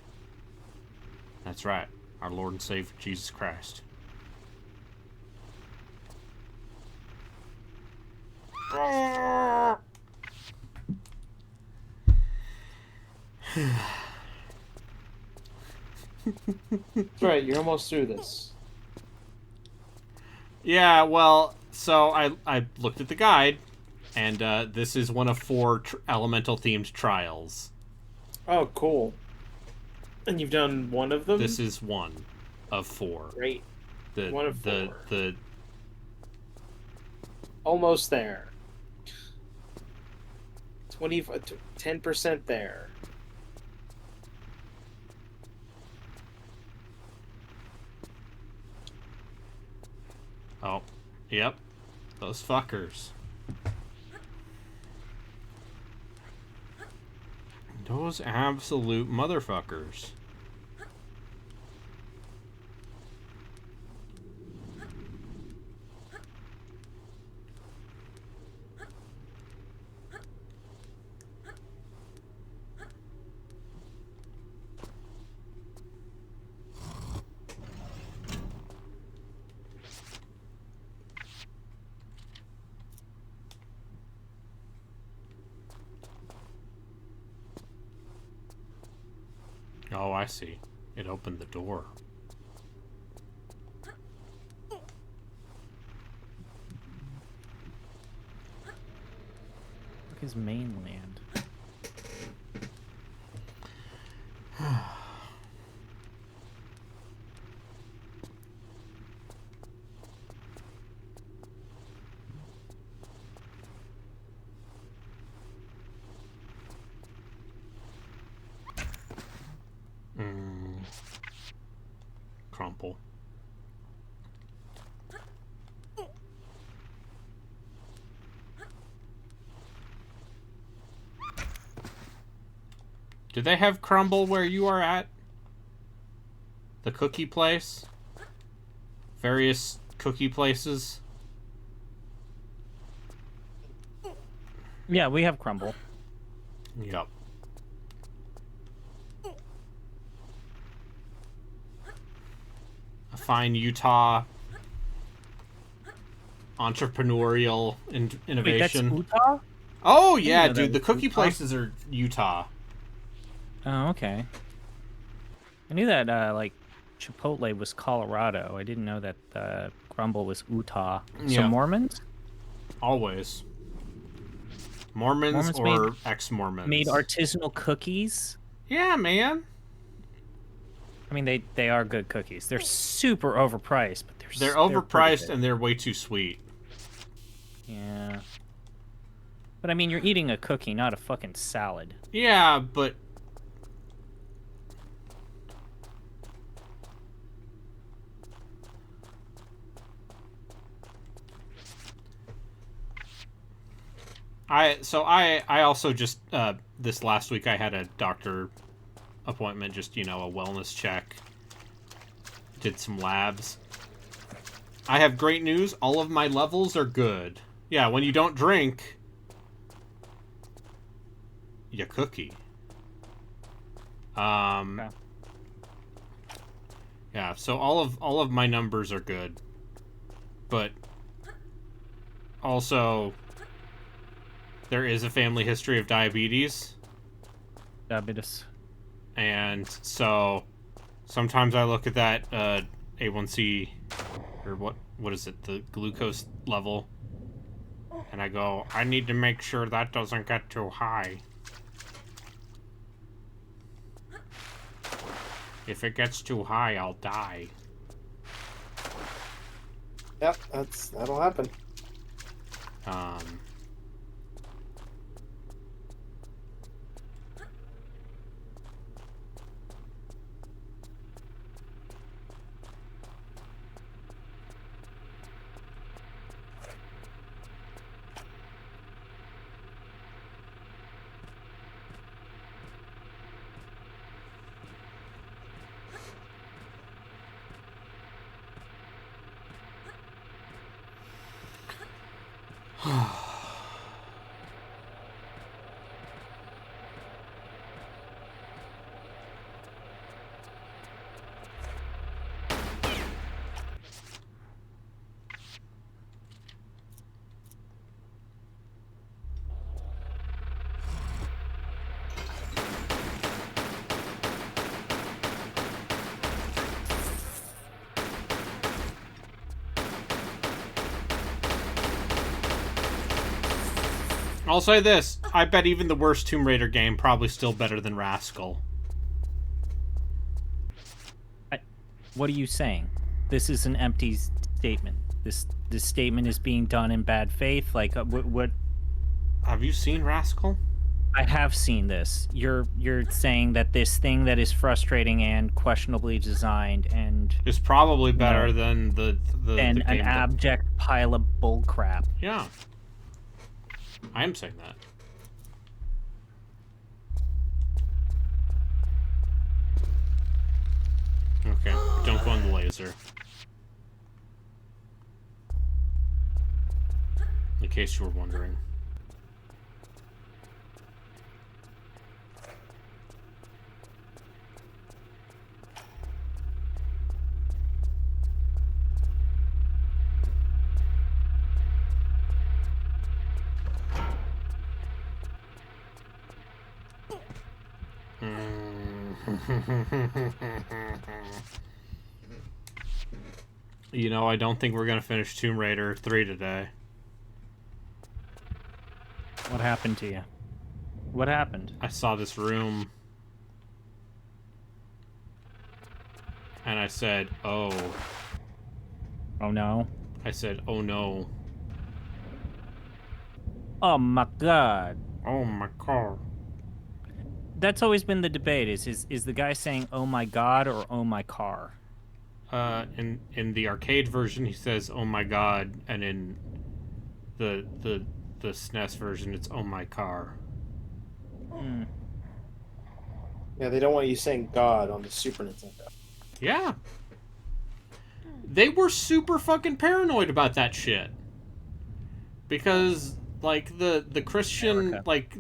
That's right, our Lord and Savior Jesus Christ. that's right. You're almost through this. Yeah, well, so I looked at the guide, and this is one of 4 elemental themed trials. Oh, cool. And you've done one of them. This is one of 4. Great. The One of the 4. the Almost there. 10% there. oh, yep, those fuckers. Those absolute motherfuckers. Oh, I see. It opened the door. Look, his mainland. Crumple. Do they have crumble where you are at? The cookie place? Various cookie places? Yeah, we have crumble. Yep. A fine Utah entrepreneurial innovation. Wait, that's Utah? Oh yeah, know that dude, the was cookie Utah. places are Utah. Oh, okay. I knew that, like, Chipotle was Colorado. I didn't know that crumble was Utah. So Yeah. Mormons? Always. Mormons Mormons or ex-Mormons? made artisanal cookies. Yeah, man. I mean, they are good cookies. They're super overpriced, but They're pretty overpriced good. and they're way too sweet. Yeah. But I mean, you're eating a cookie, not a fucking salad. Yeah, but I also just this last week I had a doctor appointment, just, you know, a wellness check. Did some labs. I have great news. All of my levels are good. Yeah, when you don't drink, you cookie. Okay. Yeah, so all of my numbers are good. But also there is a family history of diabetes. Diabetes. And so sometimes I look at that A1C, or what is it, the glucose level, and I go, I need to make sure that doesn't get too high. If it gets too high, I'll die. Yep, that'll happen. I'll say this, I bet even the worst Tomb Raider game probably still better than Rascal. What are you saying? This is an empty statement. This statement is being done in bad faith. Like, what? Have you seen Rascal? I have seen this. You're saying that this thing that is frustrating and questionably designed and It's probably better than the an game abject pile of bullcrap. Yeah. I am saying that. Okay, don't go on the laser. In case you were wondering. You know, I don't think we're gonna finish Tomb Raider 3 today. What happened to you? What happened? I saw this room and I said, oh. Oh no. I said, oh no. Oh my god. Oh my car. That's always been the debate. Is the guy saying "Oh my god" or "Oh my car"? In the arcade version, he says, "Oh my god," and in the SNES version, it's "Oh my car." Hmm. Yeah, they don't want you saying God on the Super Nintendo. Yeah. They were super fucking paranoid about that shit. Because, like, the Christian, America. like,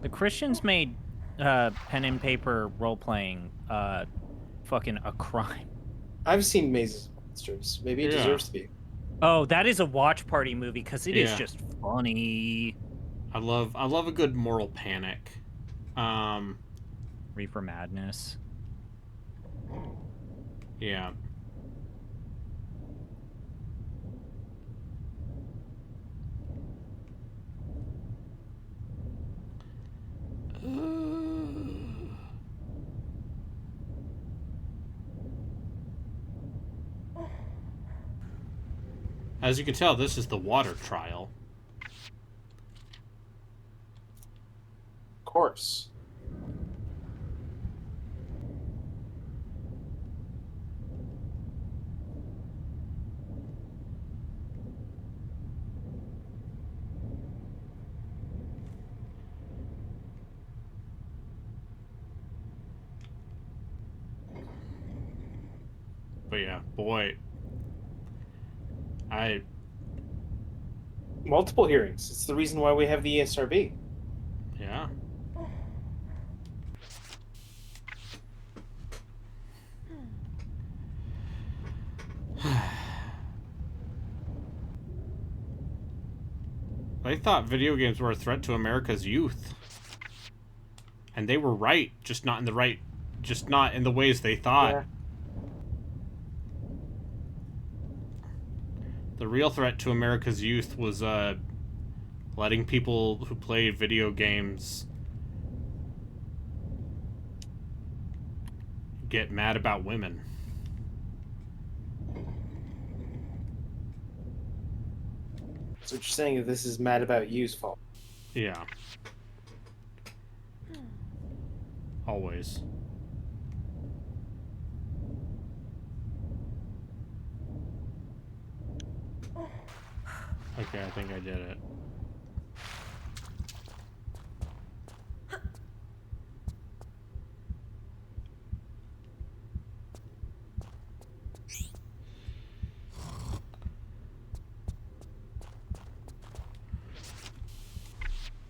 the Christians made pen and paper role playing fucking a crime. I've seen Mazes and Monsters. Maybe it Yeah. deserves to be. Oh, that is a watch party movie because it is Yeah. just funny. I love a good moral panic. Reaper Madness. Yeah. As you can tell, this is the water trial. Of course. But yeah, boy. Multiple hearings. It's the reason why we have the ESRB. Yeah. They thought video games were a threat to America's youth. And they were right, just not in the ways they thought. Yeah. The real threat to America's youth was letting people who play video games get mad about women. So what you're saying is this is Mad About You's fault. Yeah. Always. Okay, I think I did it.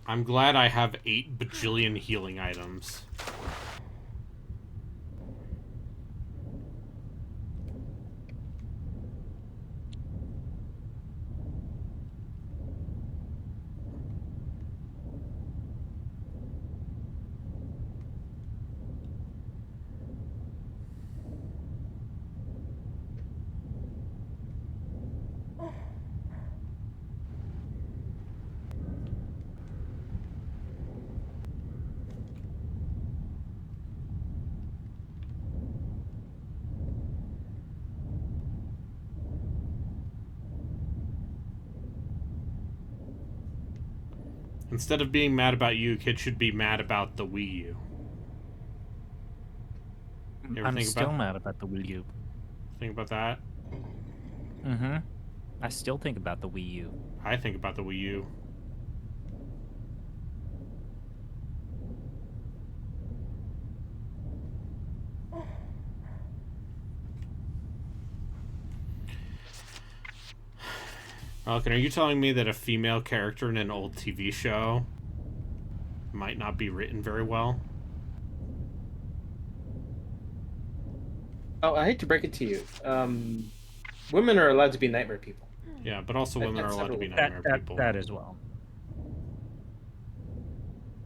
I'm glad I have 8 bajillion healing items. Instead of being mad about you, kids should be mad about the Wii U. You ever I'm think still about, mad about the Wii U. think about that? Mm-hmm. I still think about the Wii U. I think about the Wii U. Falcon, are you telling me that a female character in an old TV show might not be written very well? Oh, I hate to break it to you. Women are allowed to be nightmare people. Yeah, but also women are allowed to be nightmare people. That as well.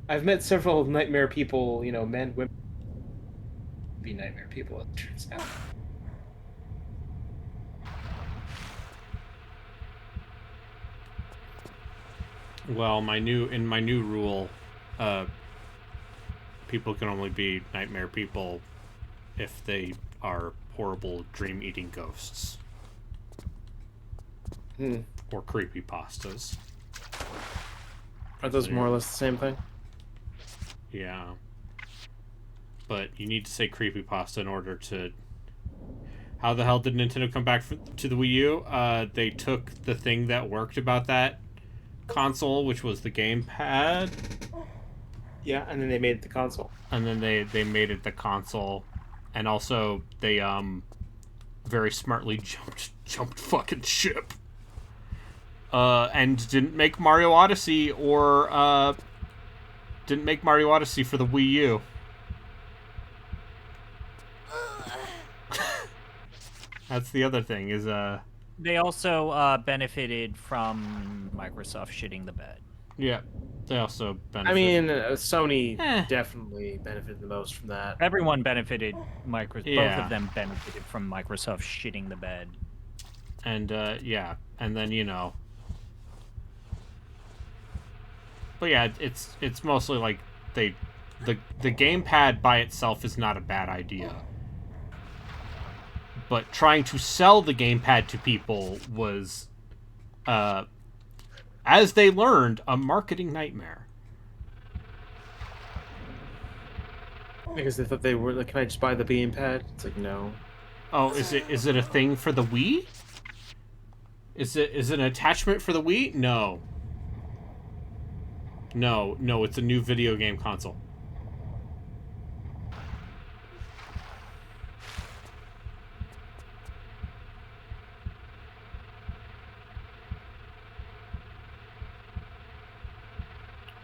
I've met several nightmare people, you know, men, women, be nightmare people, it turns out. Well, in my new rule, people can only be nightmare people if they are horrible dream-eating ghosts. Or creepypastas. Are those more or less the same thing? Yeah. But you need to say creepypasta in order to... How the hell did Nintendo come back to the Wii U? They took the thing that worked about that console, which was the gamepad. Yeah, and then they made it the console. And then they made it the console. And also, they, very smartly jumped fucking ship. And didn't make Mario Odyssey or, didn't make Mario Odyssey for the Wii U. That's the other thing, is, They also benefited from Microsoft shitting the bed. yeah, they also benefited. I mean, Sony definitely benefited the most from that. Everyone benefited. Both Yeah. of them benefited from Microsoft shitting the bed. And, yeah, and then, you know... But yeah, it's mostly like the gamepad by itself is not a bad idea. But trying to sell the gamepad to people was as they learned, a marketing nightmare. Because they thought they were like, can I just buy the gamepad? It's like, no. Oh, is it a thing for the Wii? Is it an attachment for the Wii? No. No, it's a new video game console.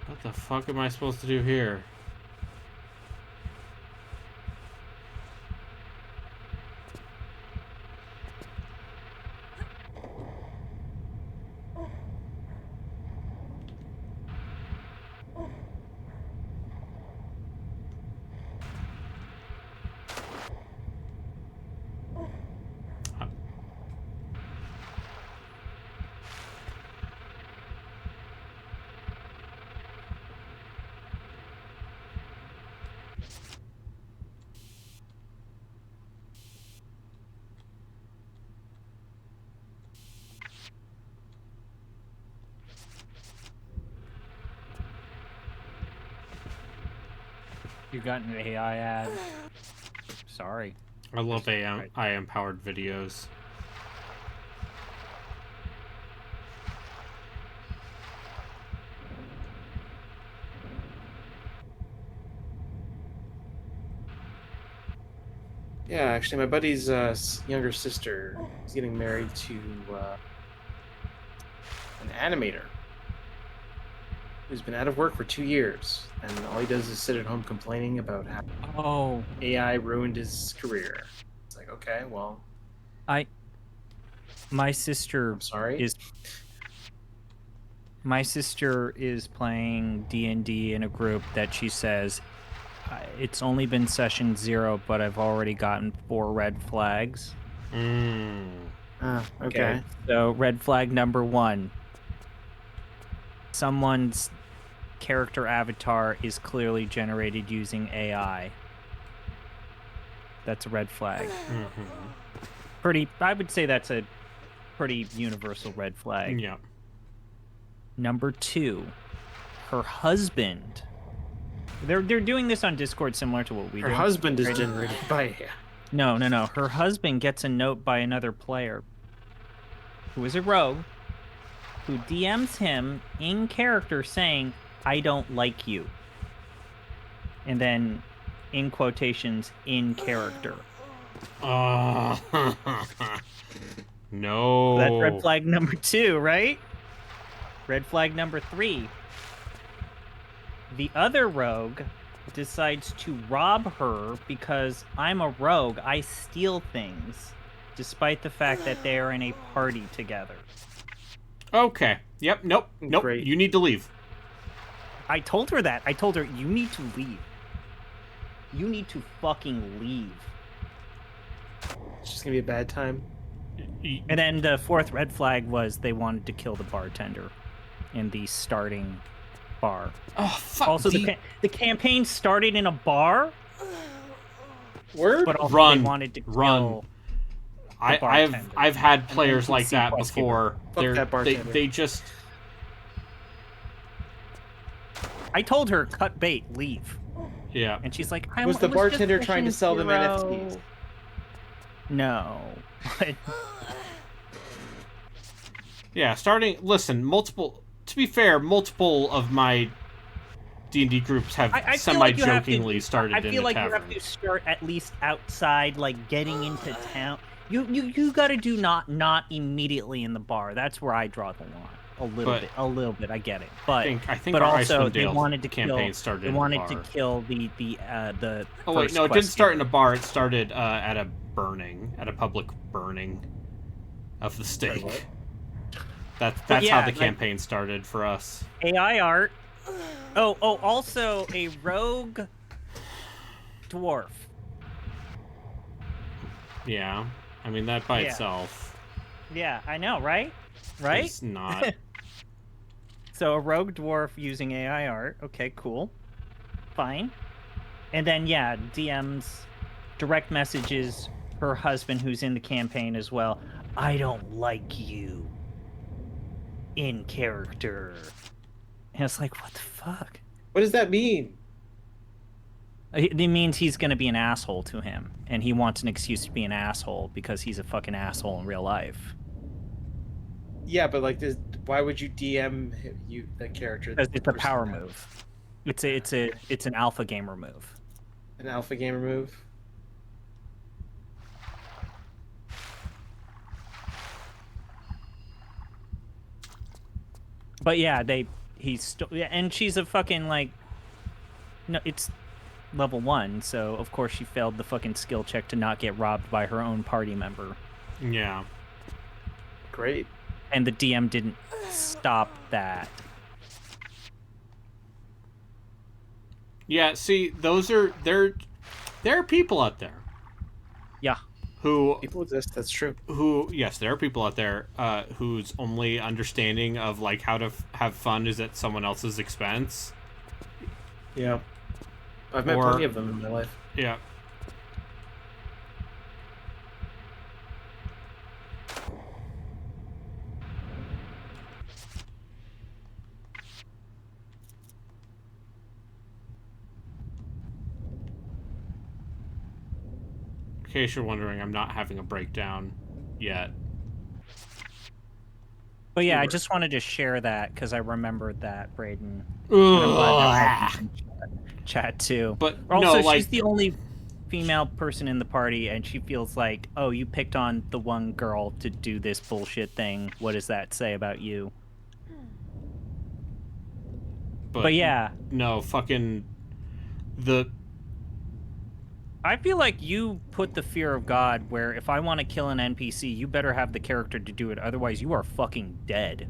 What the fuck am I supposed to do here? You got an AI ad. Sorry. I love AI powered videos. Yeah, actually, my buddy's younger sister is getting married to an animator who's been out of work for 2 years, and all he does is sit at home complaining about how Oh, AI ruined his career. It's like, okay, well, my sister I'm sorry. My sister is playing D&D in a group that she says, it's only been session 0, but I've already gotten 4 red flags. Okay. So red flag number 1. Someone's character avatar is clearly generated using AI. That's a red flag. I would say that's a pretty universal red flag. Yeah. Number 2, her husband. They're doing this on Discord similar to what we do. Her husband is generated by AI. No. Her husband gets a note by another player who is a rogue who DMs him in character saying, I don't like you. And then, in quotations, in character. No. That's red flag number 2, right? Red flag number 3. The other rogue decides to rob her because I'm a rogue. I steal things, despite the fact that they are in a party together. Okay. Yep. Nope. Great. You need to leave. I told her that. I told her, you need to leave. You need to fucking leave. It's just gonna be a bad time. And then the 4th red flag was they wanted to kill the bartender in the starting bar. Oh fuck. Also, the campaign started in a bar, Word? but also Run. they wanted to Run. kill the I've bartender. had players And like NPC that boss before. Fuck that bartender. They just I told her, cut bait, leave. yeah. And she's like, Was the just bartender trying to session sell them 0. NFTs? No. But Yeah, listen, to be fair, multiple of my D&D groups have I feel like you have to- semi-jokingly started in I feel a like you tavern. have to start at least outside, like getting into town. You got to do not immediately in the bar. That's where I draw the line. A little bit. I get it, but I think but our also Icewind they Dale wanted to campaign kill. started They in a wanted bar. to kill the Oh wait, first no, it didn't quest start in giver. a bar. It started at a public burning of the stake. What? That's yeah, how the like- campaign started for us. AI art. Oh, also a rogue dwarf. Yeah, I mean that by Yeah. itself Yeah, I know, right? Right? is not. So a rogue dwarf using AI art. Okay, cool. Fine. And then yeah, DMs, direct messages her husband who's in the campaign as well. I don't like you. in character. And it's like, what the fuck? What does that mean? It means he's going to be an asshole to him, and he wants an excuse to be an asshole because he's a fucking asshole in real life. Yeah, but like, why would you DM that character? Because it's a person power that- move. It's an alpha gamer move. An alpha gamer move. But yeah, and she's a fucking like, no, it's level 1, so of course she failed the fucking skill check to not get robbed by her own party member. Yeah. Great. And the DM didn't stop that. Yeah, see, there are people out there Yeah. who People exist. That's true. yes, there are people out there whose only understanding of like how to have fun is at someone else's expense. Yeah. I've met Or- plenty of them in my life. Yeah. In case you're wondering, I'm not having a breakdown yet. But yeah, I Sure. just wanted to share that because I remembered that, Braden. And I'm glad that helped you in chat too. But Also, no, like, she's the only female person in the party, and she feels like, oh, you picked on the one girl to do this bullshit thing. What does that say about you? But yeah, no, fucking the I feel like you put the fear of God where if I want to kill an NPC, you better have the character to do it. Otherwise, you are fucking dead.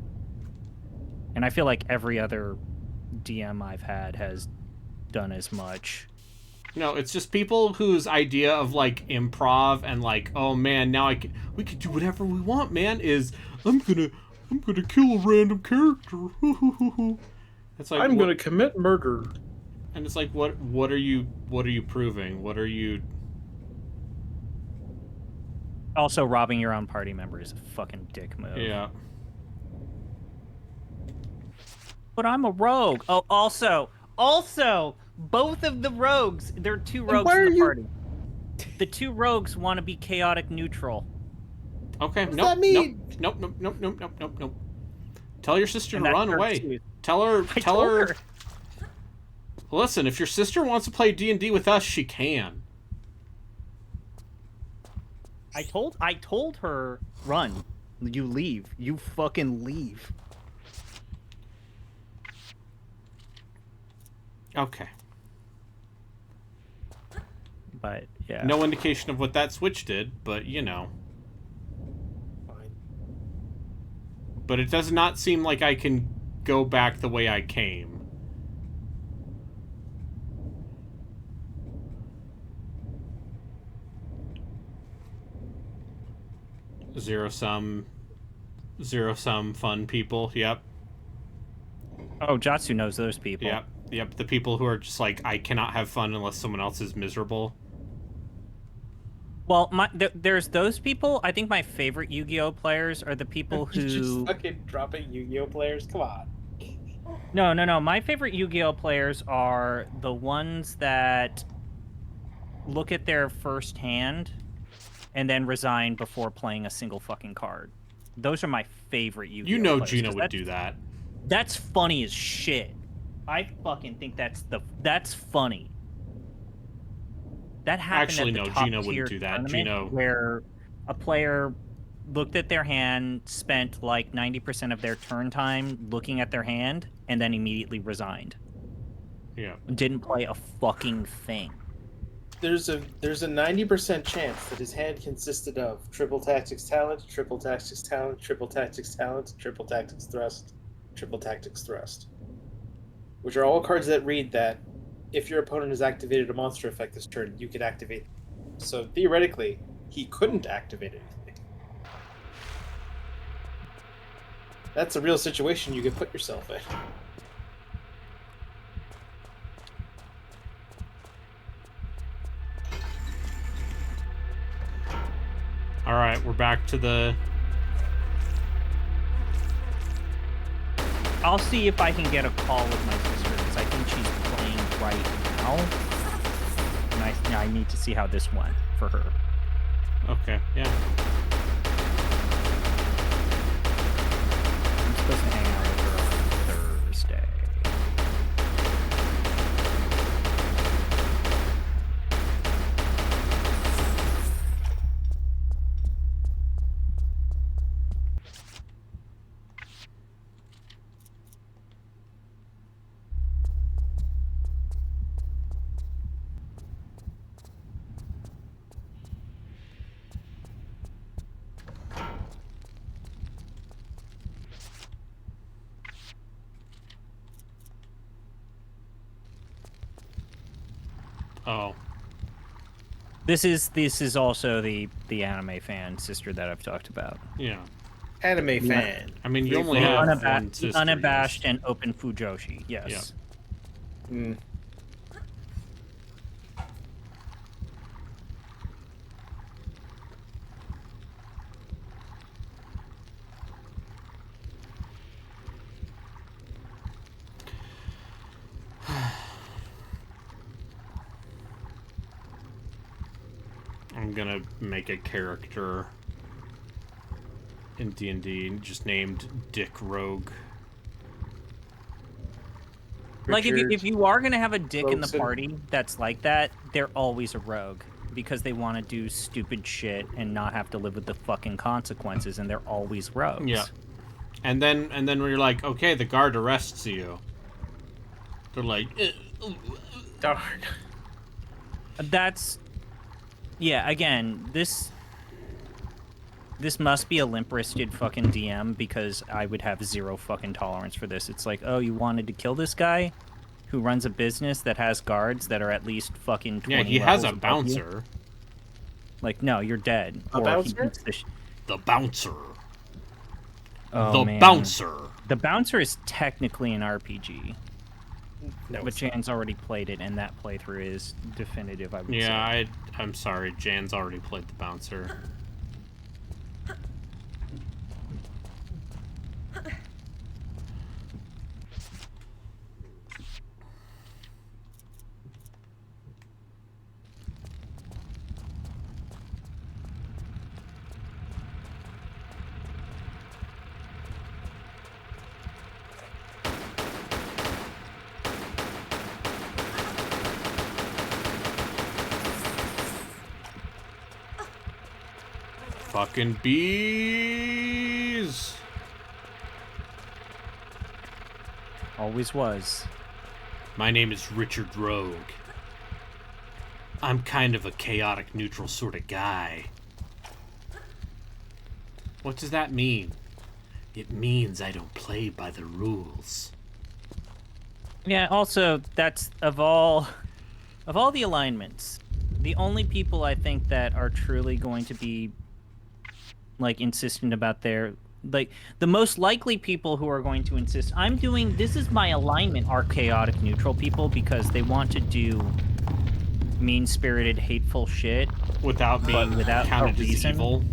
And I feel like every other DM I've had has done as much. No, it's just people whose idea of like improv and like, oh man, now we can do whatever we want, man, is I'm gonna kill a random character. It's like I'm what- gonna commit murder. and it's like what are you proving? What are you Also, robbing your own party member is a fucking dick move. Yeah. But I'm a rogue. Oh, also, both of the rogues, there are two rogues why in are the you- party. The two rogues want to be chaotic neutral. Okay, What does nope, that mean? nope. Tell your sister And to that's run her away. too. Tell her I tell told her listen, if your sister wants to play D&D with us, she can. I told her, run. You leave. You fucking leave. Okay. But yeah. No indication of what that switch did, but you know. Fine. But it does not seem like I can go back the way I came. Zero sum fun people. Yep. Oh, Jatsu knows those people. Yep. The people who are just like, I cannot have fun unless someone else is miserable. Well, there's those people. I think my favorite Yu-Gi-Oh players are the people You who. just fucking dropping Yu-Gi-Oh players? Come on. No. My favorite Yu-Gi-Oh players are the ones that look at their first hand and then resign before playing a single fucking card. Those are my favorite Yu-Gi-Oh You know players, Gina 'cause would do that. That's funny as shit. I fucking think that's funny. That happened Actually, at the no, top Gina wouldn't tier do that. tournament Gina- where a player looked at their hand, spent like 90% of their turn time looking at their hand, and then immediately resigned. Yeah. Didn't play a fucking thing. There's a 90% chance that his hand consisted of triple tactics talent, triple tactics talent, triple tactics talent, triple tactics thrust, triple tactics thrust. Which are all cards that read that if your opponent has activated a monster effect this turn, you could activate. So theoretically, he couldn't activate anything. That's a real situation you could put yourself in. All right, we're back to the I'll see if I can get a call with my sister because I think she's playing right now, and I need to see how this went for her. Okay, yeah. I'm supposed to hang out with her on Thursday. Oh. This is also the anime fan sister that I've talked about. Yeah. Anime fan. I mean, you Free only flow. have one sister. Unabashed and open Fujoshi. Yes. Mm. I'm gonna make a character in D&D just named Dick Rogue. Like Richard if you are gonna have a dick in the Robeson. party that's like that, they're always a rogue because they want to do stupid shit and not have to live with the fucking consequences, and they're always rogues. Yeah. And then when you're like, okay, the guard arrests you, they're like, Darn. That's yeah. Again, this must be a limp-wristed fucking DM because I would have zero fucking tolerance for this. It's like, oh, you wanted to kill this guy who runs a business that has guards that are at least fucking 20 yeah, he has a levels above you? bouncer. Like, no, you're dead. A Or he bouncer? beats the The bouncer. Oh, The man. bouncer. The bouncer is technically an RPG, No. but Jan's already played it, and that playthrough is definitive, I would say. Yeah, I'm sorry, Jan's already played the bouncer. Fucking bees! Always was. My name is Richard Rogue. I'm kind of a chaotic neutral sort of guy. What does that mean? It means I don't play by the rules. Yeah, also, that's of all the alignments, the only people I think that are truly going to be like insistent about their like the most likely people who are going to insist this is my alignment are chaotic neutral people because they want to do mean-spirited hateful shit Without being without a counted as reason. evil.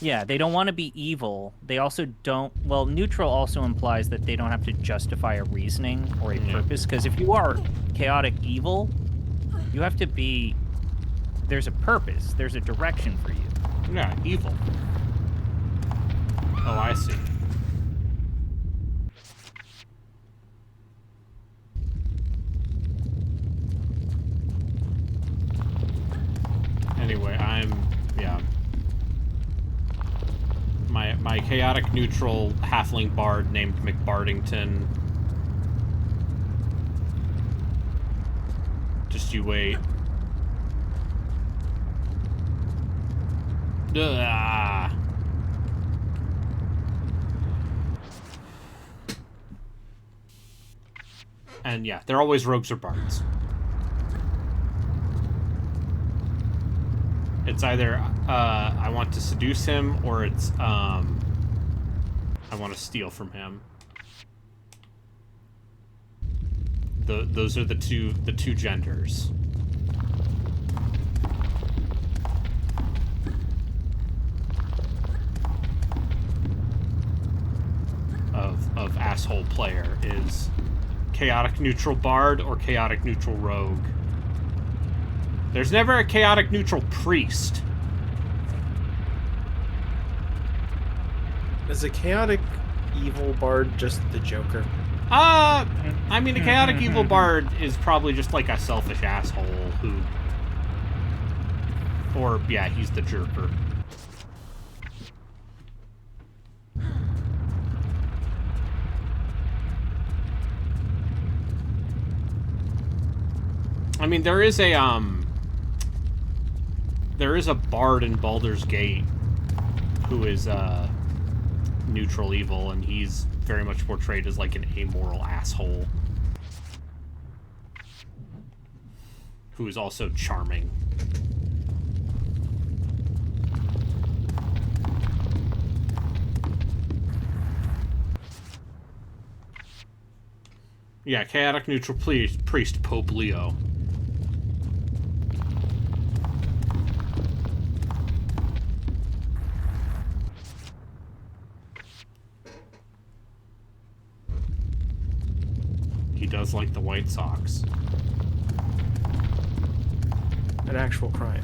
Yeah, they don't want to be evil. They also don't. Well, neutral also implies that they don't have to justify a reasoning or a purpose. Because if you are chaotic evil, you have to be. There's a purpose. There's a direction for you. Yeah, evil. Oh, I see. Anyway, yeah. My chaotic neutral halfling bard named McBardington. Just you wait. Ah. And yeah, they're always rogues or bards. It's either I want to seduce him or it's I want to steal from him. Those are the two genders. of asshole player is chaotic neutral bard or chaotic neutral rogue. There's never a chaotic neutral priest. Is a chaotic evil bard just the Joker? I mean, a chaotic evil bard is probably just like a selfish asshole who... Or, yeah, he's the jerker. I mean, there is a bard in Baldur's Gate who is, neutral evil, and he's very much portrayed as, like, an amoral asshole. Who is also charming. Yeah, chaotic neutral priest Pope Leo. He does like the White Sox. An actual crime.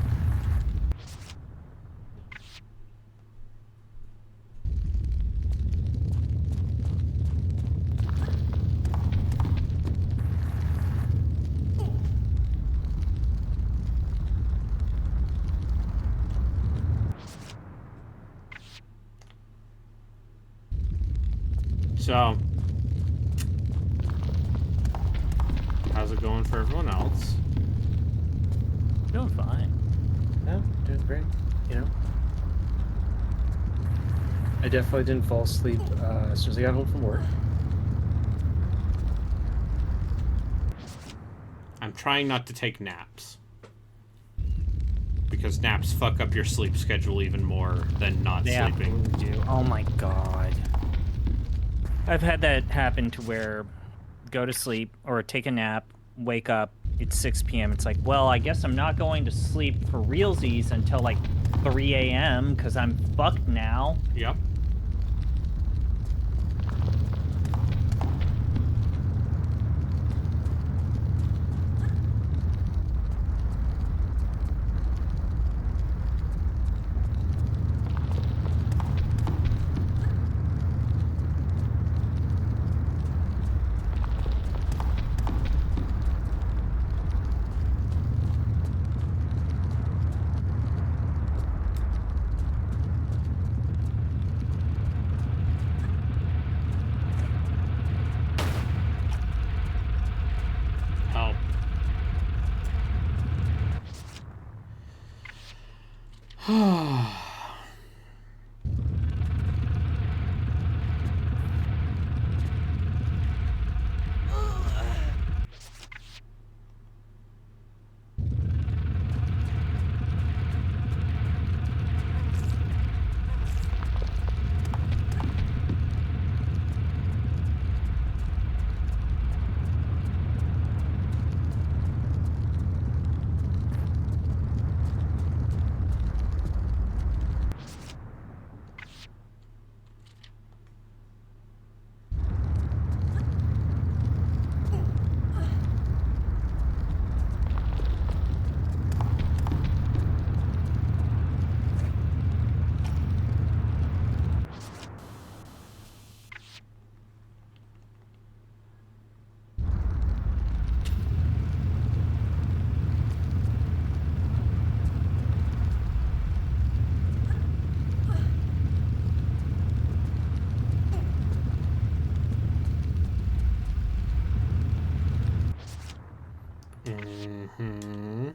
So, how's it going for everyone else? Doing fine. No, doing great. You know, I definitely didn't fall asleep as soon as I got home from work. I'm trying not to take naps. Because naps fuck up your sleep schedule even more than not Yeah, sleeping. do. Oh my god. I've had that happen to where go to sleep or take a nap, wake up, it's 6 p.m. It's like, well, I guess I'm not going to sleep for realsies until like 3 a.m. because I'm fucked now. Yep. Help. Mm-hmm.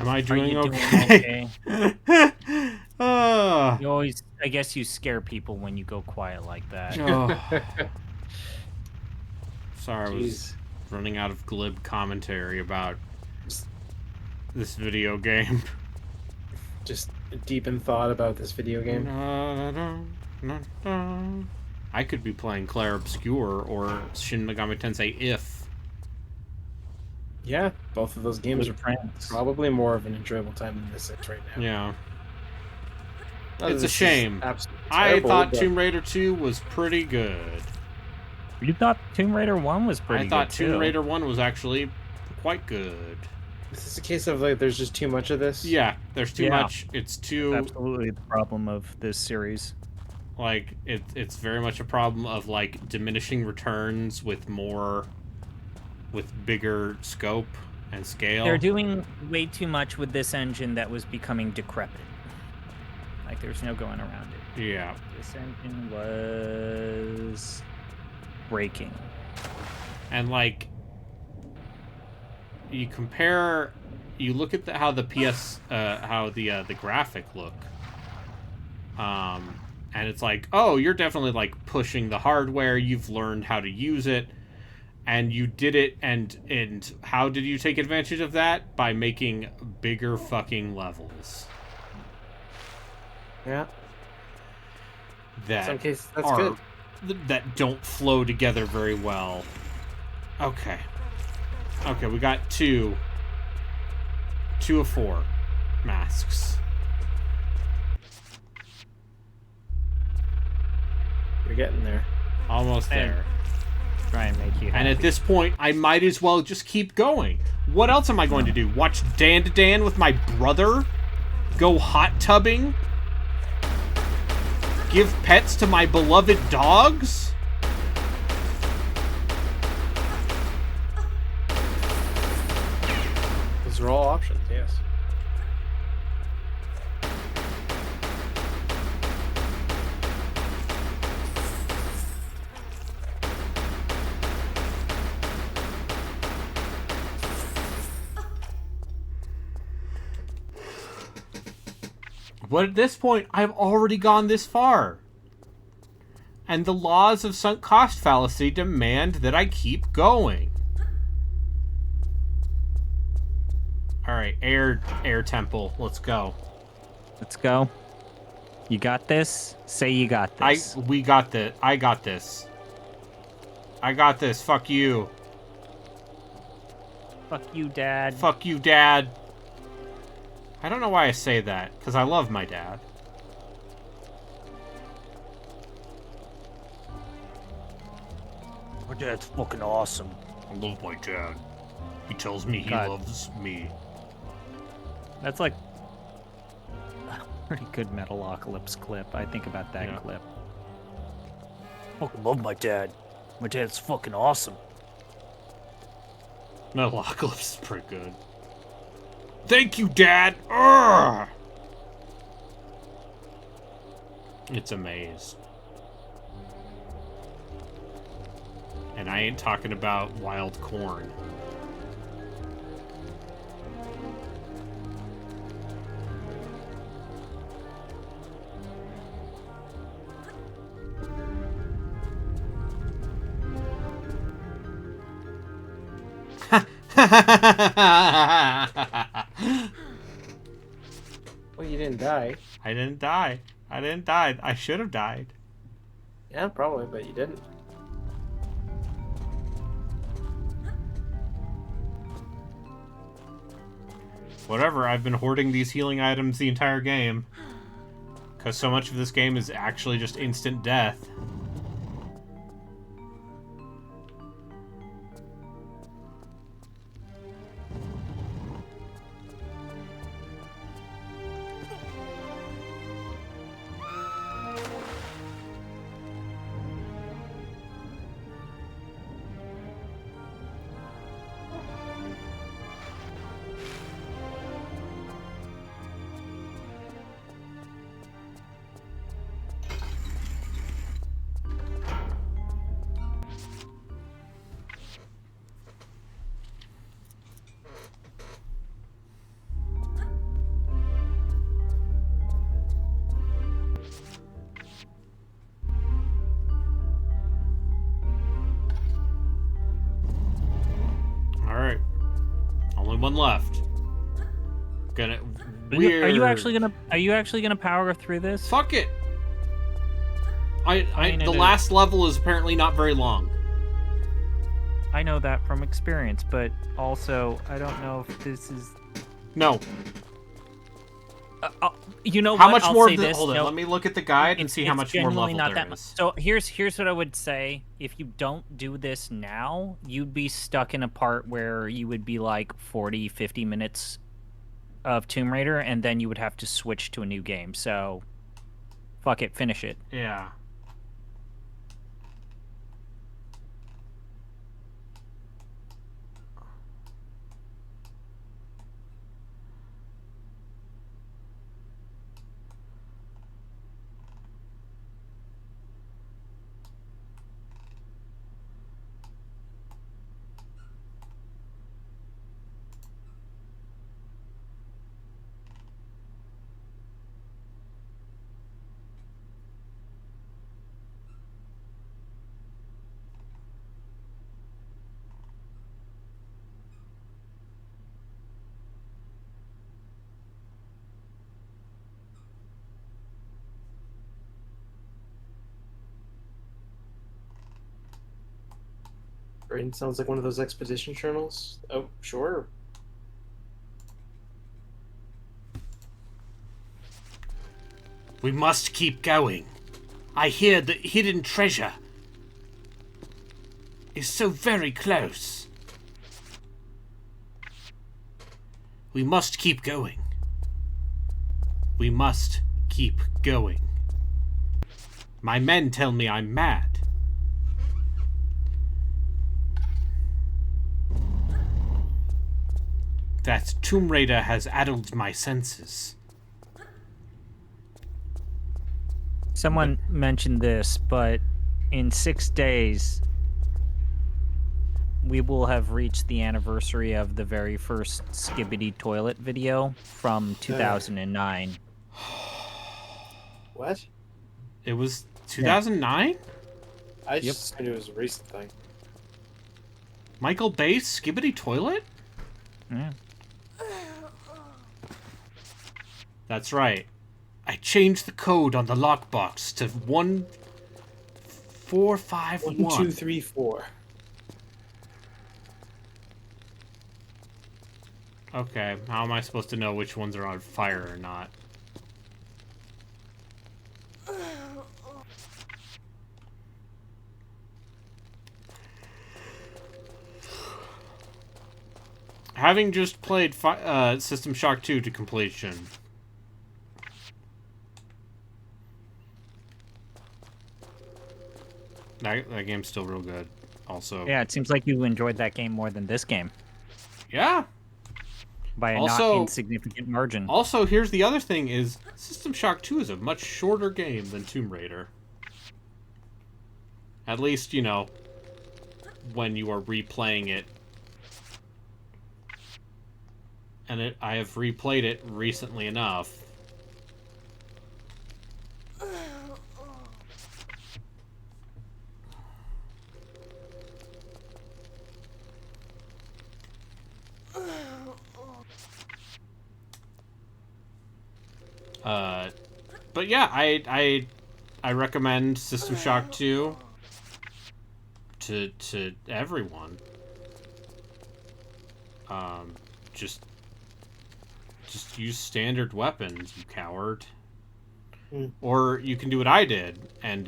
Am I Are doing you okay? Ah. You always, I guess you scare people when you go quiet like that. Oh. Sorry, I was Jeez. running out of glib commentary about this video game. Just deep in thought about this video game. I could be playing Claire Obscure or Shin Megami Tensei If. Yeah, both of those games With are friends. probably more of an enjoyable time than this is right now. Yeah. Not that It's a this is shame. absolutely I terrible, thought but Tomb Raider 2 was pretty good. You thought Tomb Raider 1 was pretty I thought good, Tomb too. Raider 1 was actually quite good. this is a case of like there's just too much of this. Yeah, there's too Yeah. much. It's too Absolutely the problem of this series. like it's very much a problem of like diminishing returns with bigger scope and scale. They're doing way too much with this engine that was becoming decrepit. Like, there's no going around it. Yeah. This engine was breaking. And like you look at how the graphic look. And it's like, oh, you're definitely like pushing the hardware, you've learned how to use it, and you did it, and how did you take advantage of that? By making bigger fucking levels. Yeah. That In some cases, that's are good. that don't flow together very well. Okay. Okay, we got two of 4 masks. You're getting there. Almost And- there. Try and make you happy. And at this point, I might as well just keep going. What else am I going to do? Watch Dan to Dan with my brother? Go hot tubbing? Give pets to my beloved dogs? Those are all options, yes. But at this point, I've already gone this far. And the laws of sunk cost fallacy demand that I keep going. Alright, air temple, let's go. Let's go. You got this? Say you got this. We got this. I got this. I got this. Fuck you. Fuck you, Dad. Fuck you, Dad. I don't know why I say that, because I love my dad. My dad's fucking awesome. I love my dad. He tells me he God. loves me. That's like a pretty good Metalocalypse clip. I think about that Yeah. clip. Fucking love my dad. My dad's fucking awesome. Metalocalypse is pretty good. Thank you, Dad! Urgh! It's a maze. And I ain't talking about wild corn. Well, you didn't die. I didn't die. I didn't die. I should have died. Yeah, probably, but you didn't. Whatever, I've been hoarding these healing items the entire game. Because so much of this game is actually just instant death. Only one left. Gonna. Are you actually gonna power through this? Fuck it. I mean, The last level is apparently not very long. I know that from experience, but also I don't know if this is. No. You know How what? much I'll more? say this. Hold on. No, Let me look at the guide and see how much more genuinely level not there that is. So here's what I would say. If you don't do this now, you'd be stuck in a part where you would be like 40, 50 minutes of Tomb Raider, and then you would have to switch to a new game. So, fuck it, finish it. Yeah. Brain sounds like one of those expedition journals. Oh, sure. We must keep going. I hear the hidden treasure is so very close. We must keep going. We must keep going. My men tell me I'm mad. That Tomb Raider has addled my senses. Someone mentioned this, but in 6 days, we will have reached the anniversary of the very first Skibbity Toilet video from 2009. What? It was 2009? I just assumed it was a recent thing. Michael Bay's Skibbity Toilet? Yeah. That's right. I changed the code on the lockbox to 1451. 1, 2, 3, 4. Okay, how am I supposed to know which ones are on fire or not? Having just played System Shock 2 to completion. That game's still real good, also. Yeah, it seems like you enjoyed that game more than this game Yeah. by a Also- not insignificant margin. Also, here's the other thing is System Shock 2 is a much shorter game than Tomb Raider. At least, you know, when you are replaying it. And I have replayed it recently enough. But yeah, I recommend System Shock 2 to everyone. Just use standard weapons, you coward. Or you can do what I did and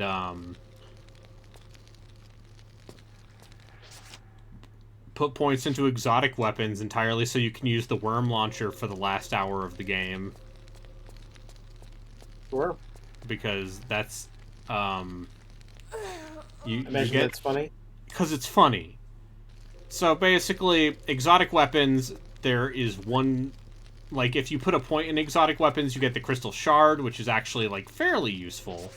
put points into exotic weapons entirely so you can use the worm launcher for the last hour of the game. Sure. Because that's you Imagine get that's funny. because it's funny. So basically, exotic weapons, there is one, like if you put a point in exotic weapons, you get the crystal shard, which is actually like fairly useful.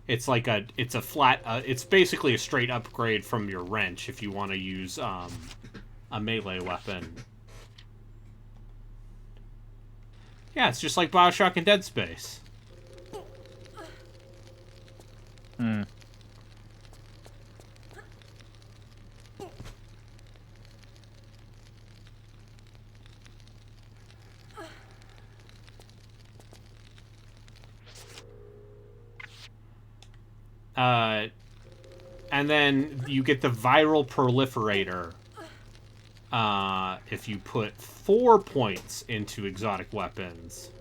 It's like it's a flat, it's basically a straight upgrade from your wrench if you want to use a melee weapon. Yeah, it's just like BioShock and Dead Space. And then you get the viral proliferator. If you put 4 points into exotic weapons.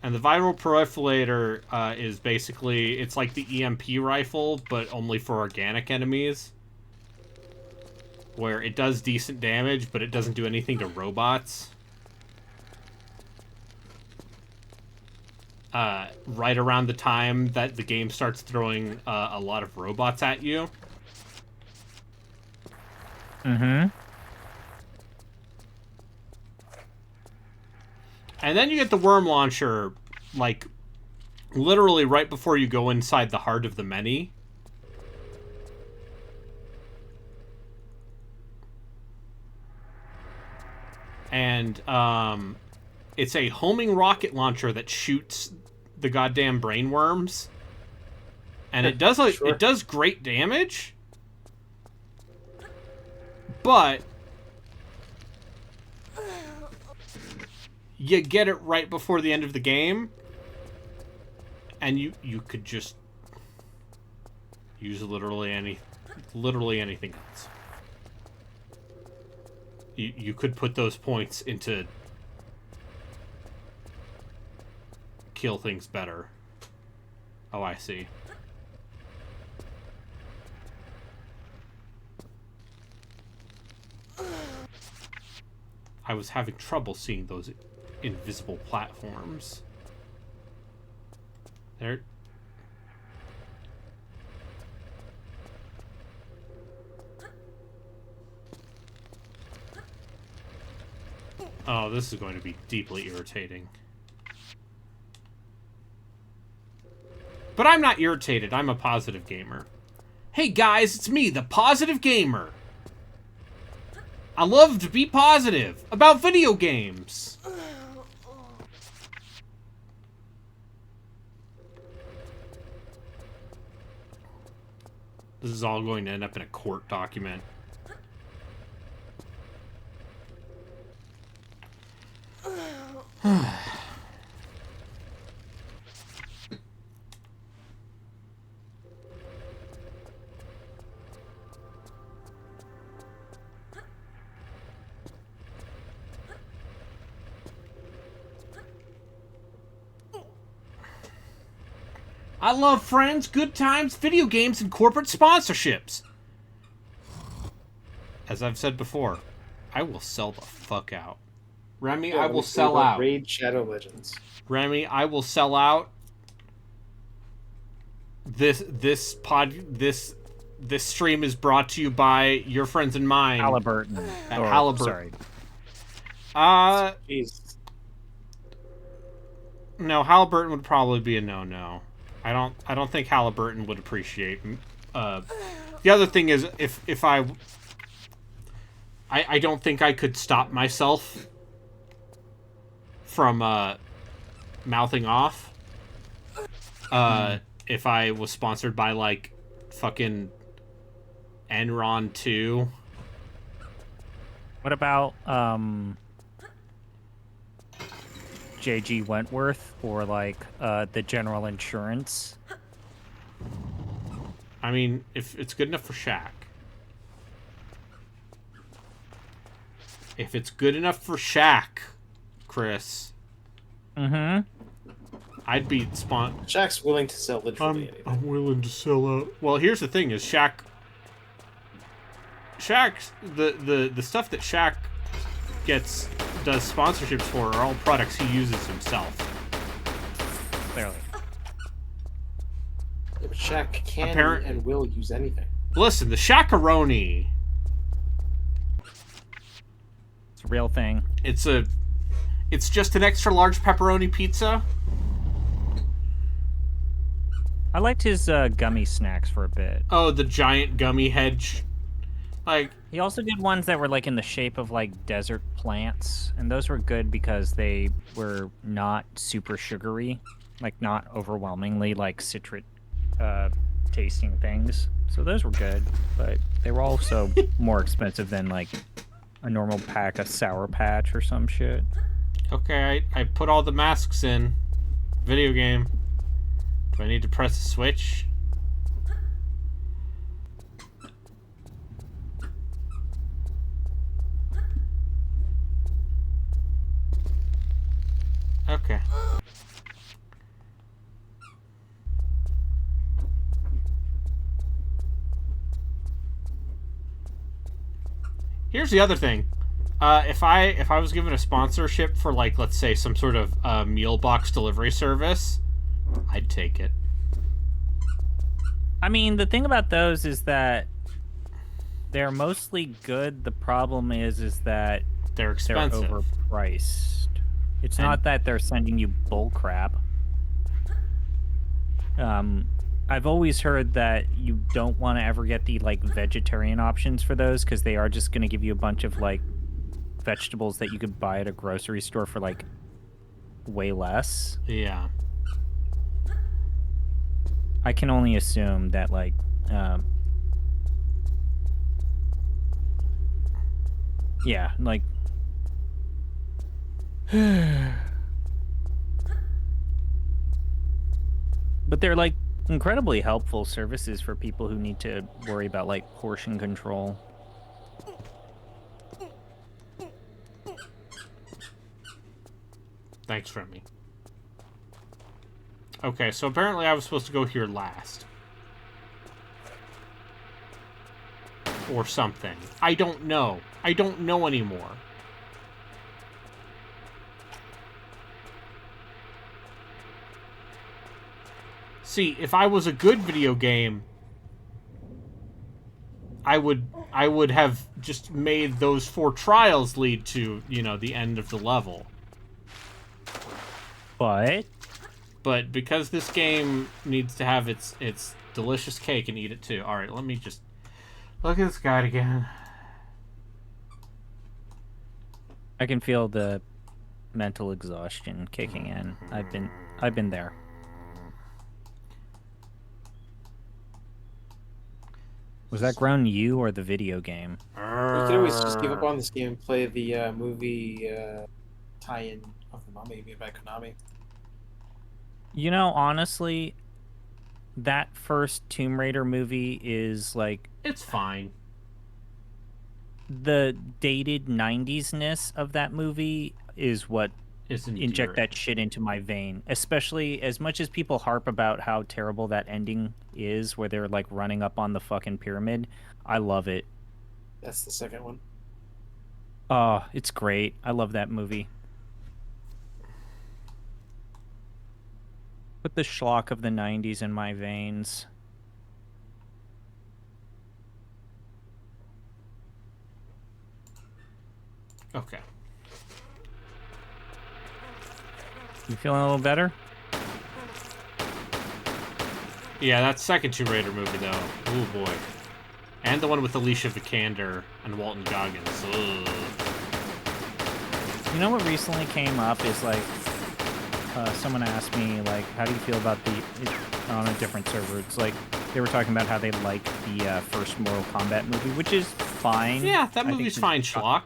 And the viral proliferator is basically, it's like the EMP rifle, but only for organic enemies. Where it does decent damage, but it doesn't do anything to robots. Right around the time that the game starts throwing a lot of robots at you. Mm-hmm. And then you get the worm launcher, like, literally right before you go inside the heart of the many. And, it's a homing rocket launcher that shoots the goddamn brain worms. And it does, Sure. it does great damage. But you get it right before the end of the game, and you could just use literally anything else. You could put those points into kill things better. Oh, I see. I was having trouble seeing those invisible platforms. There. Oh, this is going to be deeply irritating. But I'm not irritated. I'm a positive gamer. Hey guys, it's me, the positive gamer. I love to be positive about video games. This is all going to end up in a court document. I love friends, good times, video games, and corporate sponsorships. As I've said before, I will sell the fuck out. Remy, I will sell out. Raid Shadow Legends. Remy, I will sell out. This stream is brought to you by your friends and mine. Halliburton. At Or, Halliburton. Sorry. Jeez. No, Halliburton would probably be a no-no. I don't think Halliburton would appreciate. The other thing is, if I don't think I could stop myself from mouthing off. If I was sponsored by like fucking Enron 2. What about J.G. Wentworth or like the General Insurance? I mean, if it's good enough for Shaq. If it's good enough for Shaq, Chris. Mm-hmm. I'd be Shaq's willing to sell literally anything. I'm willing to sell out. Well, here's the thing: is Shaq's the stuff that Shaq does sponsorships for are all products he uses himself. Clearly. Yeah, but Shaq can and will use anything. Listen, the Shaq-a-roni. It's a real thing. It's just an extra large pepperoni pizza. I liked his gummy snacks for a bit. Oh, the giant gummy hedge. Like, he also did ones that were like in the shape of like desert plants, and those were good because they were not super sugary, like not overwhelmingly like citric tasting things. So those were good, but they were also more expensive than like a normal pack of Sour Patch or some shit. Okay, I put all the masks in. Video game. Do I need to press the switch? Okay. Here's the other thing. If I was given a sponsorship for, like, let's say some sort of meal box delivery service, I'd take it. I mean, the thing about those is that they're mostly good. The problem is that They're they're expensive. overpriced. It's And- not that they're sending you bull crap. I've always heard that you don't want to ever get the like vegetarian options for those because they are just going to give you a bunch of like vegetables that you could buy at a grocery store for like way less. Yeah. I can only assume that like yeah, like but they're like incredibly helpful services for people who need to worry about like portion control. Thanks, Remy. Okay, so apparently I was supposed to go here last. Or something. I don't know. I don't know anymore. See, if I was a good video game, I would have just made those 4 trials lead to, you know, the end of the level. But because this game needs to have its delicious cake and eat it too. All right, let me just look at this guide again. I can feel the mental exhaustion kicking in. I've been there. Was that grown you or the video game? You could always just give up on this game and play the movie tie-in of the Mummy made by Konami. You know, honestly, that first Tomb Raider movie is like It's fine. the dated 90s-ness of that movie is what It's inject that shit into my vein. Especially as much as people harp about how terrible that ending is where they're like running up on the fucking pyramid. I love it. That's the second one. Oh, it's great. I love that movie. Put the schlock of the 90s in my veins. Okay. You feeling a little better? Yeah, that second Tomb Raider movie though. Oh boy. And the one with Alicia Vikander and Walton Goggins. Ugh. You know what recently came up is like someone asked me like, how do you feel about on a different server? It's like they were talking about how they like the first Mortal Kombat movie, which is fine. Yeah, that I think movie's fine, schlock.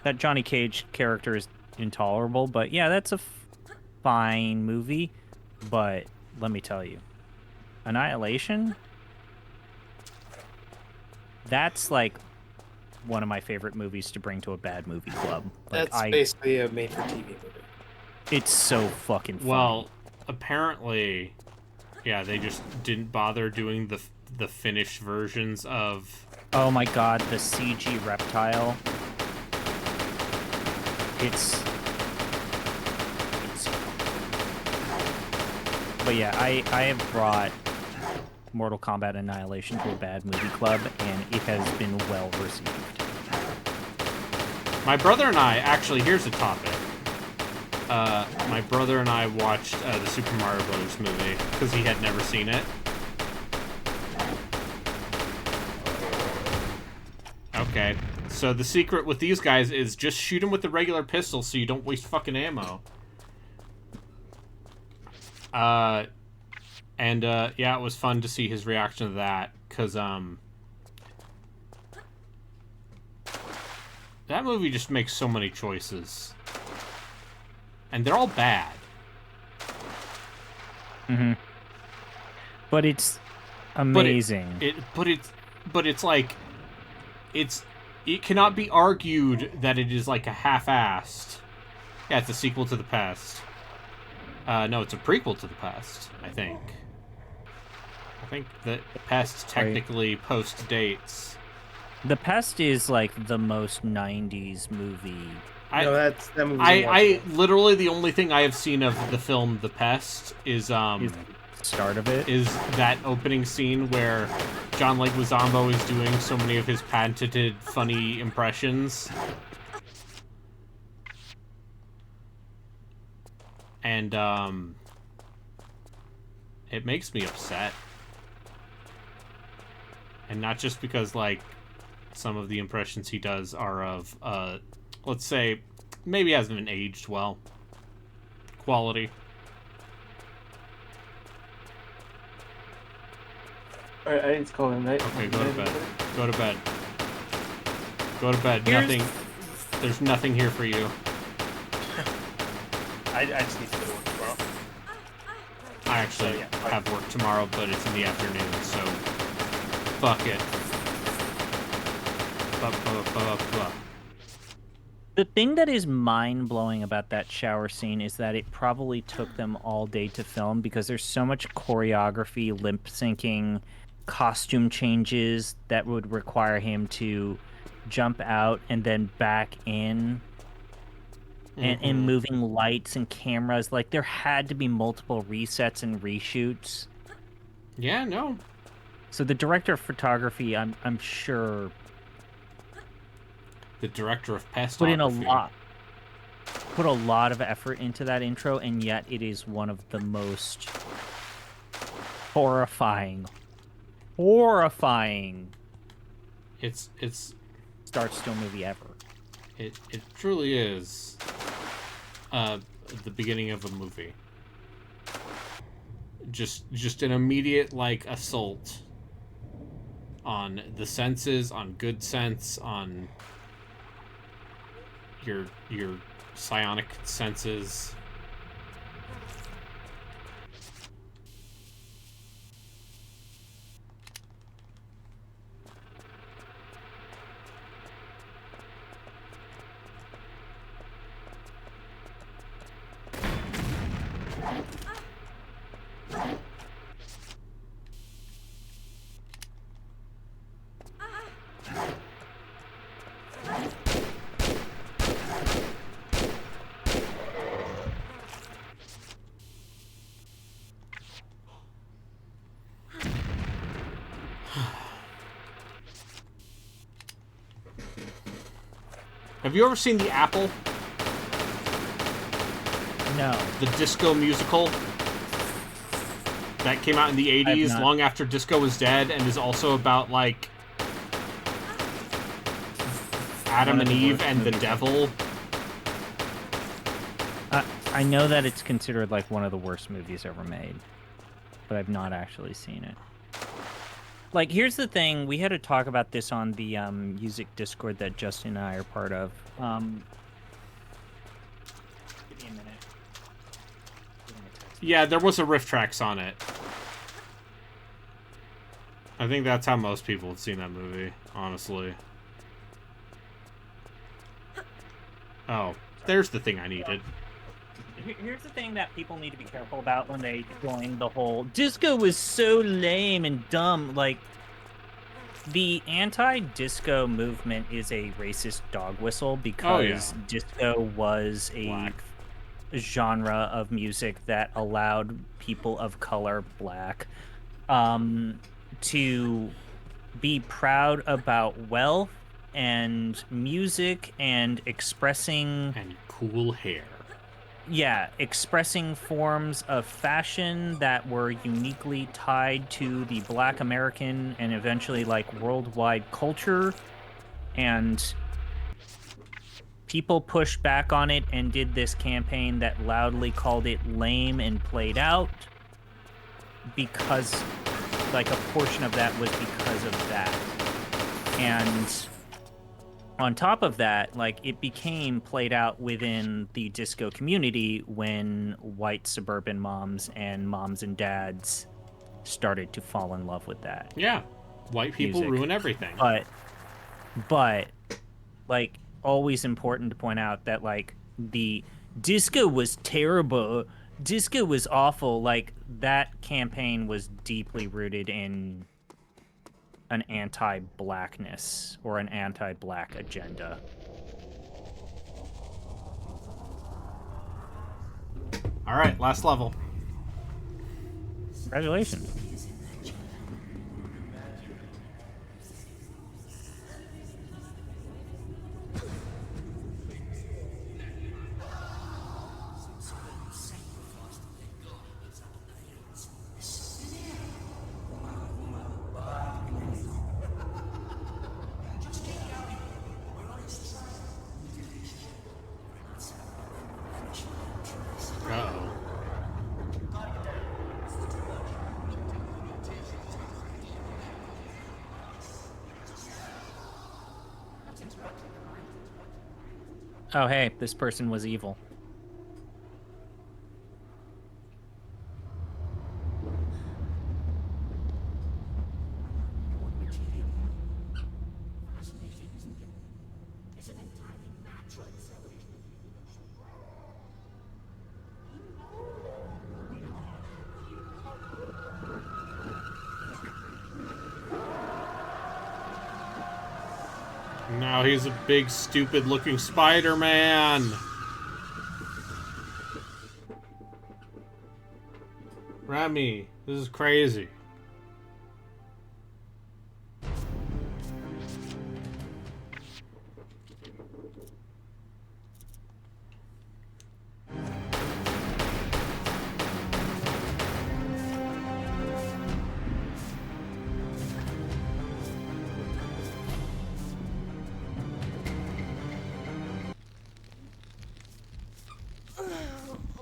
That Johnny Cage character is intolerable, but yeah, that's a fine movie. But let me tell you, Annihilation, that's like one of my favorite movies to bring to a bad movie club. Like, That's basically a made-for-TV movie. It's so fucking funny. Well, apparently, yeah, they just didn't bother doing the finished versions of. Oh my god, the CG reptile. It's But yeah, I have brought Mortal Kombat Annihilation to a bad movie club, and it has been well received. My brother and I, actually, here's a topic. My brother and I watched the Super Mario Brothers movie because he had never seen it. Okay, so the secret with these guys is just shoot them with the regular pistol so you don't waste fucking ammo. Yeah, it was fun to see his reaction to that, because, that movie just makes so many choices. And they're all bad. Mm-hmm. But it's amazing. But it's like it cannot be argued that it is like a half-assed. Yeah, it's a sequel to The Pest. No, it's a prequel to The Pest, I think. I think that The Pest technically post-dates. The Pest is like the most 90s movie. No, that movie. I literally the only thing I have seen of the film The Pest is Start of it is that opening scene where John Leguizamo is doing so many of his patented funny impressions. And it makes me upset. And not just because like some of the impressions he does are of let's say maybe hasn't been aged well. Quality. Alright, I need to call it night. Okay, go to bed. Go to bed. Go to bed. Nothing. There's nothing here for you. I just need to go to work tomorrow. I actually have work tomorrow, but it's in the afternoon, so fuck it. The thing that is mind-blowing about that shower scene is that it probably took them all day to film because there's so much choreography, lip syncing, costume changes that would require him to jump out and then back in, and moving lights and cameras. Like, there had to be multiple resets and reshoots. Yeah, no. So the director of photography, I'm sure, the director of Pest put a lot of effort into that intro, and yet it is one of the most horrifying It's start still movie ever. it truly is the beginning of a movie. Just an immediate like assault on the senses, on good sense, on your psionic senses. Have you ever seen The Apple? No. The disco musical? That came out in the 80s, not. long after disco was dead, and is also about, like, Adam and Eve and the devil. I know that it's considered like one of the worst movies ever made, but I've not actually seen it. Like, here's the thing. We had to talk about this on the music Discord that Justin and I are part of. Give me a minute. Yeah, there was a riff tracks on it. I think that's how most people have seen that movie, honestly. Oh, there's the thing I needed. Here's the thing that people need to be careful about when they join the whole disco was so lame and dumb. Like, the anti-disco movement is a racist dog whistle because disco was a genre of music that allowed people of color, black, to be proud about wealth and music and expressing... And cool hair. Yeah, expressing forms of fashion that were uniquely tied to the Black American and eventually like worldwide culture, and people pushed back on it and did this campaign that loudly called it lame and played out because like a portion of that was because of that. And on top of that, like, it became played out within the disco community when white suburban moms and dads started to fall in love with that Yeah. White people music. ruin everything. But like, always important to point out that, like, the disco was terrible, disco was awful. Like, that campaign was deeply rooted in an anti-blackness or an anti-black agenda. All right, last level. Congratulations. Uh-oh. Oh, hey, this person was evil. Now he's a big, stupid-looking Spider-Man. Remy, this is crazy.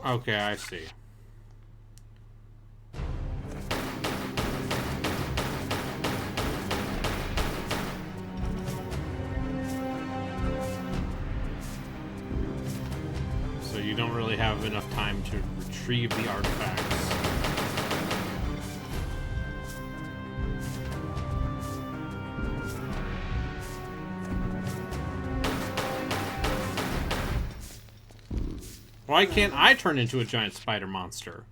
Okay, I see. So you don't really have enough time to retrieve the artifacts. Why can't I turn into a giant spider monster?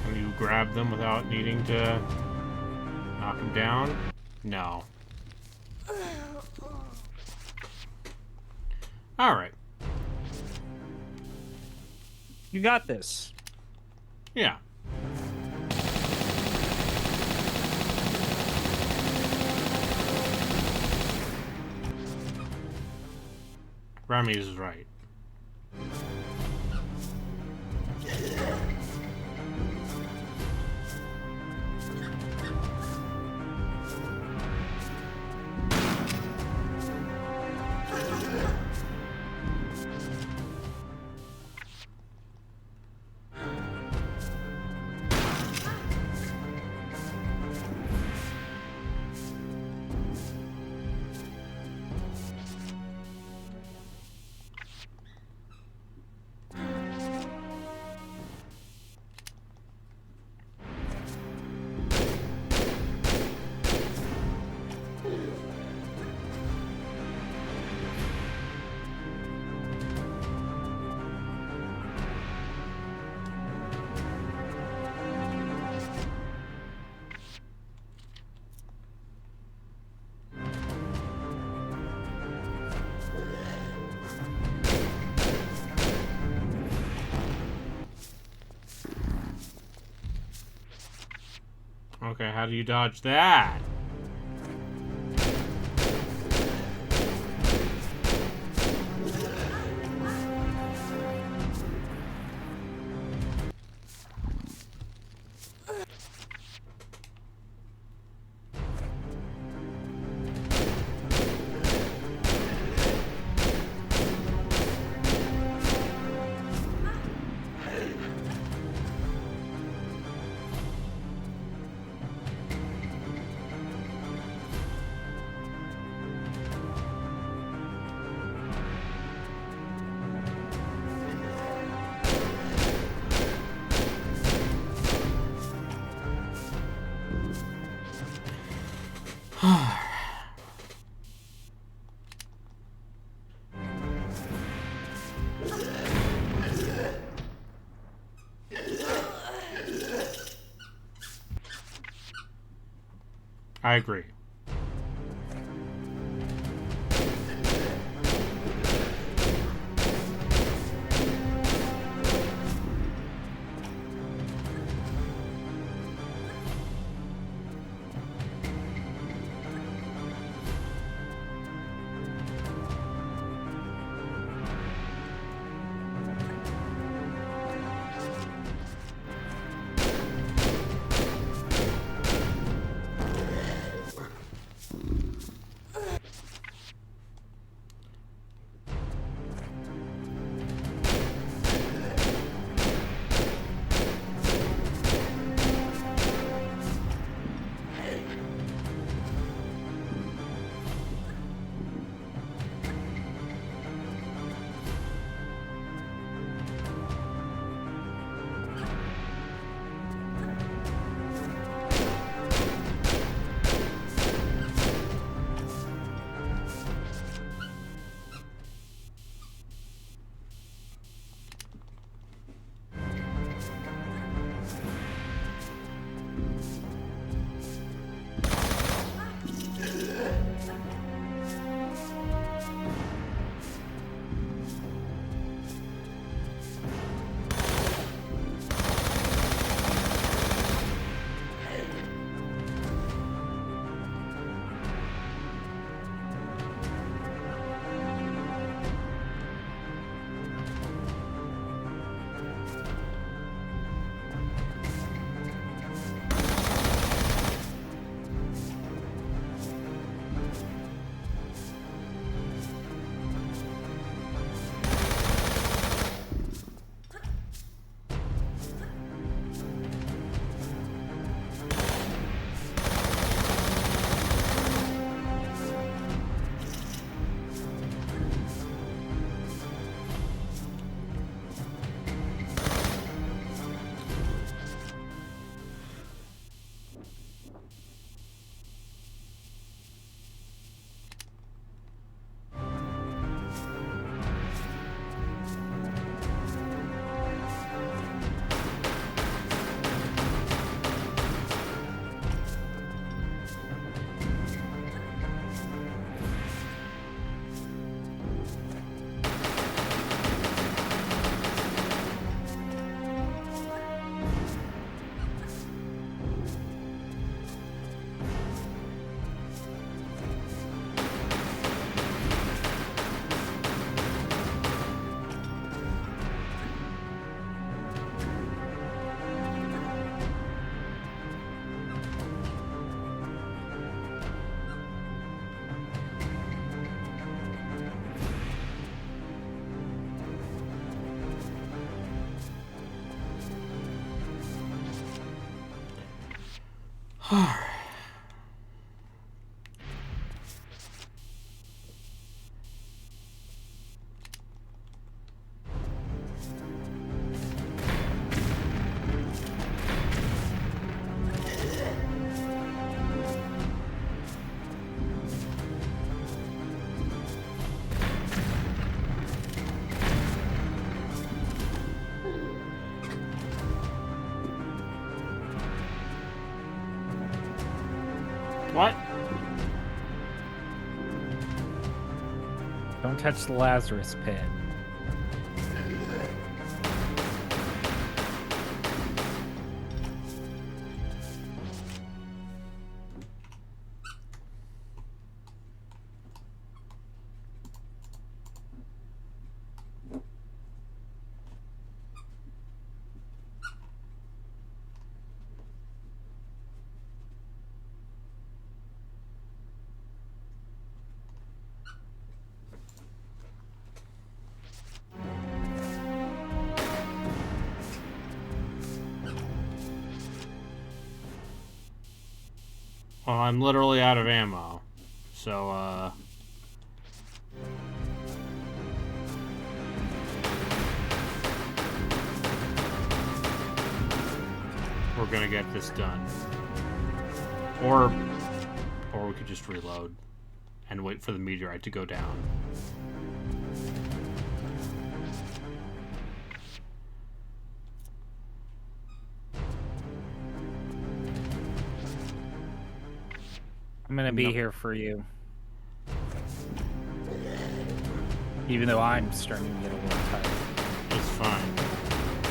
Can you grab them without needing to knock them down? No. Alright. You got this. Yeah. Remy is right. Okay, how do you dodge that? I agree. What? Don't touch the Lazarus pit. Well, I'm literally out of ammo. So, we're gonna get this done. Or we could just reload and wait for the meteorite to go down. I'm gonna be here for you. Even though I'm starting to get a little tired. It's fine.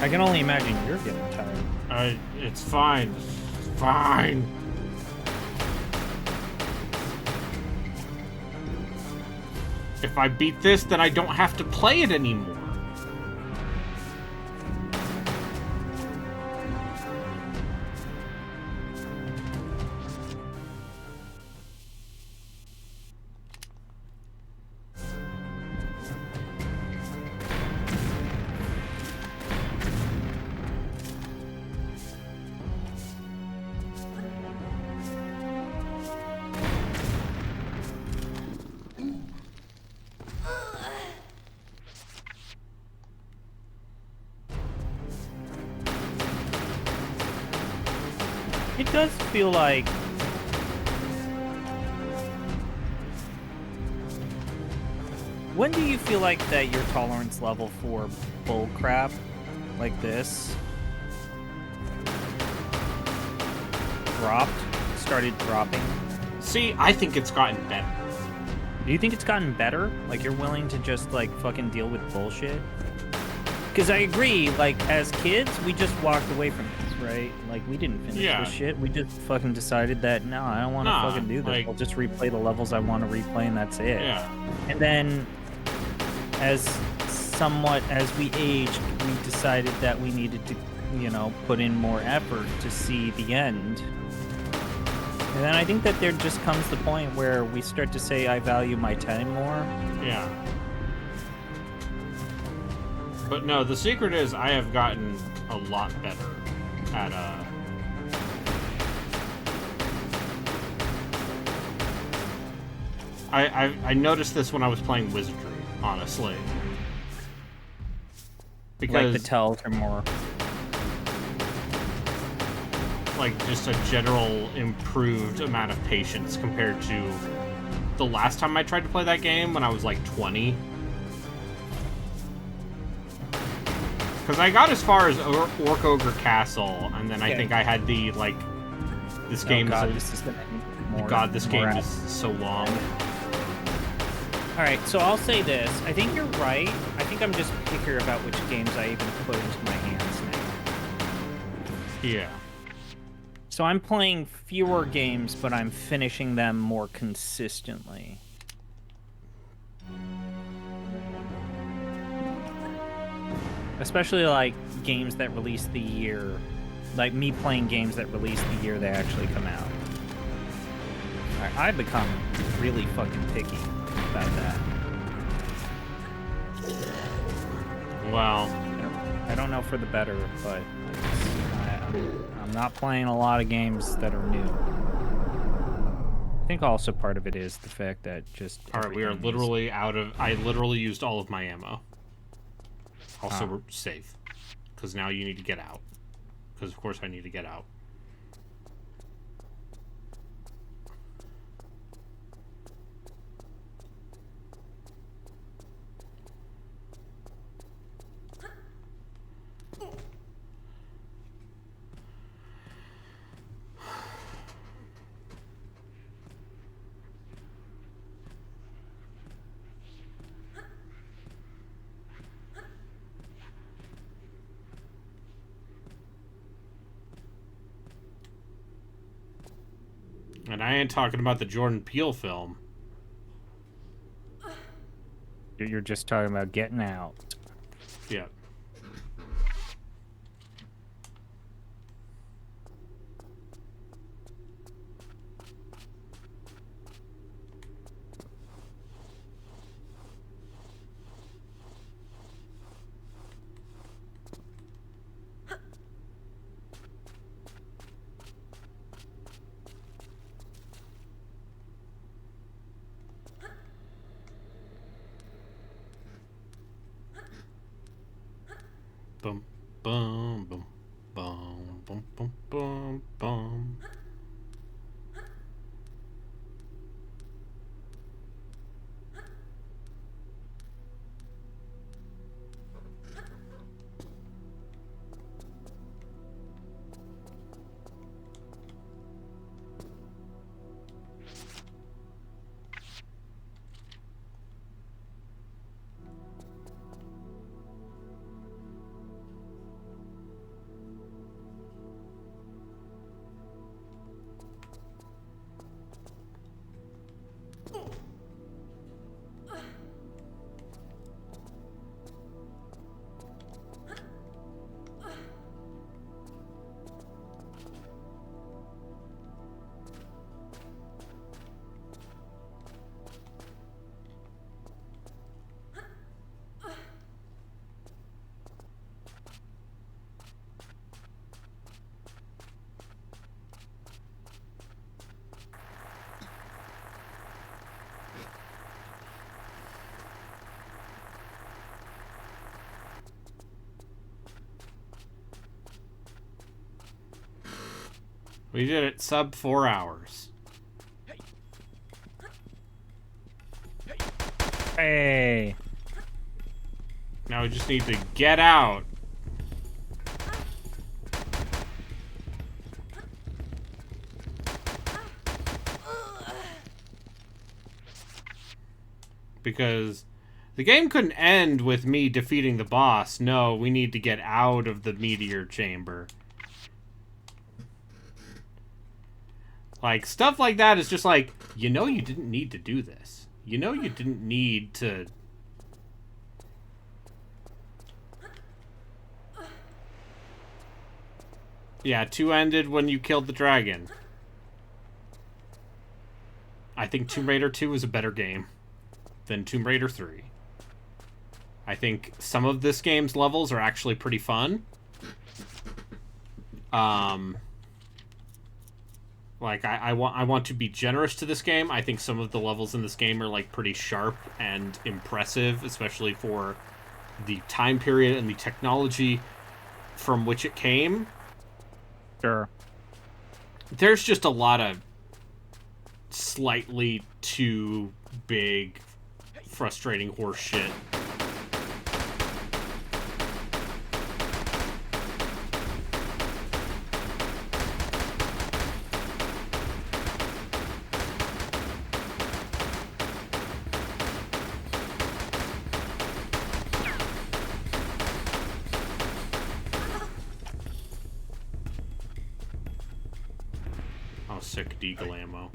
I can only imagine you're getting tired. It's fine. It's fine. If I beat this, then I don't have to play it anymore. It does feel like when do you feel like that your tolerance level for bull crap like this started dropping? See, I think it's gotten better. Do you think it's gotten better? Like you're willing to just like fucking deal with bullshit? Because I agree, like as kids, we just walked away from this, right? Like we didn't finish this shit. We just fucking decided that no, I don't want to fucking do this. like- I'll just replay the levels I want to replay, and that's it. Yeah. And then, as we aged, we decided that we needed to, put in more effort to see the end. And then I think that there just comes the point where we start to say, I value my time more. Yeah. But no, the secret is I have gotten a lot better at I noticed this when I was playing Wizardry, honestly. Because Like the tells are more. like just a general improved amount of patience compared to the last time I tried to play that game when I was like 20. Because I got as far as Orc Ogre Castle, and then I think I had the, like, this game this is gonna need more. God, this game more is so long. Alright, so I'll say this. I think you're right. I think I'm just pickier about which games I even put into my hands now. Yeah. So I'm playing fewer games, but I'm finishing them more consistently. Especially like games that release the year, like me playing games that release the year they actually come out. I become really fucking picky about that. Well, I don't know for the better, but I'm not playing a lot of games that are new. I think also part of it is the fact that just alright, we are literally out of... I literally used all of my ammo. Also, we're safe. Because now you need to get out. Because, of course, I need to get out. And I ain't talking about the Jordan Peele film. You're just talking about getting out. Yeah. Boom, boom, boom, boom, boom, boom, boom. We did it sub 4 hours. Hey. Now we just need to get out. Because the game couldn't end with me defeating the boss. No, we need to get out of the meteor chamber. Like, stuff like that is just like, you know you didn't need to do this. You know you didn't need to... Yeah, 2 ended when you killed the dragon. I think Tomb Raider 2 is a better game than Tomb Raider 3. I think some of this game's levels are actually pretty fun. Like, I want to be generous to this game. I think some of the levels in this game are, like, pretty sharp and impressive, especially for the time period and the technology from which it came. Sure. There's just a lot of slightly too big, frustrating horse shit. Oh, sick deagle ammo.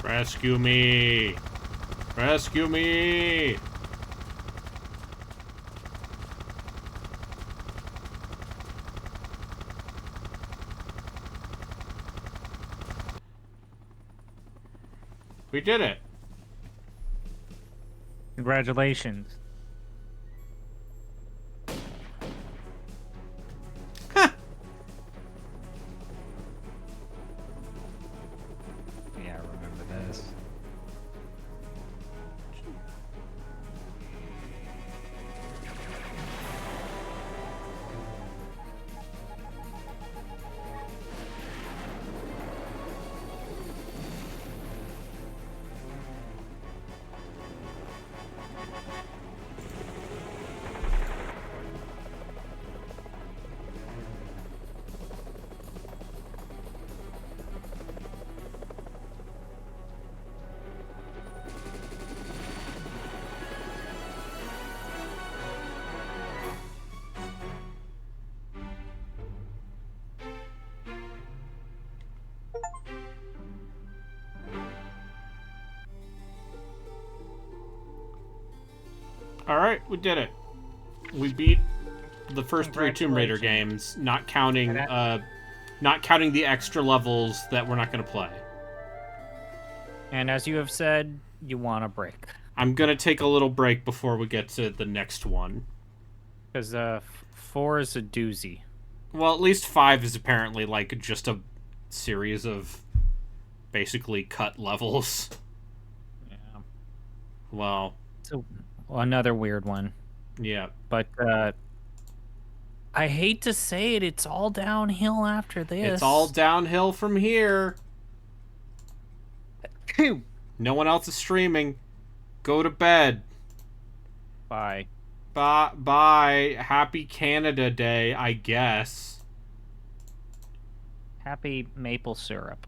Rescue me! Rescue me! We did it! Congratulations. Yeah, I remember this. Alright, we did it. We beat the first 3 Tomb Raider games, not counting the extra levels that we're not going to play. And as you have said, you want a break. I'm going to take a little break before we get to the next one. Because 4 is a doozy. Well, at least 5 is apparently, like, just a series of basically cut levels. Yeah. Well... So, another weird one. Yeah. But, I hate to say it, it's all downhill after this. It's all downhill from here. No one else is streaming. Go to bed. Bye. Bye. Happy Canada Day, I guess. Happy maple syrup.